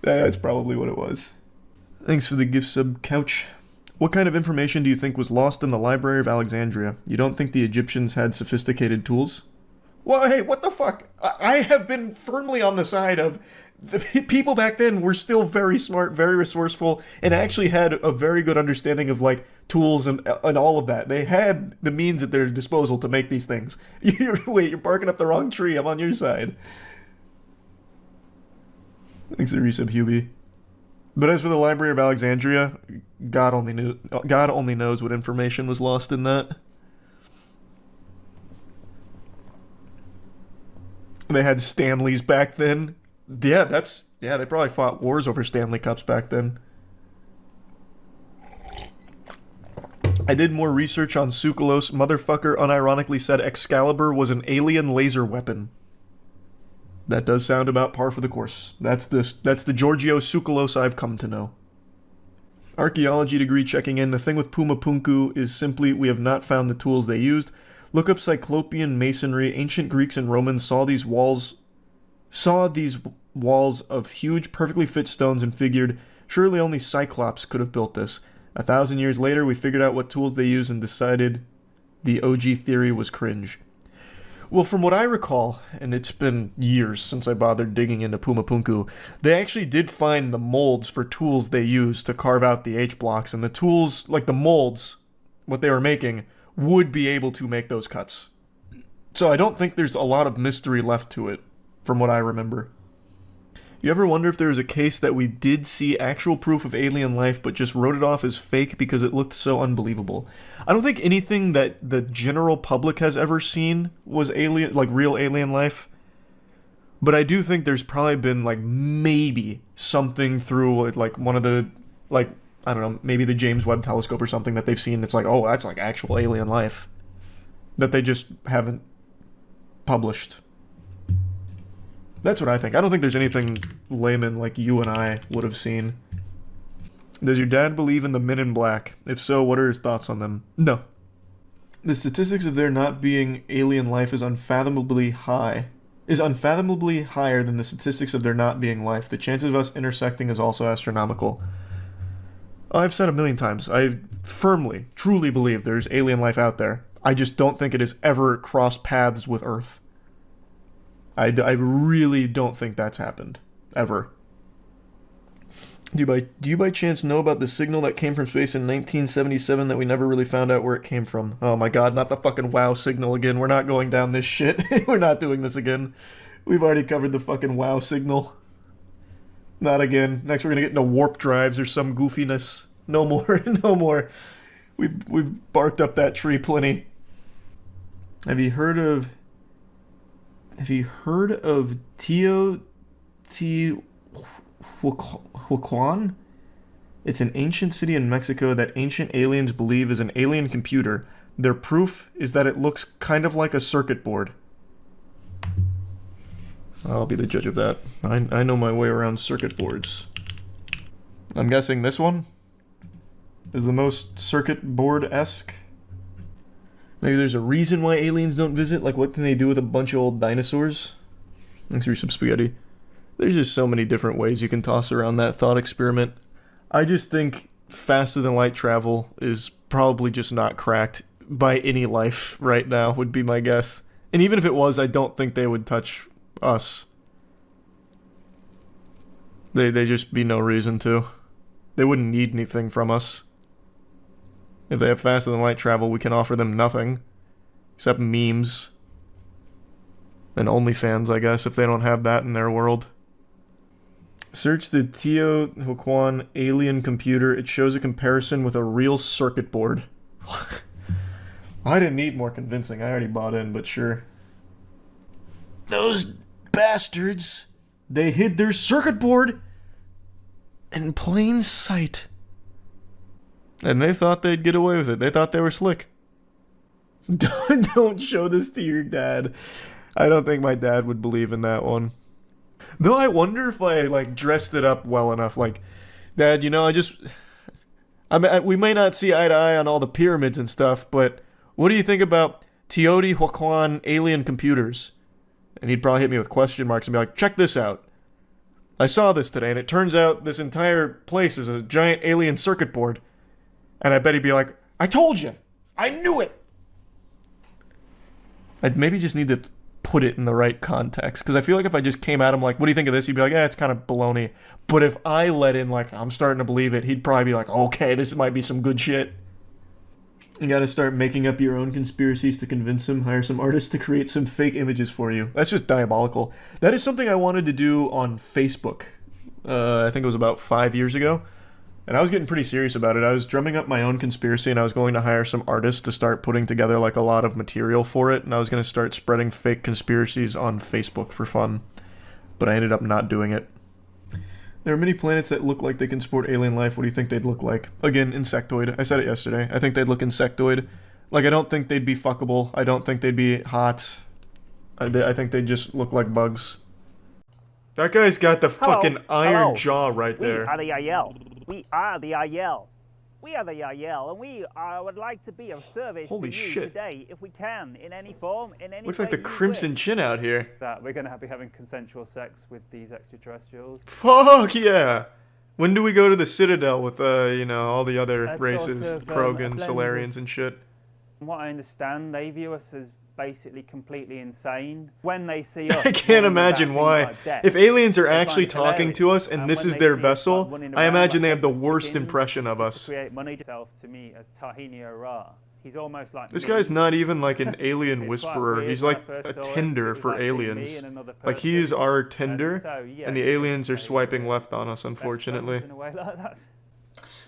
That's probably what it was. Thanks for the gift sub, Couch. What kind of information do you think was lost in the Library of Alexandria? You don't think the Egyptians had sophisticated tools? Well, hey, what the fuck? I have been firmly on the side of the people back then were still very smart, very resourceful, and actually had a very good understanding of, like, tools and all of that. They had the means at their disposal to make these things. Wait, you're barking up the wrong tree. I'm on your side. Thanks for the resub, Hubie. But as for the Library of Alexandria, God only knows what information was lost in that. They had Stanleys back then. Yeah, they probably fought wars over Stanley Cups back then. I did more research on Sukalos. Motherfucker unironically said Excalibur was an alien laser weapon. That does sound about par for the course. That's the Giorgio Sukalos I've come to know. Archaeology degree checking in. The thing with Puma Punku is simply we have not found the tools they used. Look up Cyclopean masonry. Ancient Greeks and Romans saw these walls of huge, perfectly fit stones and figured, surely only Cyclops could have built this. 1,000 years later, we figured out what tools they used and decided the OG theory was cringe. Well, from what I recall, and it's been years since I bothered digging into Puma Punku, they actually did find the molds for tools they used to carve out the H blocks, and the tools, like the molds, what they were making, would be able to make those cuts. So I don't think there's a lot of mystery left to it, from what I remember. You ever wonder if there was a case that we did see actual proof of alien life but just wrote it off as fake because it looked so unbelievable? I don't think anything that the general public has ever seen was alien, like real alien life. But I do think there's probably been, like, maybe something through, like, one of the, like, I don't know, maybe the James Webb Telescope or something that they've seen. It's like, oh, that's like actual alien life. that they just haven't published. That's what I think. I don't think there's anything layman like you and I would have seen. Does your dad believe in the Men in Black? If so, what are his thoughts on them? No. The statistics of there not being alien life is unfathomably high. Is unfathomably higher than the statistics of there not being life. The chances of us intersecting is also astronomical. I've said a million times, I firmly, truly believe there's alien life out there. I just don't think it has ever crossed paths with Earth. I really don't think that's happened. Ever. Do you by chance know about the signal that came from space in 1977 that we never really found out where it came from? Oh my god, not the fucking WoW signal again. We're not going down this shit. We're not doing this again. We've already covered the fucking WoW signal. Not again. Next we're gonna get into warp drives or some goofiness. No more. No more. We've barked up that tree plenty. Have you heard of Teotihuacan? It's an ancient city in Mexico that ancient aliens believe is an alien computer. Their proof is that it looks kind of like a circuit board. I'll be the judge of that. I know my way around circuit boards. I'm guessing this one is the most circuit board-esque. Maybe there's a reason why aliens don't visit. Like, what can they do with a bunch of old dinosaurs? Thanks for some spaghetti. There's just so many different ways you can toss around that thought experiment. I just think faster than light travel is probably just not cracked by any life right now, would be my guess. And even if it was, I don't think they would touch us. They just be no reason to. They wouldn't need anything from us. If they have faster than light travel, we can offer them nothing. Except memes. And OnlyFans, I guess, if they don't have that in their world. Search the Teotihuacan alien computer. It shows a comparison with a real circuit board. I didn't need more convincing. I already bought in, but sure. Those bastards. They hid their circuit board in plain sight. And they thought they'd get away with it. They thought they were slick. Don't show this to your dad. I don't think my dad would believe in that one. Though I wonder if I, like, dressed it up well enough. Like, Dad, you know, we may not see eye to eye on all the pyramids and stuff, but what do you think about Teotihuacan alien computers? And he'd probably hit me with question marks and be like, check this out. I saw this today, and it turns out this entire place is a giant alien circuit board. And I bet he'd be like, I told you! I knew it! I'd maybe just need to put it in the right context. Because I feel like if I just came at him like, what do you think of this? He'd be like, it's kind of baloney. But if I let in like, I'm starting to believe it, he'd probably be like, okay, this might be some good shit. You gotta start making up your own conspiracies to convince him, hire some artists to create some fake images for you. That's just diabolical. That is something I wanted to do on Facebook. I think it was about 5 years ago. And I was getting pretty serious about it. I was drumming up my own conspiracy, and I was going to hire some artists to start putting together like a lot of material for it, and I was going to start spreading fake conspiracies on Facebook for fun. But I ended up not doing it. There are many planets that look like they can support alien life. What do you think they'd look like? Again, insectoid. I said it yesterday. I think they'd look insectoid. Like, I don't think they'd be fuckable. I don't think they'd be hot. I think they'd just look like bugs. That guy's got the fucking iron jaw right there. We are the IL. We are the IL. We are the IL, and we would like to be of service Holy to you shit. today, if we can, in any form, in any Looks way like the you Crimson wish. Chin out here. That we're going to be having consensual sex with these extraterrestrials. Fuck yeah! When do we go to the Citadel with, you know, all the other races, sort of, Krogans, blend Solarians, of- and shit? From what I understand, they view us as basically completely insane. When they see us, I can't imagine why. like death, If aliens are they find actually it talking hilarious. to us and And this when is they their see us, vessel, like, running I around imagine like they have the Hector's worst Pickens, impression of just us. to create money himself to me as Tahini Ra. He's almost like This me. guy's not even like an alien It's quite whisperer. weird He's when I like first a saw it, Tinder it was for like seeing me aliens. and another Like he's person. our And Tinder, so, yeah, and the aliens are swiping left on us, unfortunately. in a way like that.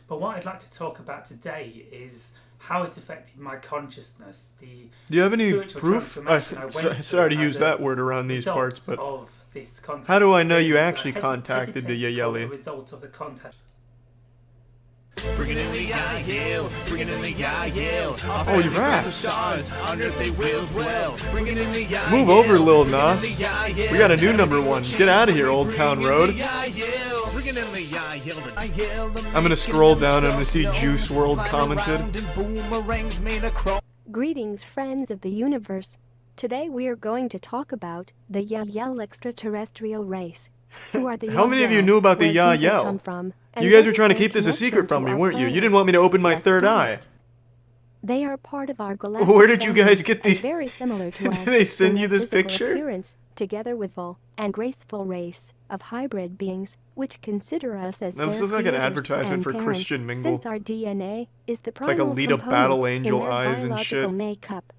But what I'd like to talk about today is how it affected my consciousness. Do you have any spiritual proof? transformation I went Sorry to through use as that a word around these result parts, but of this contact how do I know you experience. actually I contacted the hesitate to call it a Yayeli? result of the contact. Bringing in the Yael, bringing in the Yael. Oh, he raps. Stars, on earth they will dwell. Bringing in the Yael. Move over, Lil Nas. We got a new #1. Get out of here, Old Town Road. I'm gonna scroll down and I'm gonna see Juice WRLD commented. Greetings, friends of the universe. Today we are going to talk about the Yael extraterrestrial race. Who are the How many of you Yael? knew about the Where do they Yael? come from? And You guys what were is trying to their keep this a secret connection from to me, our weren't you? planet? You didn't want me to open my third eye. They are part of our galactic Where did you family guys get and these? very similar to us Did they send in you their this physical picture? appearance, together with full and graceful race of hybrid beings, which consider us as Now, this their is like an creators advertisement and for parents, Christian Mingle. Since our DNA is the It's like a primal Lita component Battle Angel in their eyes and biological shit. makeup.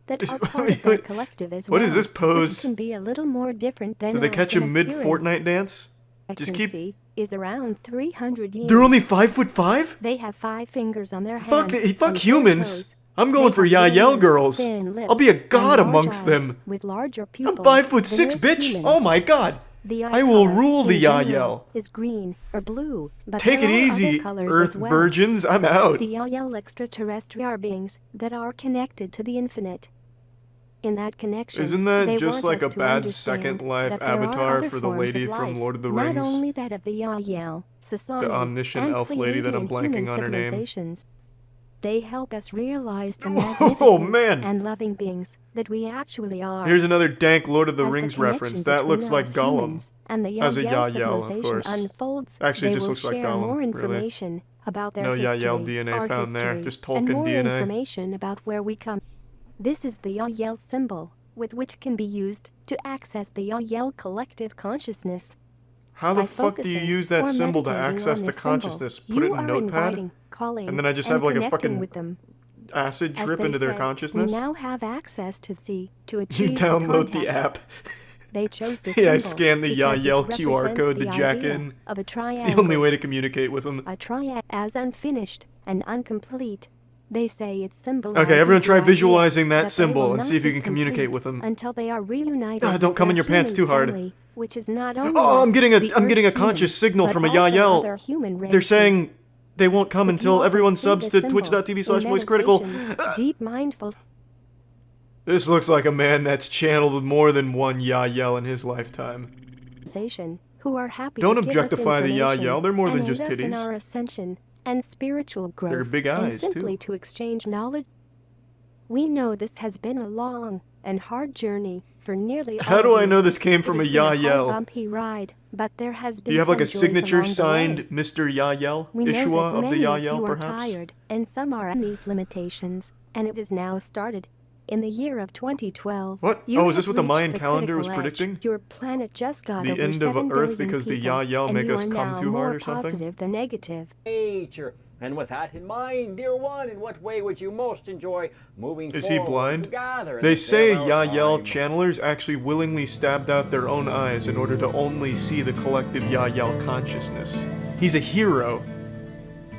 That are part of their collective as What well, is this pose? which can be a little more different than Did they us catch a in appearance. mid-Fortnite dance? Just keep. Expectancy is around 300 years. They're only 5'5"? They have 5 fingers on their hands. Fuck, fuck and 4 humans. toes. I'm going They for have Yael ears, girls. thin lips, I'll be a and god large amongst eyes them. With larger I'm pupils 5'6", than bitch. humans. Oh my god. The eye I will color, rule the in general, Yael. is green or blue, but Take there it are easy, other colors Earth as well. virgins. I'm out. The Yael extraterrestrial are beings that are connected to the infinite. In that connection, Isn't that they just want like a us to bad understand Second Life that there are avatar other for the forms lady of from life, Lord of the not Rings? only that of the Yael, Sasani, The omniscient and elf lady that I'm Pleiadian blanking human on her name. civilizations. They help us realize the Oh, magnificent man. and loving beings that we actually are. Here's another dank Lord of the As Rings connection reference. That looks between like us Gollum. humans and the As a Yael Yael, of civilization course. unfolds, Actually, it they just will looks like share Gollum, more really. information about their No history, Yael DNA our found there, history, just and Tolkien more DNA. information about where we come. This is the Yael symbol, with which can be used to access the Yael collective consciousness. How the By fuck do you focusing use that or symbol to meditating access on the this symbol, consciousness? Put you it in are Notepad? inviting, calling, And then I just and have like a connecting fucking with them. acid As drip they into their say, consciousness? We now have access to You achieve download the contact. app. They chose the Yeah, I symbol scan the because it Yael QR represents code to the jack idea in. of a It's the only triangle. way to communicate with them. A triad as unfinished and incomplete. They say it symbolizes Okay, everyone try the idea visualizing that they symbol will and not see if you be can communicate complete with them. until they are reunited. Ah, don't with come in their your pants human too hard. family, which is not only Oh, I'm us, getting the a Earth conscious humans, signal but from a also Yael. other human They're races. saying they won't come If you until often everyone see subs the to symbol twitch.tv/voicecritical. in meditations, deep mindful. This looks like a man that's channeled more than one Yael in his lifetime. Who are happy Don't to give us objectify the information Yael, they're more than and just aid us in titties. our ascension and spiritual growth, They're big and eyes, too. simply to exchange knowledge. We know this has been a long and hard journey for nearly all How do of I you. know this came It from a has been hard, Yael? bumpy ride, but there has been Do you have like a some joys signature along the signed way. Mr. Yael? We know Ishua that of the many of Yael, you are perhaps? tired, and some are on these limitations, and it is now started. In the year of 2012, What? you Oh, is have this what the reached Mayan the calendar was critical edge. predicting? Your planet just got The over end of 7 Earth billion because the people, Yael and make you us are come now too more hard or something? positive than negative. Nature. And with that in mind, dear one, in what way would you most enjoy moving Is he forward blind? together in They this say farewell Yael time? channelers actually willingly stabbed out their own eyes in order to only see the collective Yael consciousness. He's a hero.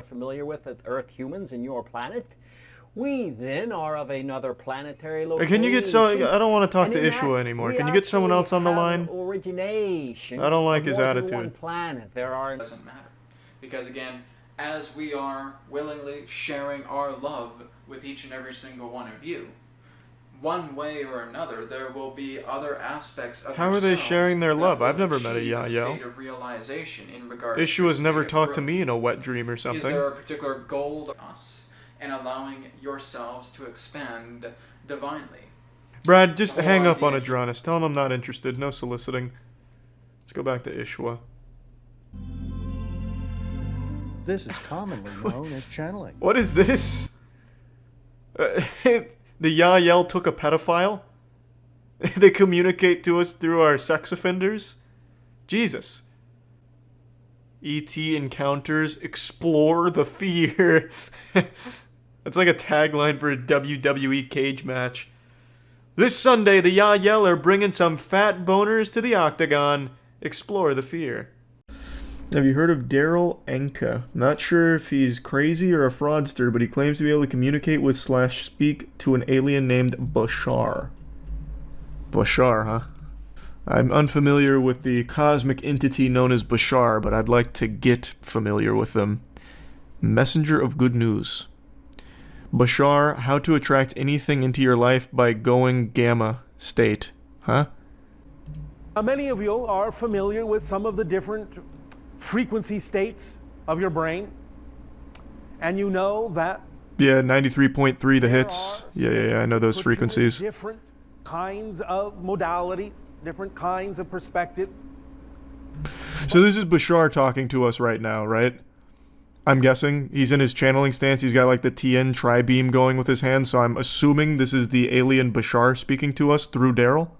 Familiar with the Earth humans in your planet? We then are of another planetary location. Can you get some? I don't want to talk And to in Ishua that, anymore. we Can you get someone actually else on the have line? Origination. I don't like of his more than attitude. one planet. There are. Doesn't matter, because again, as we are willingly sharing our love with each and every single one of you, one way or another, there will be other aspects of How are they yourselves sharing their that love? will I've never met a achieve Yael. state of realization in regards Ishua's to never state of talked to growth. me in a wet dream or Is something. there a particular goal to us and allowing yourselves to expand divinely? Brad, just The whole hang up on idea- Adronis. Tell him I'm not interested. No soliciting. Let's go back to Ishua. This is commonly known as channeling. What is this? The Yael took a pedophile? They communicate to us through our sex offenders? Jesus. E.T. encounters, explore the fear. That's like a tagline for a WWE cage match. This Sunday, the Yael are bringing some fat boners to the octagon. Explore the fear. Have you heard of Daryl Enka? Not sure if he's crazy or a fraudster, but he claims to be able to communicate with / speak to an alien named Bashar. Bashar, huh? I'm unfamiliar with the cosmic entity known as Bashar, but I'd like to get familiar with them. Messenger of good news. Bashar, how to attract anything into your life by going gamma state. Huh? Many of you are familiar with some of the different frequency states of your brain. And you know that Yeah, 93.3 the hits. Yeah, I know those frequencies. different kinds of modalities, different kinds of perspectives. So this is Bashar talking to us right now, right? I'm guessing he's in his channeling stance. He's got like the TN tri-beam going with his hand, so I'm assuming this is the alien Bashar speaking to us through Daryl.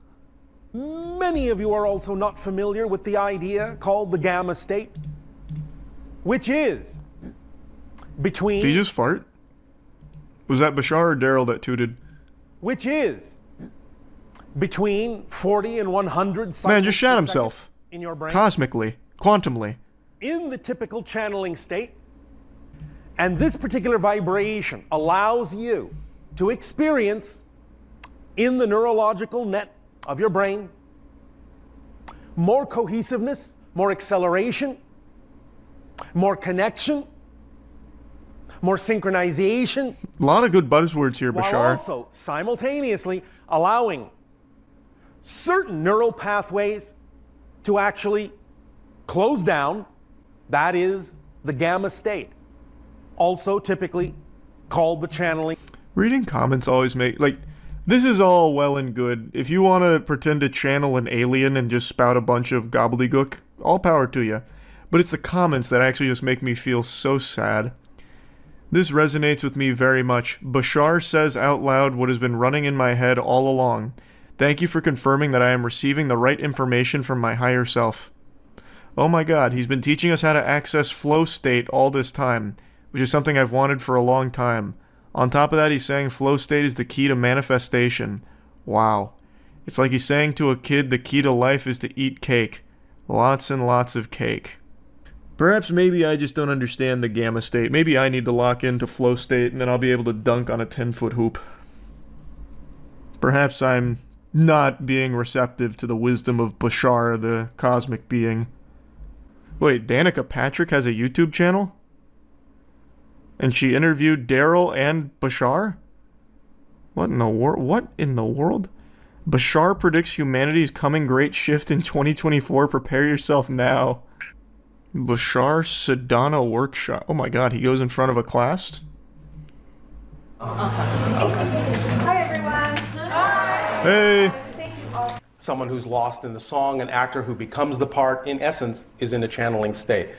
Many of you are also not familiar with the idea called the gamma state, which is between... Did he just fart? Was that Bashar or Daryl that tooted? Which is between 40 and 100 cycles Man, just shot per himself. second in your brain. Cosmically. Quantumly. In the typical channeling state. And this particular vibration allows you to experience in the neurological net of your brain more cohesiveness, more acceleration, more connection, more synchronization. A lot of good buzzwords here, While Bashar. also simultaneously allowing certain neural pathways to actually close down. That is the gamma state. Also typically called the channeling. Reading comments always make, like, this is all well and good. If you want to pretend to channel an alien and just spout a bunch of gobbledygook, all power to you. But it's the comments that actually just make me feel so sad. This resonates with me very much. Bashar says out loud what has been running in my head all along. Thank you for confirming that I am receiving the right information from my higher self. Oh my god, he's been teaching us how to access flow state all this time, which is something I've wanted for a long time. On top of that, he's saying flow state is the key to manifestation. Wow. It's like he's saying to a kid the key to life is to eat cake. Lots and lots of cake. Perhaps maybe I just don't understand the gamma state. Maybe I need to lock into flow state and then I'll be able to dunk on a 10-foot hoop. Perhaps I'm not being receptive to the wisdom of Bashar, the cosmic being. Wait, Danica Patrick has a YouTube channel? And she interviewed Daryl and Bashar? What in the world? Bashar predicts humanity's coming great shift in 2024. Prepare yourself now. Bashar Sedana workshop. Oh my god, he goes in front of a class? Hi everyone. Hi. Hey. Someone who's lost in the song, an actor who becomes the part, in essence, is in a channeling state.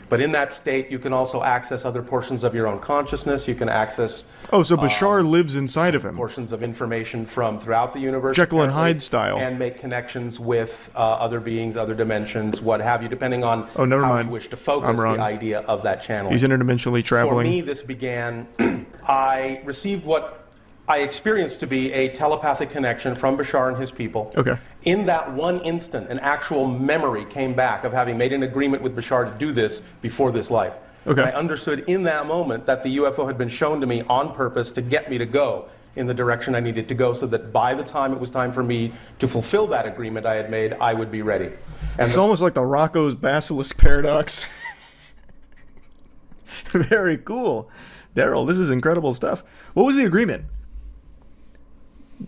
But in that state, you can also access other portions of your own consciousness. You can access... Oh, so Bashar lives inside of him. Portions of information from throughout the universe. Jekyll and Hyde style. And make connections with other beings, other dimensions, what have you, depending on how you wish to focus the idea of that channel. He's interdimensionally traveling. For me, this began... I received what I experienced to be a telepathic connection from Bashar and his people. Okay. In that one instant, an actual memory came back of having made an agreement with Bashar to do this before this life. Okay. I understood in that moment that the UFO had been shown to me on purpose to get me to go in the direction I needed to go, so that by the time it was time for me to fulfill that agreement I had made, I would be ready. And it's almost like the Rocco's Basilisk paradox. Very cool. Daryl, this is incredible stuff. What was the agreement?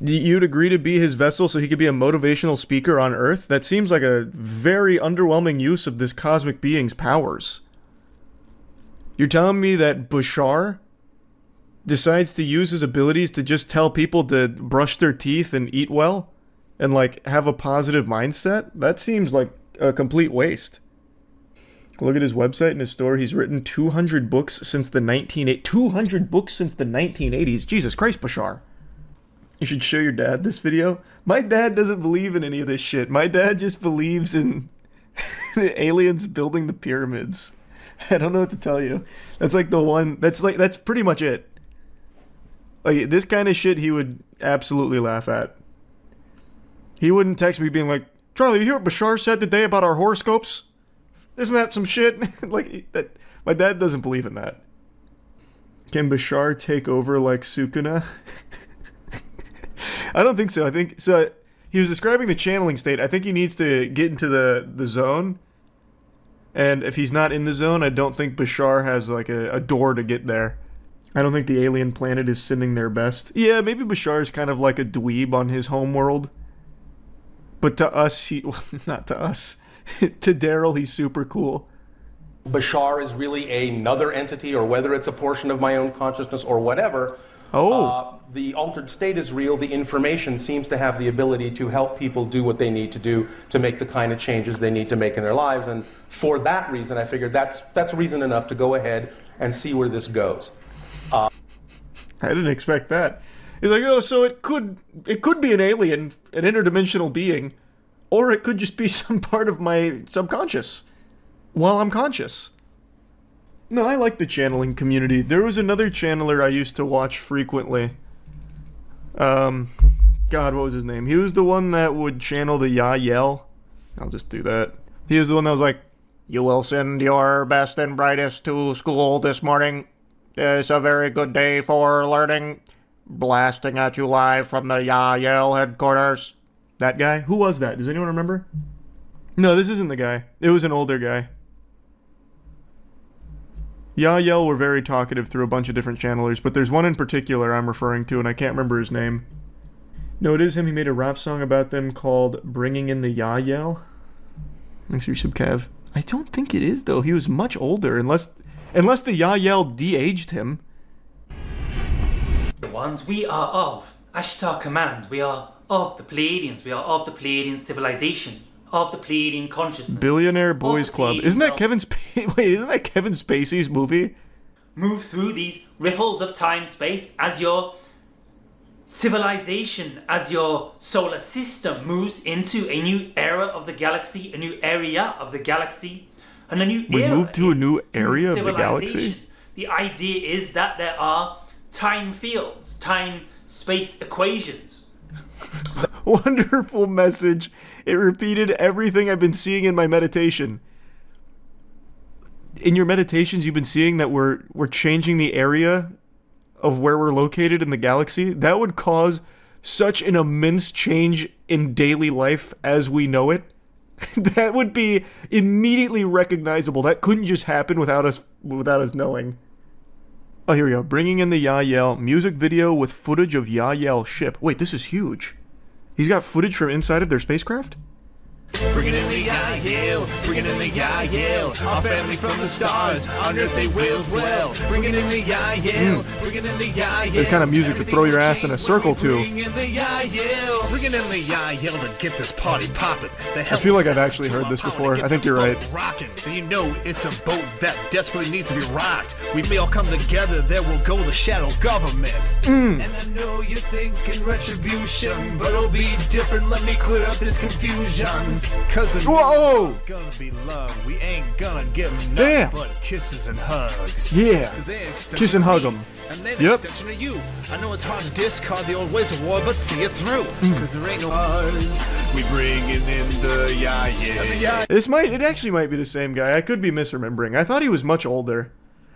You'd agree to be his vessel so he could be a motivational speaker on Earth? That seems like a very underwhelming use of this cosmic being's powers. You're telling me that Bashar decides to use his abilities to just tell people to brush their teeth and eat well? And, like, have a positive mindset? That seems like a complete waste. Look at his website and his store. He's written 200 books since the 1980s. Jesus Christ, Bashar. You should show your dad this video. My dad doesn't believe in any of this shit. My dad just believes in the aliens building the pyramids. I don't know what to tell you. That's like the one, that's pretty much it. Like, this kind of shit he would absolutely laugh at. He wouldn't text me being like, Charlie, you hear what Bashar said today about our horoscopes? Isn't that some shit? Like, that, my dad doesn't believe in that. Can Bashar take over like Sukuna? I don't think so. I think so. He was describing the channeling state. I think he needs to get into the zone And if he's not in the zone, I don't think Bashar has like a door to get there. I don't think the alien planet is sending their best. Yeah, maybe Bashar is kind of like a dweeb on his home world. But to us, well, not to us. To Daryl, he's super cool. Bashar is really another entity, or whether it's a portion of my own consciousness or whatever. The altered state is real. The information seems to have the ability to help people do what they need to do to make the kind of changes they need to make in their lives. And for that reason, I figured that's reason enough to go ahead and see where this goes. I didn't expect that. He's like, oh, so it could be an alien, an interdimensional being, or it could just be some part of my subconscious while I'm conscious. No, I like the channeling community. There was another channeler I used to watch frequently. God, what was his name? He was the one that would channel the Yael. I'll just do that. He was the one that was like, you will send your best and brightest to school this morning. It's a very good day for learning. Blasting at you live from the Yael headquarters. That guy? Who was that? Does anyone remember? No, this isn't the guy. It was an older guy. Yael were very talkative through a bunch of different channelers, but there's one in particular I'm referring to, and I can't remember his name. No, it is him. He made a rap song about them called Bringing in the Yael. Thanks for your sub, Kev. I don't think it is, though. He was much older, unless the Yael de-aged him. Ones, we are of Ashtar Command. We are of the Pleiadians. We are of the Pleiadian civilization. Of the Pleiadian consciousness. Billionaire Boys Club. Isn't that Kevin Spacey's movie? Move through these ripples of time-space as your civilization, as your solar system moves into a new era of the galaxy, a new area of the galaxy, and a new We era moved to a new area of the civilization. galaxy? The idea is that there are time fields, time-space equations. Wonderful message. It repeated everything I've been seeing in my meditation. In your meditations, you've been seeing that we're changing the area of where we're located in the galaxy. That would cause such an immense change in daily life as we know it. That would be immediately recognizable. That couldn't just happen without us knowing. Oh, here we go. Bringing in the Yael. Music video with footage of Yael ship. Wait, this is huge. He's got footage from inside of their spacecraft? Bringing in the Yael, bringing in the Yael, our family from the stars, on earth they will dwell. Bringing in the Yael, bringing in the Yael. The kind of music to throw your ass in a circle to. Bringing in the Yael to get this party popping. I feel like I've actually heard this before. I think you're right. Rocking. You know it's a boat that desperately needs to be rocked. We may all come together, there will go the shadow government. And I know you're thinking retribution, but it'll be different. Let me clear up this confusion. Cause the it's gonna be love. We ain't gonna give nothing but kisses and hugs. Yeah. Kiss and hug them. And then extension of you. I know it's hard to discard the old ways of war, but see it through. Cause there ain't no us. We bringing in the Yael. It actually might be the same guy. I could be misremembering. I thought he was much older.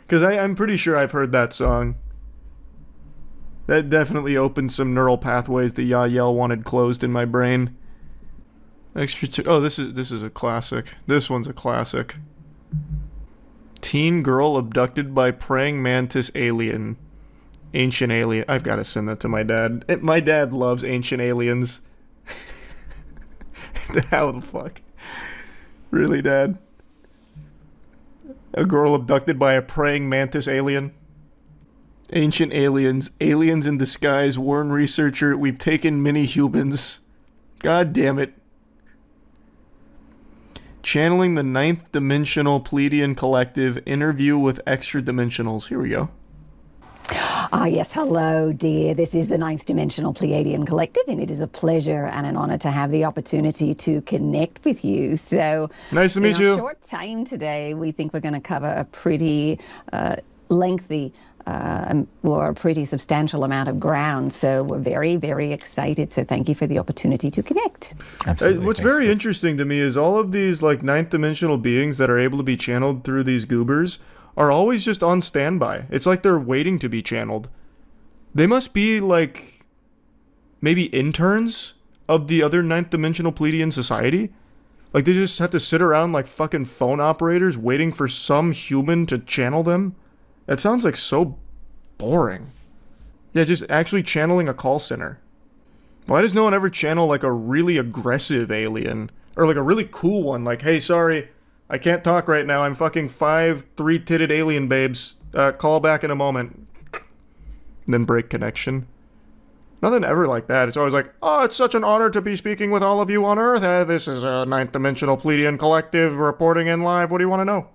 Because I'm pretty sure I've heard that song. That definitely opened some neural pathways the Yael wanted closed in my brain. Oh, this is a classic. This one's a classic. Teen girl abducted by praying mantis alien. Ancient alien. I've got to send that to my dad. My dad loves ancient aliens. How the fuck? Really, Dad? A girl abducted by a praying mantis alien? Ancient aliens. Aliens in disguise. Warn researcher. We've taken many humans. God damn it. Channeling the ninth dimensional Pleiadian collective. Interview with extra dimensionals. Here we go. Ah, yes. Hello, dear. This is the Ninth Dimensional Pleiadian Collective, and it is a pleasure and an honor to have the opportunity to connect with you. So, nice to meet you. In a short time today, we think we're going to cover a pretty lengthy or a pretty substantial amount of ground. So we're very, very excited. So thank you for the opportunity to connect. Absolutely. What's very interesting to me is all of these like ninth dimensional beings that are able to be channeled through these goobers are always just on standby. It's like they're waiting to be channeled. They must be like maybe interns of the other ninth dimensional Pleiadian society. Like, they just have to sit around like fucking phone operators waiting for some human to channel them? That sounds like so boring. Yeah, just actually channeling a call center. Why does no one ever channel like a really aggressive alien? Or like a really cool one, like, hey, sorry, I can't talk right now, I'm fucking 5 3-titted alien babes. Call back in a moment. And then break connection. Nothing ever like that. It's always like, oh, it's such an honor to be speaking with all of you on Earth. This is a 9th Dimensional Pleiadian Collective reporting in live. What do you want to know?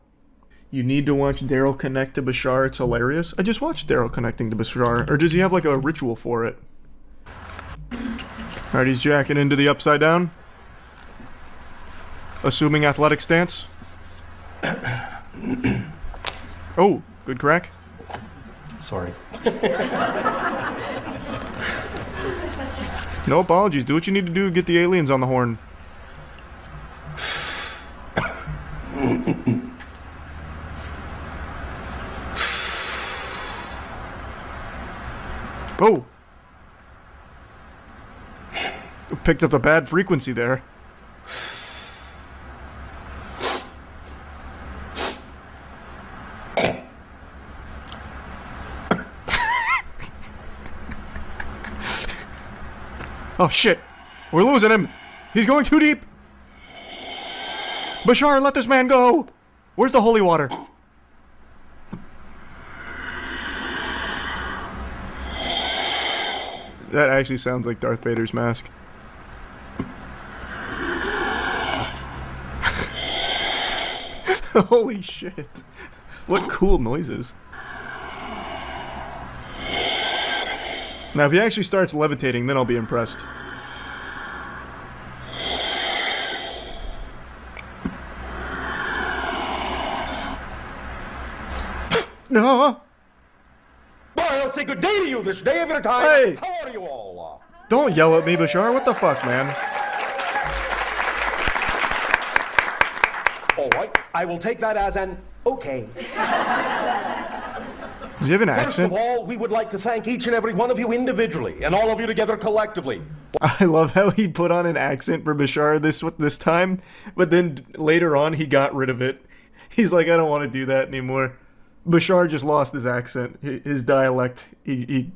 You need to watch Daryl connect to Bashar. It's hilarious. I just watched Daryl connecting to Bashar. Or does he have like a ritual for it? Alright, he's jacking into the upside down. Assuming athletic stance. Oh, good crack. Sorry. No apologies. Do what you need to do to get the aliens on the horn. Oh. Picked up a bad frequency there. Oh shit! We're losing him! He's going too deep! Bashar, let this man go! Where's the holy water? That actually sounds like Darth Vader's mask. Holy shit. What cool noises. Now, if he actually starts levitating, then I'll be impressed. No. Boy, I'll say good day to you this day of your time. Hey. How are you all? Don't yell at me, Bashar. What the fuck, man? All right, I will take that as an okay. Does he have an First accent? of all, we would like to thank each and every one of you individually, and all of you together collectively. I love how he put on an accent for Bashar this time, but then later on he got rid of it. He's like, I don't want to do that anymore. Bashar just lost his accent, his dialect. He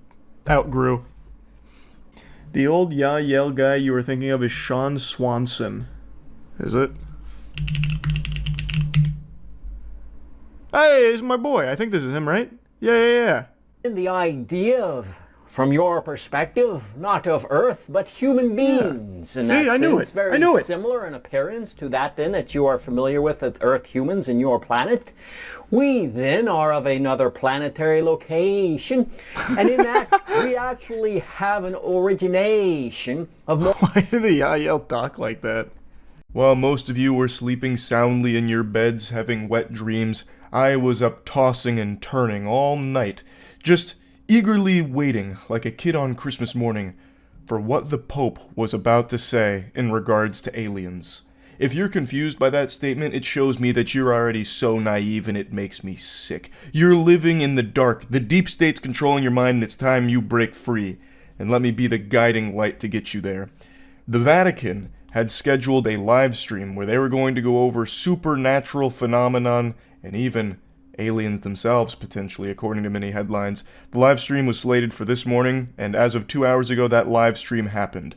outgrew. The old Yael guy you were thinking of is Sean Swanson. Is it? Hey, it's my boy. I think this is him, right? Yeah. And the idea of, from your perspective, not of Earth, but human beings. Yeah. See, I knew it. Very I knew it. Similar in appearance to that then that you are familiar with Earth humans and your planet. We then are of another planetary location, and in that we actually have an origination of... Why do the Yael talk like that? While most of you were sleeping soundly in your beds, having wet dreams, I was up tossing and turning all night, just eagerly waiting, like a kid on Christmas morning, for what the Pope was about to say in regards to aliens. If you're confused by that statement, it shows me that you're already so naive and it makes me sick. You're living in the dark, the deep state's controlling your mind, and it's time you break free. And let me be the guiding light to get you there. The Vatican had scheduled a live stream where they were going to go over supernatural phenomenon and even aliens themselves, potentially, according to many headlines. The live stream was slated for this morning, and as of 2 hours ago, that live stream happened.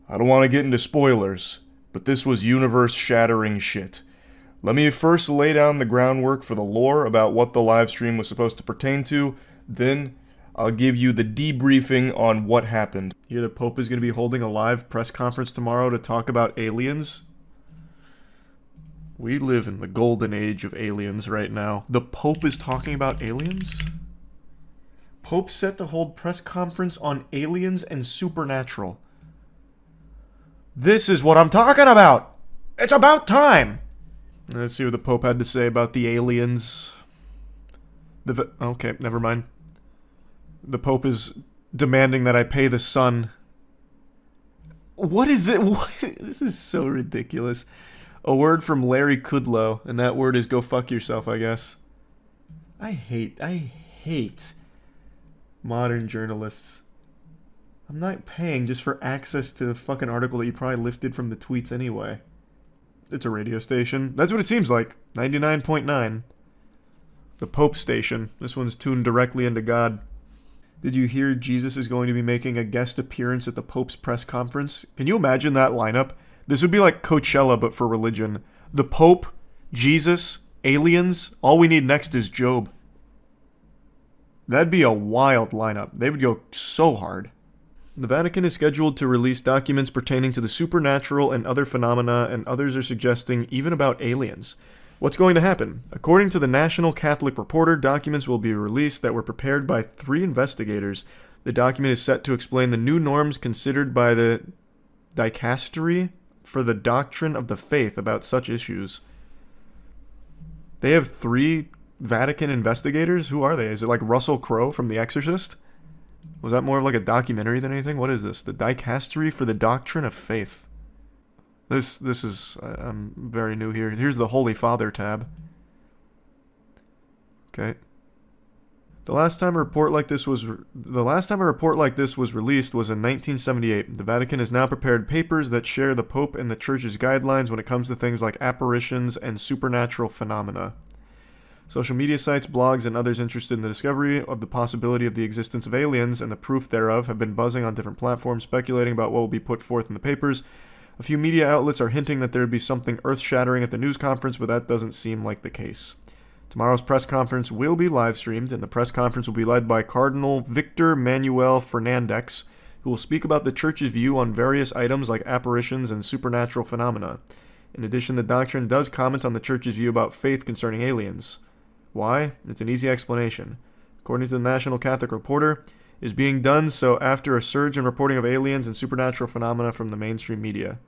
I don't want to get into spoilers, but this was universe-shattering shit. Let me first lay down the groundwork for the lore about what the live stream was supposed to pertain to, then I'll give you the debriefing on what happened. Here, the Pope is going to be holding a live press conference tomorrow to talk about aliens. We live in the golden age of aliens right now. The Pope is talking about aliens? Pope set to hold press conference on aliens and supernatural. This is what I'm talking about! It's about time! Let's see what the Pope had to say about the aliens. Okay, never mind. The Pope is demanding that I pay the sun. What is this? This is so ridiculous. A word from Larry Kudlow, and that word is go fuck yourself, I guess. I hate modern journalists. I'm not paying just for access to a fucking article that you probably lifted from the tweets anyway. It's a radio station. That's what it seems like. 99.9. The Pope station. This one's tuned directly into God. Did you hear Jesus is going to be making a guest appearance at the Pope's press conference? Can you imagine that lineup? This would be like Coachella, but for religion. The Pope, Jesus, aliens. All we need next is Job. That'd be a wild lineup. They would go so hard. The Vatican is scheduled to release documents pertaining to the supernatural and other phenomena, and others are suggesting even about aliens. What's going to happen? According to the National Catholic Reporter, documents will be released that were prepared by 3 investigators. The document is set to explain the new norms considered by the dicastery for the doctrine of the faith about such issues. They have 3 Vatican investigators? Who are they? Is it like Russell Crowe from The Exorcist? Was that more of like a documentary than anything? What is this? The dicastery for the doctrine of faith. This is... I'm very new here. Here's the Holy Father tab. Okay. The last time a report like this was released was in 1978. The Vatican has now prepared papers that share the Pope and the Church's guidelines when it comes to things like apparitions and supernatural phenomena. Social media sites, blogs, and others interested in the discovery of the possibility of the existence of aliens and the proof thereof have been buzzing on different platforms, speculating about what will be put forth in the papers. A few media outlets are hinting that there would be something earth-shattering at the news conference, but that doesn't seem like the case. Tomorrow's press conference will be live-streamed, and the press conference will be led by Cardinal Victor Manuel Fernandez, who will speak about the Church's view on various items like apparitions and supernatural phenomena. In addition, the doctrine does comment on the Church's view about faith concerning aliens. Why? It's an easy explanation. According to the National Catholic Reporter, is being done so after a surge in reporting of aliens and supernatural phenomena from the mainstream media.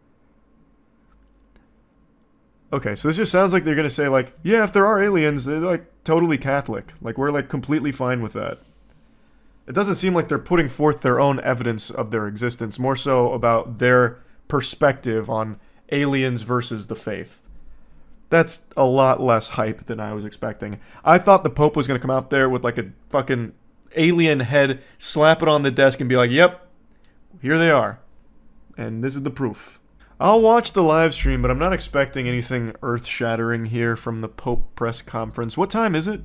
Okay, so this just sounds like they're going to say, like, yeah, if there are aliens, they're, like, totally Catholic. Like, we're, like, completely fine with that. It doesn't seem like they're putting forth their own evidence of their existence, more so about their perspective on aliens versus the faith. That's a lot less hype than I was expecting. I thought the Pope was going to come out there with, like, a fucking alien head, slap it on the desk, and be like, yep, here they are. And this is the proof. I'll watch the live stream, but I'm not expecting anything earth-shattering here from the Pope press conference. What time is it?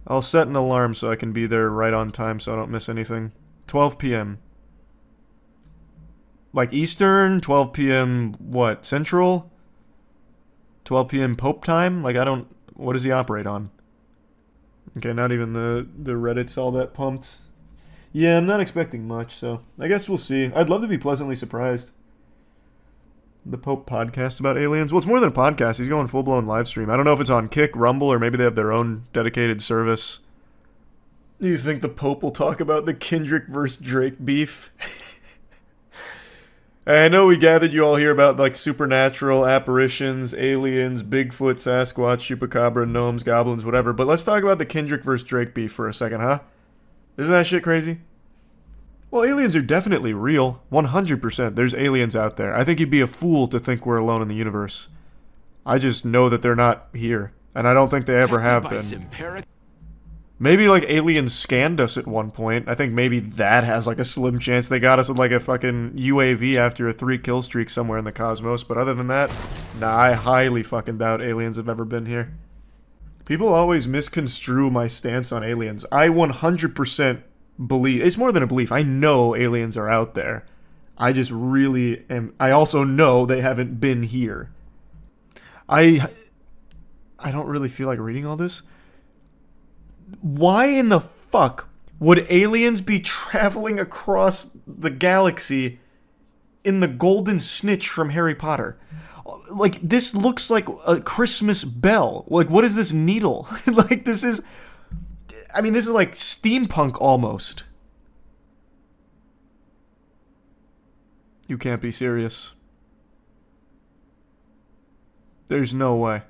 I'll set an alarm so I can be there right on time so I don't miss anything. 12 p.m. Like Eastern? 12 p.m. what? Central? 12 p.m. Pope time? Like, I don't... What does he operate on? Okay, not even the Reddit's all that pumped. Yeah, I'm not expecting much, so I guess we'll see. I'd love to be pleasantly surprised. The Pope podcast about aliens? Well, it's more than a podcast. He's going full-blown live stream. I don't know if it's on Kick, Rumble, or maybe they have their own dedicated service. Do you think the Pope will talk about the Kendrick versus Drake beef? I know we gathered you all here about, like, supernatural apparitions, aliens, Bigfoot, Sasquatch, Chupacabra, gnomes, goblins, whatever, but let's talk about the Kendrick versus Drake beef for a second, huh? Isn't that shit crazy? Well, aliens are definitely real. 100%. There's aliens out there. I think you'd be a fool to think we're alone in the universe. I just know that they're not here, and I don't think they ever have been. Maybe, like, aliens scanned us at one point. I think maybe that has, like, a slim chance. They got us with, like, a fucking UAV after a 3-kill streak somewhere in the cosmos. But other than that, nah, I highly fucking doubt aliens have ever been here. People always misconstrue my stance on aliens. I 100% believe... It's more than a belief. I know aliens are out there. I just really am... I also know they haven't been here. I don't really feel like reading all this. Why in the fuck would aliens be traveling across the galaxy in the golden snitch from Harry Potter? Like, this looks like a Christmas bell. Like, what is this needle? Like, this is... I mean, this is like steampunk almost. You can't be serious. There's no way.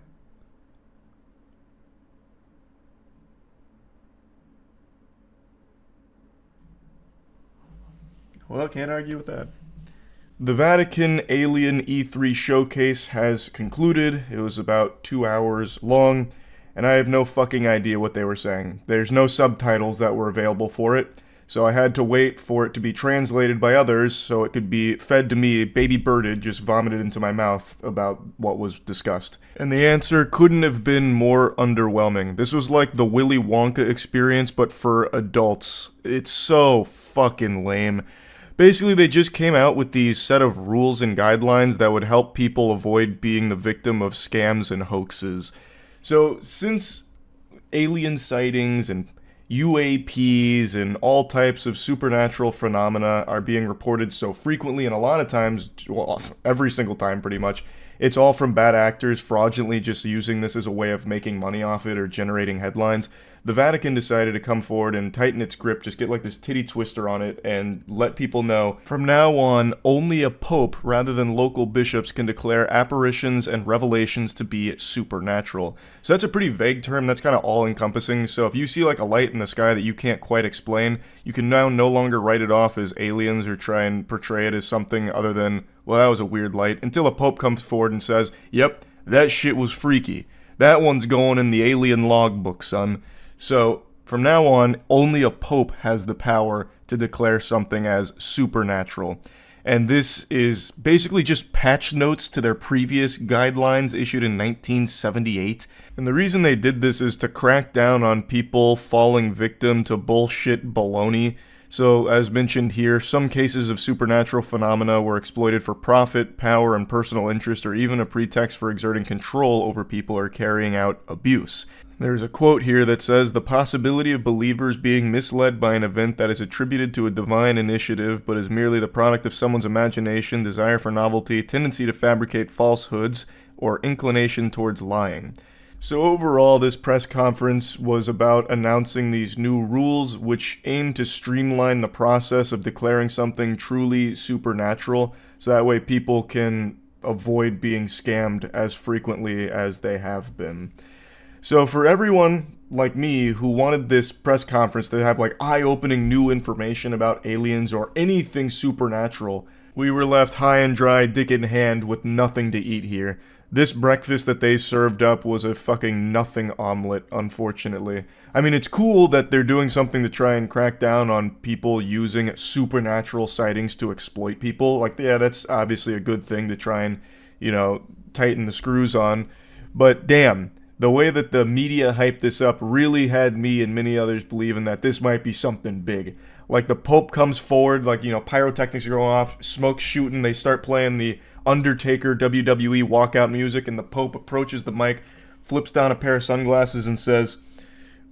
Well, can't argue with that. The Vatican Alien E3 showcase has concluded. It was about 2 hours long, and I have no fucking idea what they were saying. There's no subtitles that were available for it, So I had to wait for it to be translated by others so it could be fed to me, baby birded, just vomited into my mouth about what was discussed. And the answer couldn't have been more underwhelming. This was like the Willy Wonka experience, but for adults. It's so fucking lame. Basically, they just came out with these set of rules and guidelines that would help people avoid being the victim of scams and hoaxes. So, since alien sightings and UAPs and all types of supernatural phenomena are being reported so frequently, and a lot of times, well, every single time pretty much, it's all from bad actors fraudulently just using this as a way of making money off it or generating headlines, the Vatican decided to come forward and tighten its grip, just get like this titty twister on it, and let people know, from now on, only a pope rather than local bishops can declare apparitions and revelations to be supernatural. So that's a pretty vague term, that's kind of all-encompassing, so if you see like a light in the sky that you can't quite explain, you can now no longer write it off as aliens or try and portray it as something other than, well, that was a weird light, until a pope comes forward and says, yep, that shit was freaky. That one's going in the alien logbook, son. So, from now on, only a pope has the power to declare something as supernatural. And this is basically just patch notes to their previous guidelines issued in 1978. And the reason they did this is to crack down on people falling victim to bullshit baloney. So, as mentioned here, some cases of supernatural phenomena were exploited for profit, power, and personal interest, or even a pretext for exerting control over people or carrying out abuse. There's a quote here that says, "The possibility of believers being misled by an event that is attributed to a divine initiative but is merely the product of someone's imagination, desire for novelty, tendency to fabricate falsehoods, or inclination towards lying." So overall, this press conference was about announcing these new rules which aim to streamline the process of declaring something truly supernatural, so that way people can avoid being scammed as frequently as they have been. So for everyone like me who wanted this press conference to have like eye-opening new information about aliens or anything supernatural, we were left high and dry, dick in hand, with nothing to eat here. This breakfast that they served up was a fucking nothing omelet, unfortunately. I mean, it's cool that they're doing something to try and crack down on people using supernatural sightings to exploit people. Like, yeah, that's obviously a good thing to try and, you know, tighten the screws on. But damn, the way that the media hyped this up really had me and many others believing that this might be something big. Like, the Pope comes forward, like, you know, pyrotechnics are going off, smoke shooting, they start playing the Undertaker WWE walkout music, and the Pope approaches the mic, flips down a pair of sunglasses, and says,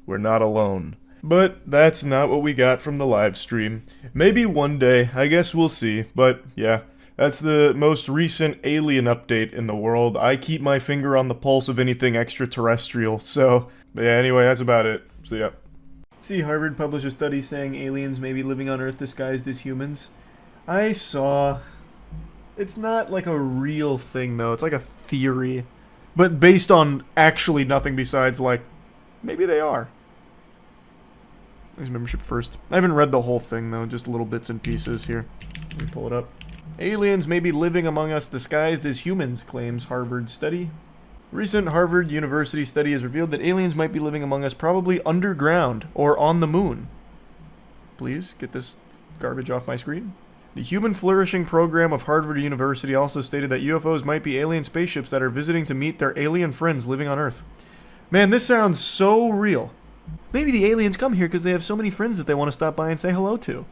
"We're not alone." But that's not what we got from the live stream. Maybe one day, I guess we'll see, but yeah. That's the most recent alien update in the world. I keep my finger on the pulse of anything extraterrestrial, so yeah, anyway, that's about it. So yeah. See, Harvard published a study saying aliens may be living on Earth disguised as humans. I saw... It's not like a real thing, though. It's like a theory. But based on actually nothing besides, like, maybe they are. There's membership first. I haven't read the whole thing, though. Just little bits and pieces here. Let me pull it up. Aliens may be living among us disguised as humans, claims Harvard study. Recent Harvard University study has revealed that aliens might be living among us probably underground or on the moon. Please get this garbage off my screen. The Human Flourishing Program of Harvard University also stated that UFOs might be alien spaceships that are visiting to meet their alien friends living on Earth. Man, this sounds so real. Maybe the aliens come here because they have so many friends that they want to stop by and say hello to.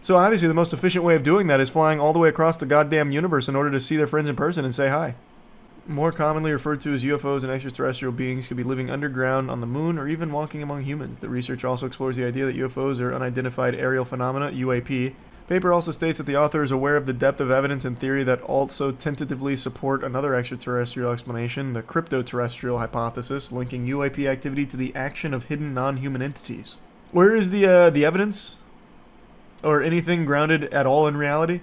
So obviously the most efficient way of doing that is flying all the way across the goddamn universe in order to see their friends in person and say hi. More commonly referred to as UFOs and extraterrestrial beings could be living underground, on the moon, or even walking among humans. The research also explores the idea that UFOs are unidentified aerial phenomena, UAP. Paper also states that the author is aware of the depth of evidence and theory that also tentatively support another extraterrestrial explanation, the crypto-terrestrial hypothesis, linking UAP activity to the action of hidden non-human entities. Where is the evidence? Or anything grounded at all in reality?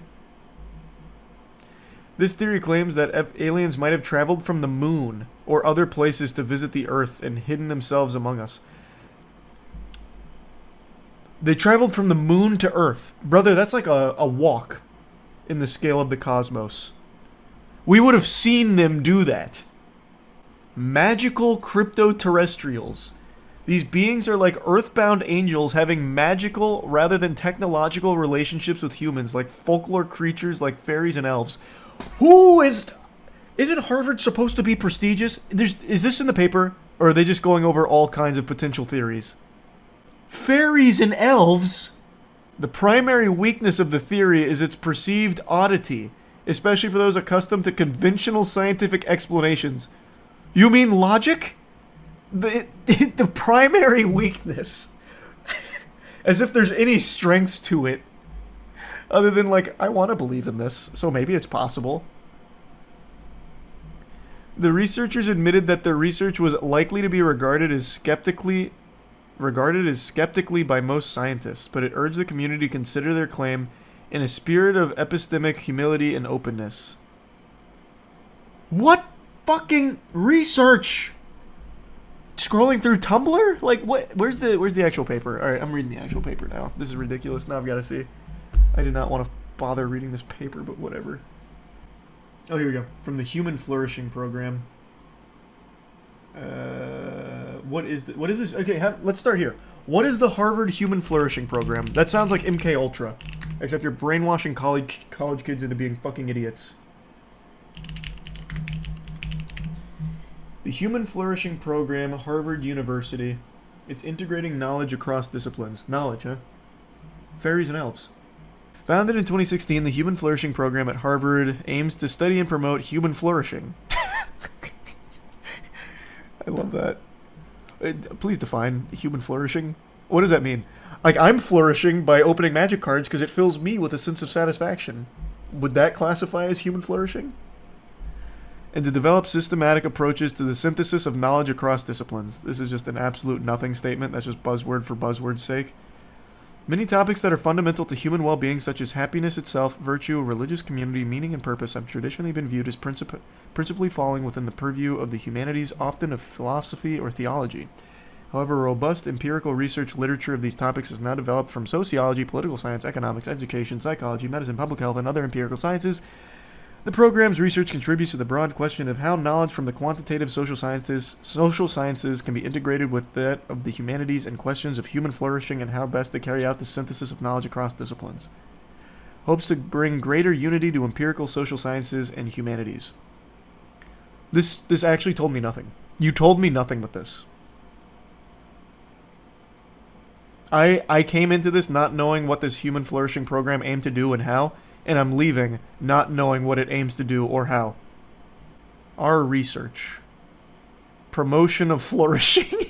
This theory claims that aliens might have traveled from the moon or other places to visit the Earth and hidden themselves among us. They traveled from the moon to Earth. Brother, that's like a walk in the scale of the cosmos. We would have seen them do that. Magical crypto-terrestrials These beings are like earthbound angels having magical rather than technological relationships with humans, like folklore creatures like fairies and elves. Isn't Harvard supposed to be prestigious? Is this in the paper? Or are they just going over all kinds of potential theories? Fairies and elves? The primary weakness of the theory is its perceived oddity, especially for those accustomed to conventional scientific explanations. You mean logic? The primary weakness. As if there's any strength to it. Other than, like, I want to believe in this, so maybe it's possible. The researchers admitted that their research was likely to be regarded as skeptically by most scientists, but it urged the community to consider their claim in a spirit of epistemic humility and openness. What fucking research? Scrolling through Tumblr? Like, what? Where's the actual paper? All right, I'm reading the actual paper now. This is ridiculous. Now I've got to see. I did not want to bother reading this paper, but whatever. Oh, here we go. From the Human Flourishing Program. What is this? Okay, let's start here. What is the Harvard Human Flourishing Program? That sounds like MK Ultra, except you're brainwashing college kids into being fucking idiots. The Human Flourishing Program, Harvard University. It's integrating knowledge across disciplines. Knowledge, huh? Fairies and elves. Founded in 2016, the Human Flourishing Program at Harvard aims to study and promote human flourishing. I love that. Please define human flourishing. What does that mean? Like, I'm flourishing by opening magic cards because it fills me with a sense of satisfaction. Would that classify as human flourishing? And to develop systematic approaches to the synthesis of knowledge across disciplines. This is just an absolute nothing statement. That's just buzzword for buzzword's sake. Many topics that are fundamental to human well-being, such as happiness itself, virtue, religious community, meaning, and purpose, have traditionally been viewed as principally falling within the purview of the humanities, often of philosophy or theology. However, robust empirical research literature of these topics is now developed from sociology, political science, economics, education, psychology, medicine, public health, and other empirical sciences. The program's research contributes to the broad question of how knowledge from the quantitative social sciences can be integrated with that of the humanities and questions of human flourishing and how best to carry out the synthesis of knowledge across disciplines. Hopes to bring greater unity to empirical social sciences and humanities. This actually told me nothing. You told me nothing with this. I came into this not knowing what this Human Flourishing Program aimed to do and how, and I'm leaving not knowing what it aims to do or how. Our research. Promotion of flourishing.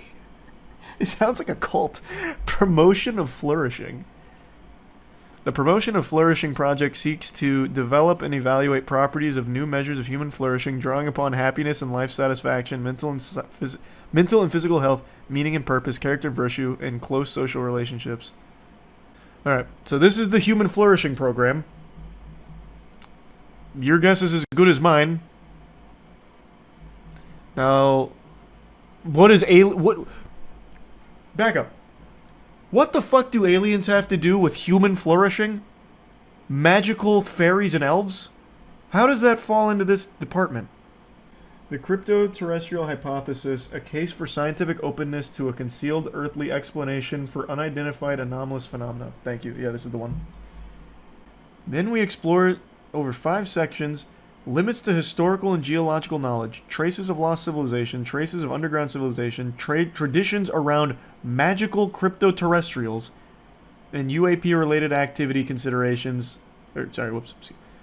It sounds like a cult. Promotion of flourishing. The Promotion of Flourishing project seeks to develop and evaluate properties of new measures of human flourishing, drawing upon happiness and life satisfaction, mental and physical health, meaning and purpose, character and virtue, and close social relationships. Alright, so this is the Human Flourishing Program. Your guess is as good as mine. Now, back up. What the fuck do aliens have to do with human flourishing? Magical fairies and elves? How does that fall into this department? The crypto-terrestrial hypothesis, a case for scientific openness to a concealed earthly explanation for unidentified anomalous phenomena. Thank you. Yeah, this is the one. Then we explore over 5 sections, limits to historical and geological knowledge, traces of lost civilization, traces of underground civilization, traditions around magical crypto-terrestrials, and UAP-related activity considerations, and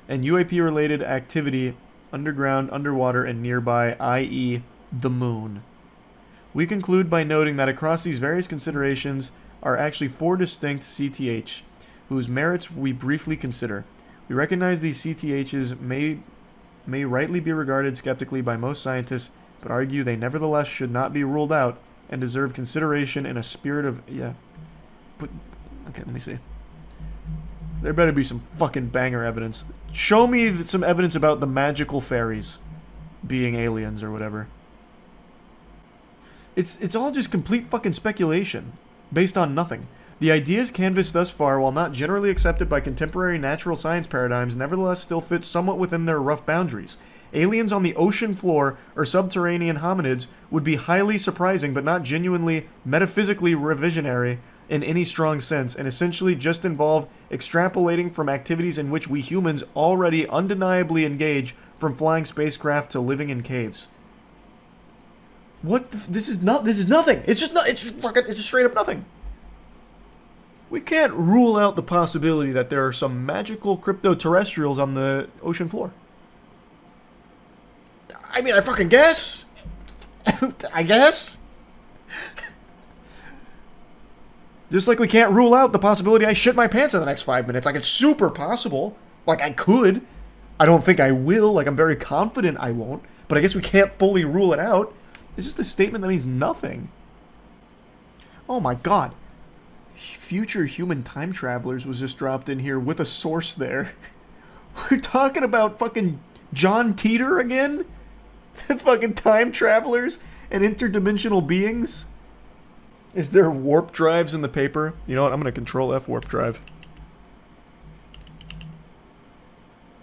UAP-related activity underground, underwater, and nearby, i.e. the moon. We conclude by noting that across these various considerations are actually 4 distinct CTH, whose merits we briefly consider. We recognize these CTHs may rightly be regarded skeptically by most scientists, but argue they nevertheless should not be ruled out and deserve consideration in a spirit of... okay, let me see. There better be some fucking banger evidence. Show me some evidence about the magical fairies being aliens or whatever. It's all just complete fucking speculation, based on nothing. The ideas canvassed thus far, while not generally accepted by contemporary natural science paradigms, nevertheless still fit somewhat within their rough boundaries. Aliens on the ocean floor or subterranean hominids would be highly surprising but not genuinely metaphysically revisionary in any strong sense, and essentially just involve extrapolating from activities in which we humans already undeniably engage, from flying spacecraft to living in caves. What? This is nothing. It's just not. It's just straight up nothing. We can't rule out the possibility that there are some magical crypto-terrestrials on the ocean floor. I mean, I fucking guess. I guess. Just like we can't rule out the possibility I shit my pants in the next 5 minutes. Like, it's super possible. Like, I could. I don't think I will. Like, I'm very confident I won't. But I guess we can't fully rule it out. It's just a statement that means nothing. Oh my god. Future human time travelers was just dropped in here with a source there. We're talking about fucking John Teeter again? Fucking time travelers and interdimensional beings? Is there warp drives in the paper? You know what? I'm going to control F warp drive.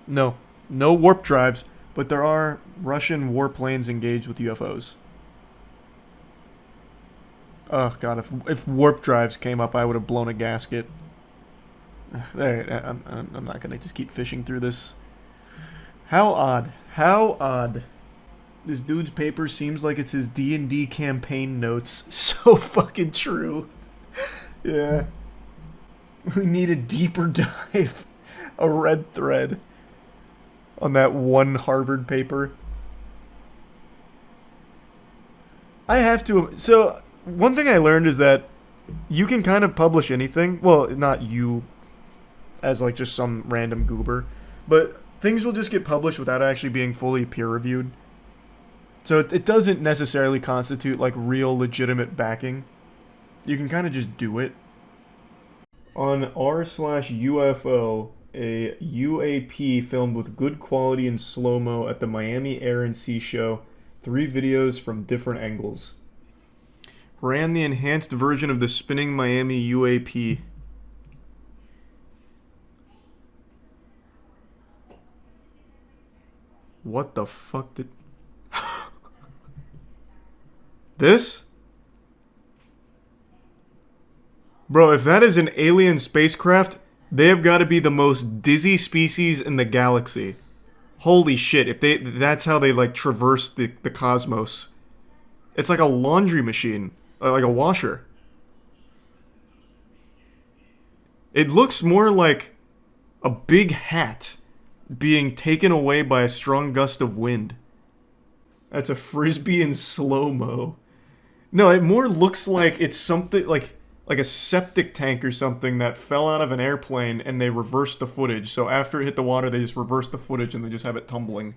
No. No warp drives, but there are Russian warplanes engaged with UFOs. Oh god, if warp drives came up, I would have blown a gasket. There, I'm not gonna just keep fishing through this. How odd. How odd. This dude's paper seems like it's his D&D campaign notes. So fucking true. Yeah. We need a deeper dive. A red thread. On that one Harvard paper. I have to... So... One thing I learned is that you can kind of publish anything. Well, not you as like just some random goober, but things will just get published without actually being fully peer-reviewed. So it doesn't necessarily constitute like real legitimate backing. You can kind of just do it. On r/UFO, a UAP filmed with good quality in slow-mo at the Miami Air and Sea Show. 3 videos from different angles. Ran the enhanced version of the spinning Miami UAP. What the fuck did... This? Bro, if that is an alien spacecraft, they have got to be the most dizzy species in the galaxy. Holy shit, if that's how they like traverse the cosmos. It's like a laundry machine. Like a washer. It looks more like a big hat being taken away by a strong gust of wind. That's a frisbee in slow-mo. No, it more looks like it's something like a septic tank or something that fell out of an airplane and they reversed the footage. So after it hit the water, they just reversed the footage and they just have it tumbling.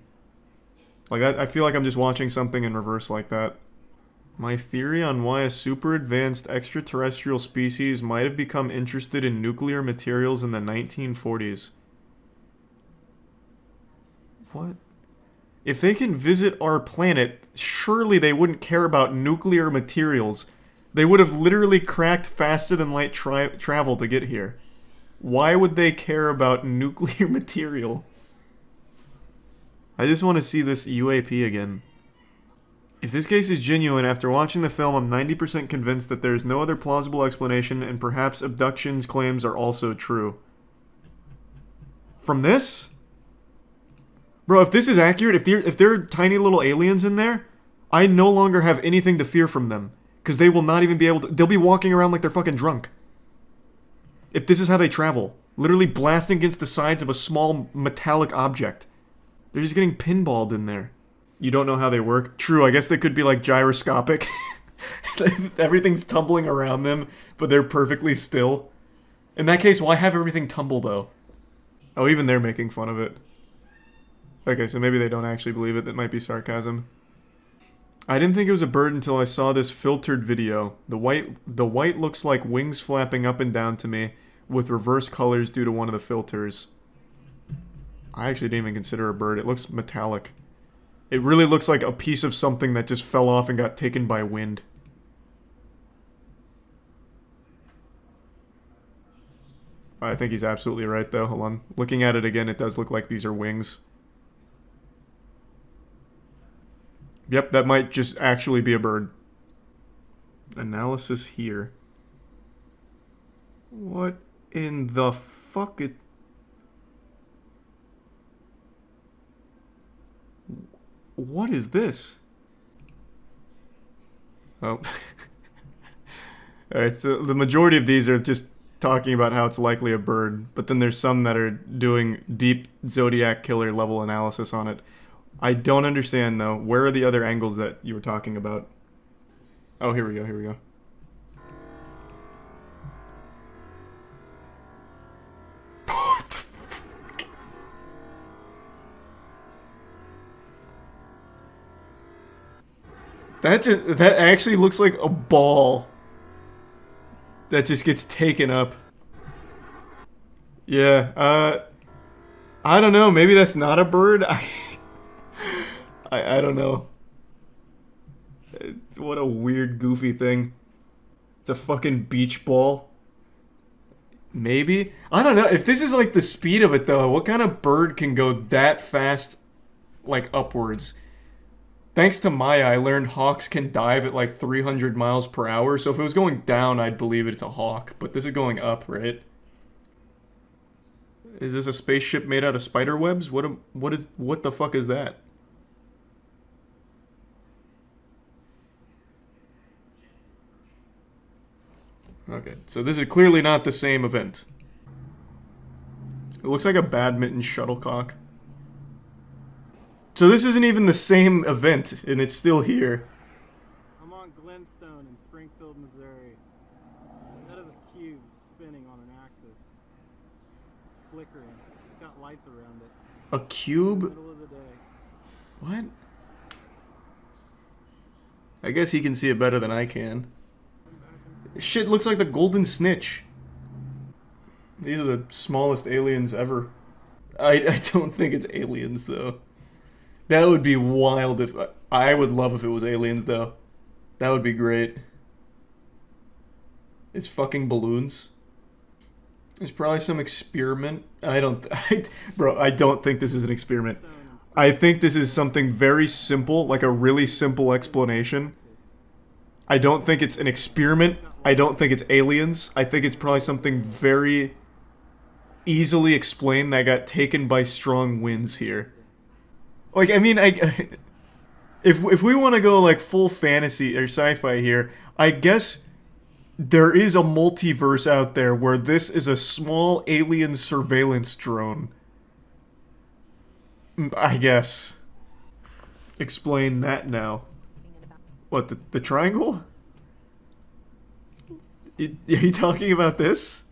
Like that, I feel like I'm just watching something in reverse like that. My theory on why a super advanced extraterrestrial species might have become interested in nuclear materials in the 1940s. What? If they can visit our planet, surely they wouldn't care about nuclear materials. They would have literally cracked faster than light travel to get here. Why would they care about nuclear material? I just want to see this UAP again. If this case is genuine, after watching the film, I'm 90% convinced that there is no other plausible explanation, and perhaps abduction's claims are also true. From this? Bro, if this is accurate, if there are tiny little aliens in there, I no longer have anything to fear from them. Because they will not even be able to... They'll be walking around like they're fucking drunk. If this is how they travel. Literally blasting against the sides of a small metallic object. They're just getting pinballed in there. You don't know how they work? True, I guess they could be like gyroscopic. Everything's tumbling around them, but they're perfectly still. In that case, why have everything tumble, though? Oh, even they're making fun of it. Okay, so maybe they don't actually believe it. That might be sarcasm. I didn't think it was a bird until I saw this filtered video. The white looks like wings flapping up and down to me, with reverse colors due to one of the filters. I actually didn't even consider a bird. It looks metallic. It really looks like a piece of something that just fell off and got taken by wind. I think he's absolutely right, though. Hold on. Looking at it again, it does look like these are wings. Yep, that might just actually be a bird. Analysis here. What in the fuck is... What is this? Oh. Alright, so the majority of these are just talking about how it's likely a bird, but then there's some that are doing deep Zodiac Killer level analysis on it. I don't understand, though. Where are the other angles that you were talking about? Oh, here we go, here we go. What the fuck? That actually looks like a ball that just gets taken up. Yeah, I don't know, maybe that's not a bird? I don't know. What a weird, goofy thing. It's a fucking beach ball. Maybe? I don't know. If this is like the speed of it, though, what kind of bird can go that fast, like, upwards? Thanks to Maya, I learned hawks can dive at like 300 miles per hour, so if it was going down, I'd believe it's a hawk. But this is going up, right? Is this a spaceship made out of spider webs? What the fuck is that? Okay, so this is clearly not the same event. It looks like a badminton shuttlecock. So this isn't even the same event, and it's still here. I'm on Glenstone in Springfield, Missouri. That is a cube spinning on an axis. Flickering. It's got lights around it. A cube? Middle of the day. What? I guess he can see it better than I can. Shit looks like the golden snitch. These are the smallest aliens ever. I don't think it's aliens, though. That would be wild if... I would love if it was aliens, though. That would be great. It's fucking balloons. There's probably some experiment. Bro, I don't think this is an experiment. I think this is something very simple, like a really simple explanation. I don't think it's an experiment. I don't think it's aliens. I think it's probably something very easily explained that got taken by strong winds here. Like, I mean, if we want to go like full fantasy or sci-fi here, I guess there is a multiverse out there where this is a small alien surveillance drone. I guess. Explain that now. What, the triangle? Are you talking about this?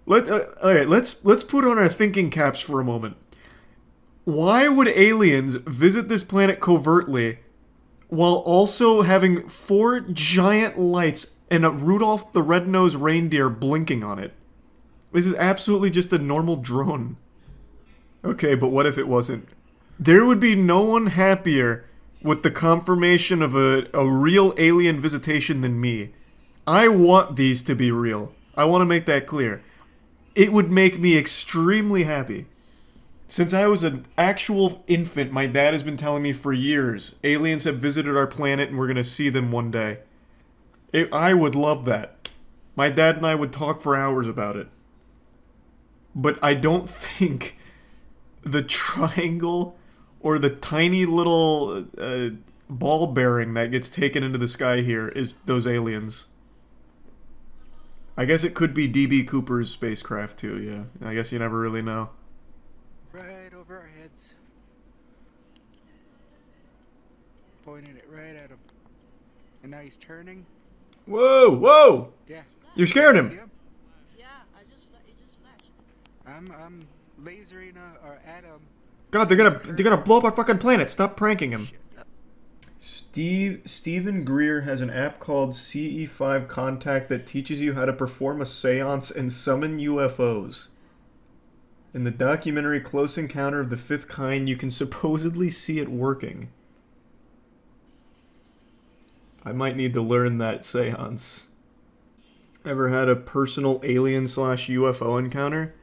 Alright, let's put on our thinking caps for a moment. Why would aliens visit this planet covertly while also having 4 giant lights and a Rudolph the Red-Nosed Reindeer blinking on it? This is absolutely just a normal drone. Okay, but what if it wasn't? There would be no one happier with the confirmation of a real alien visitation than me. I want these to be real. I want to make that clear. It would make me extremely happy. Since I was an actual infant, my dad has been telling me for years, aliens have visited our planet and we're going to see them one day. I would love that. My dad and I would talk for hours about it. But I don't think the triangle or the tiny little ball bearing that gets taken into the sky here is those aliens. I guess it could be D.B. Cooper's spacecraft too, yeah. I guess you never really know. Right over our heads. Pointing it right at him. And now he's turning. Whoa, whoa! Yeah. You scared him! Yeah, it just flashed. I'm lasering at him. God, they're gonna blow up our fucking planet. Stop pranking him. Stephen Greer has an app called CE5 Contact that teaches you how to perform a seance and summon UFOs. In the documentary Close Encounter of the Fifth Kind, you can supposedly see it working. I might need to learn that seance. Ever had a personal alien/UFO encounter?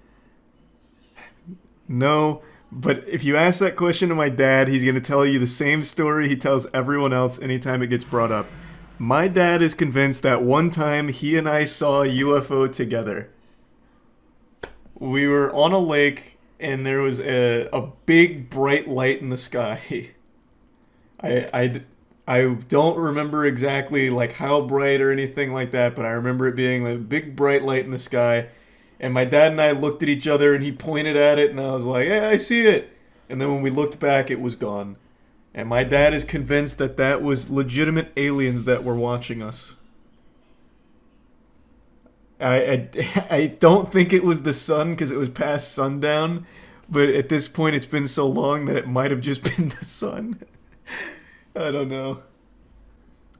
No, But if you ask that question to my dad, he's going to tell you the same story he tells everyone else anytime it gets brought up. My dad is convinced that one time he and I saw a UFO together. We were on a lake and there was a big bright light in the sky. I don't remember exactly like how bright or anything like that, but I remember it being a big bright light in the sky. And my dad and I looked at each other and he pointed at it and I was like, "Hey, I see it." And then when we looked back, it was gone. And my dad is convinced that that was legitimate aliens that were watching us. I don't think it was the sun because it was past sundown, but at this point it's been so long that it might have just been the sun. I don't know.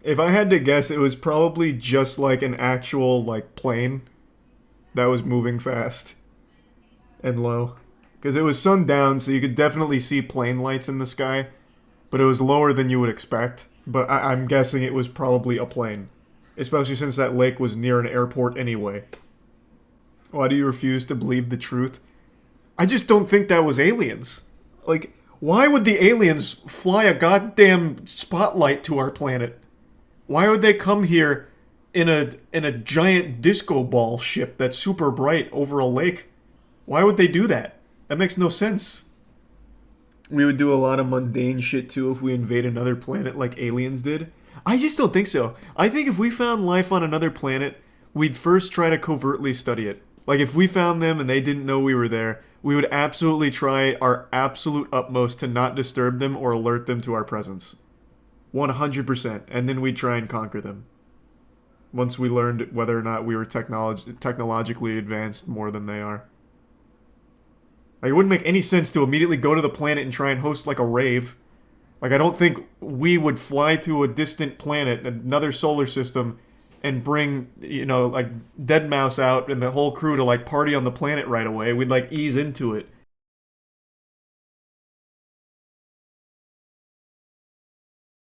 If I had to guess, it was probably just like an actual like plane that was moving fast and low. Because it was sundown, so you could definitely see plane lights in the sky, but it was lower than you would expect. But I'm guessing it was probably a plane. Especially since that lake was near an airport anyway. Why do you refuse to believe the truth? I just don't think that was aliens. Like, why would the aliens fly a goddamn spotlight to our planet? Why would they come here in a giant disco ball ship that's super bright over a lake? Why would they do that? That makes no sense. We would do a lot of mundane shit too if we invade another planet like aliens did. I just don't think so. I think if we found life on another planet, we'd first try to covertly study it. Like if we found them and they didn't know we were there, we would absolutely try our absolute utmost to not disturb them or alert them to our presence. 100%. And then we'd try and conquer them. Once we learned whether or not we were technologically advanced more than they are. Like, it wouldn't make any sense to immediately go to the planet and try and host like a rave. Like, I don't think we would fly to a distant planet, another solar system, and bring, you know, like, Deadmau5 out and the whole crew to, like, party on the planet right away. We'd, like, ease into it.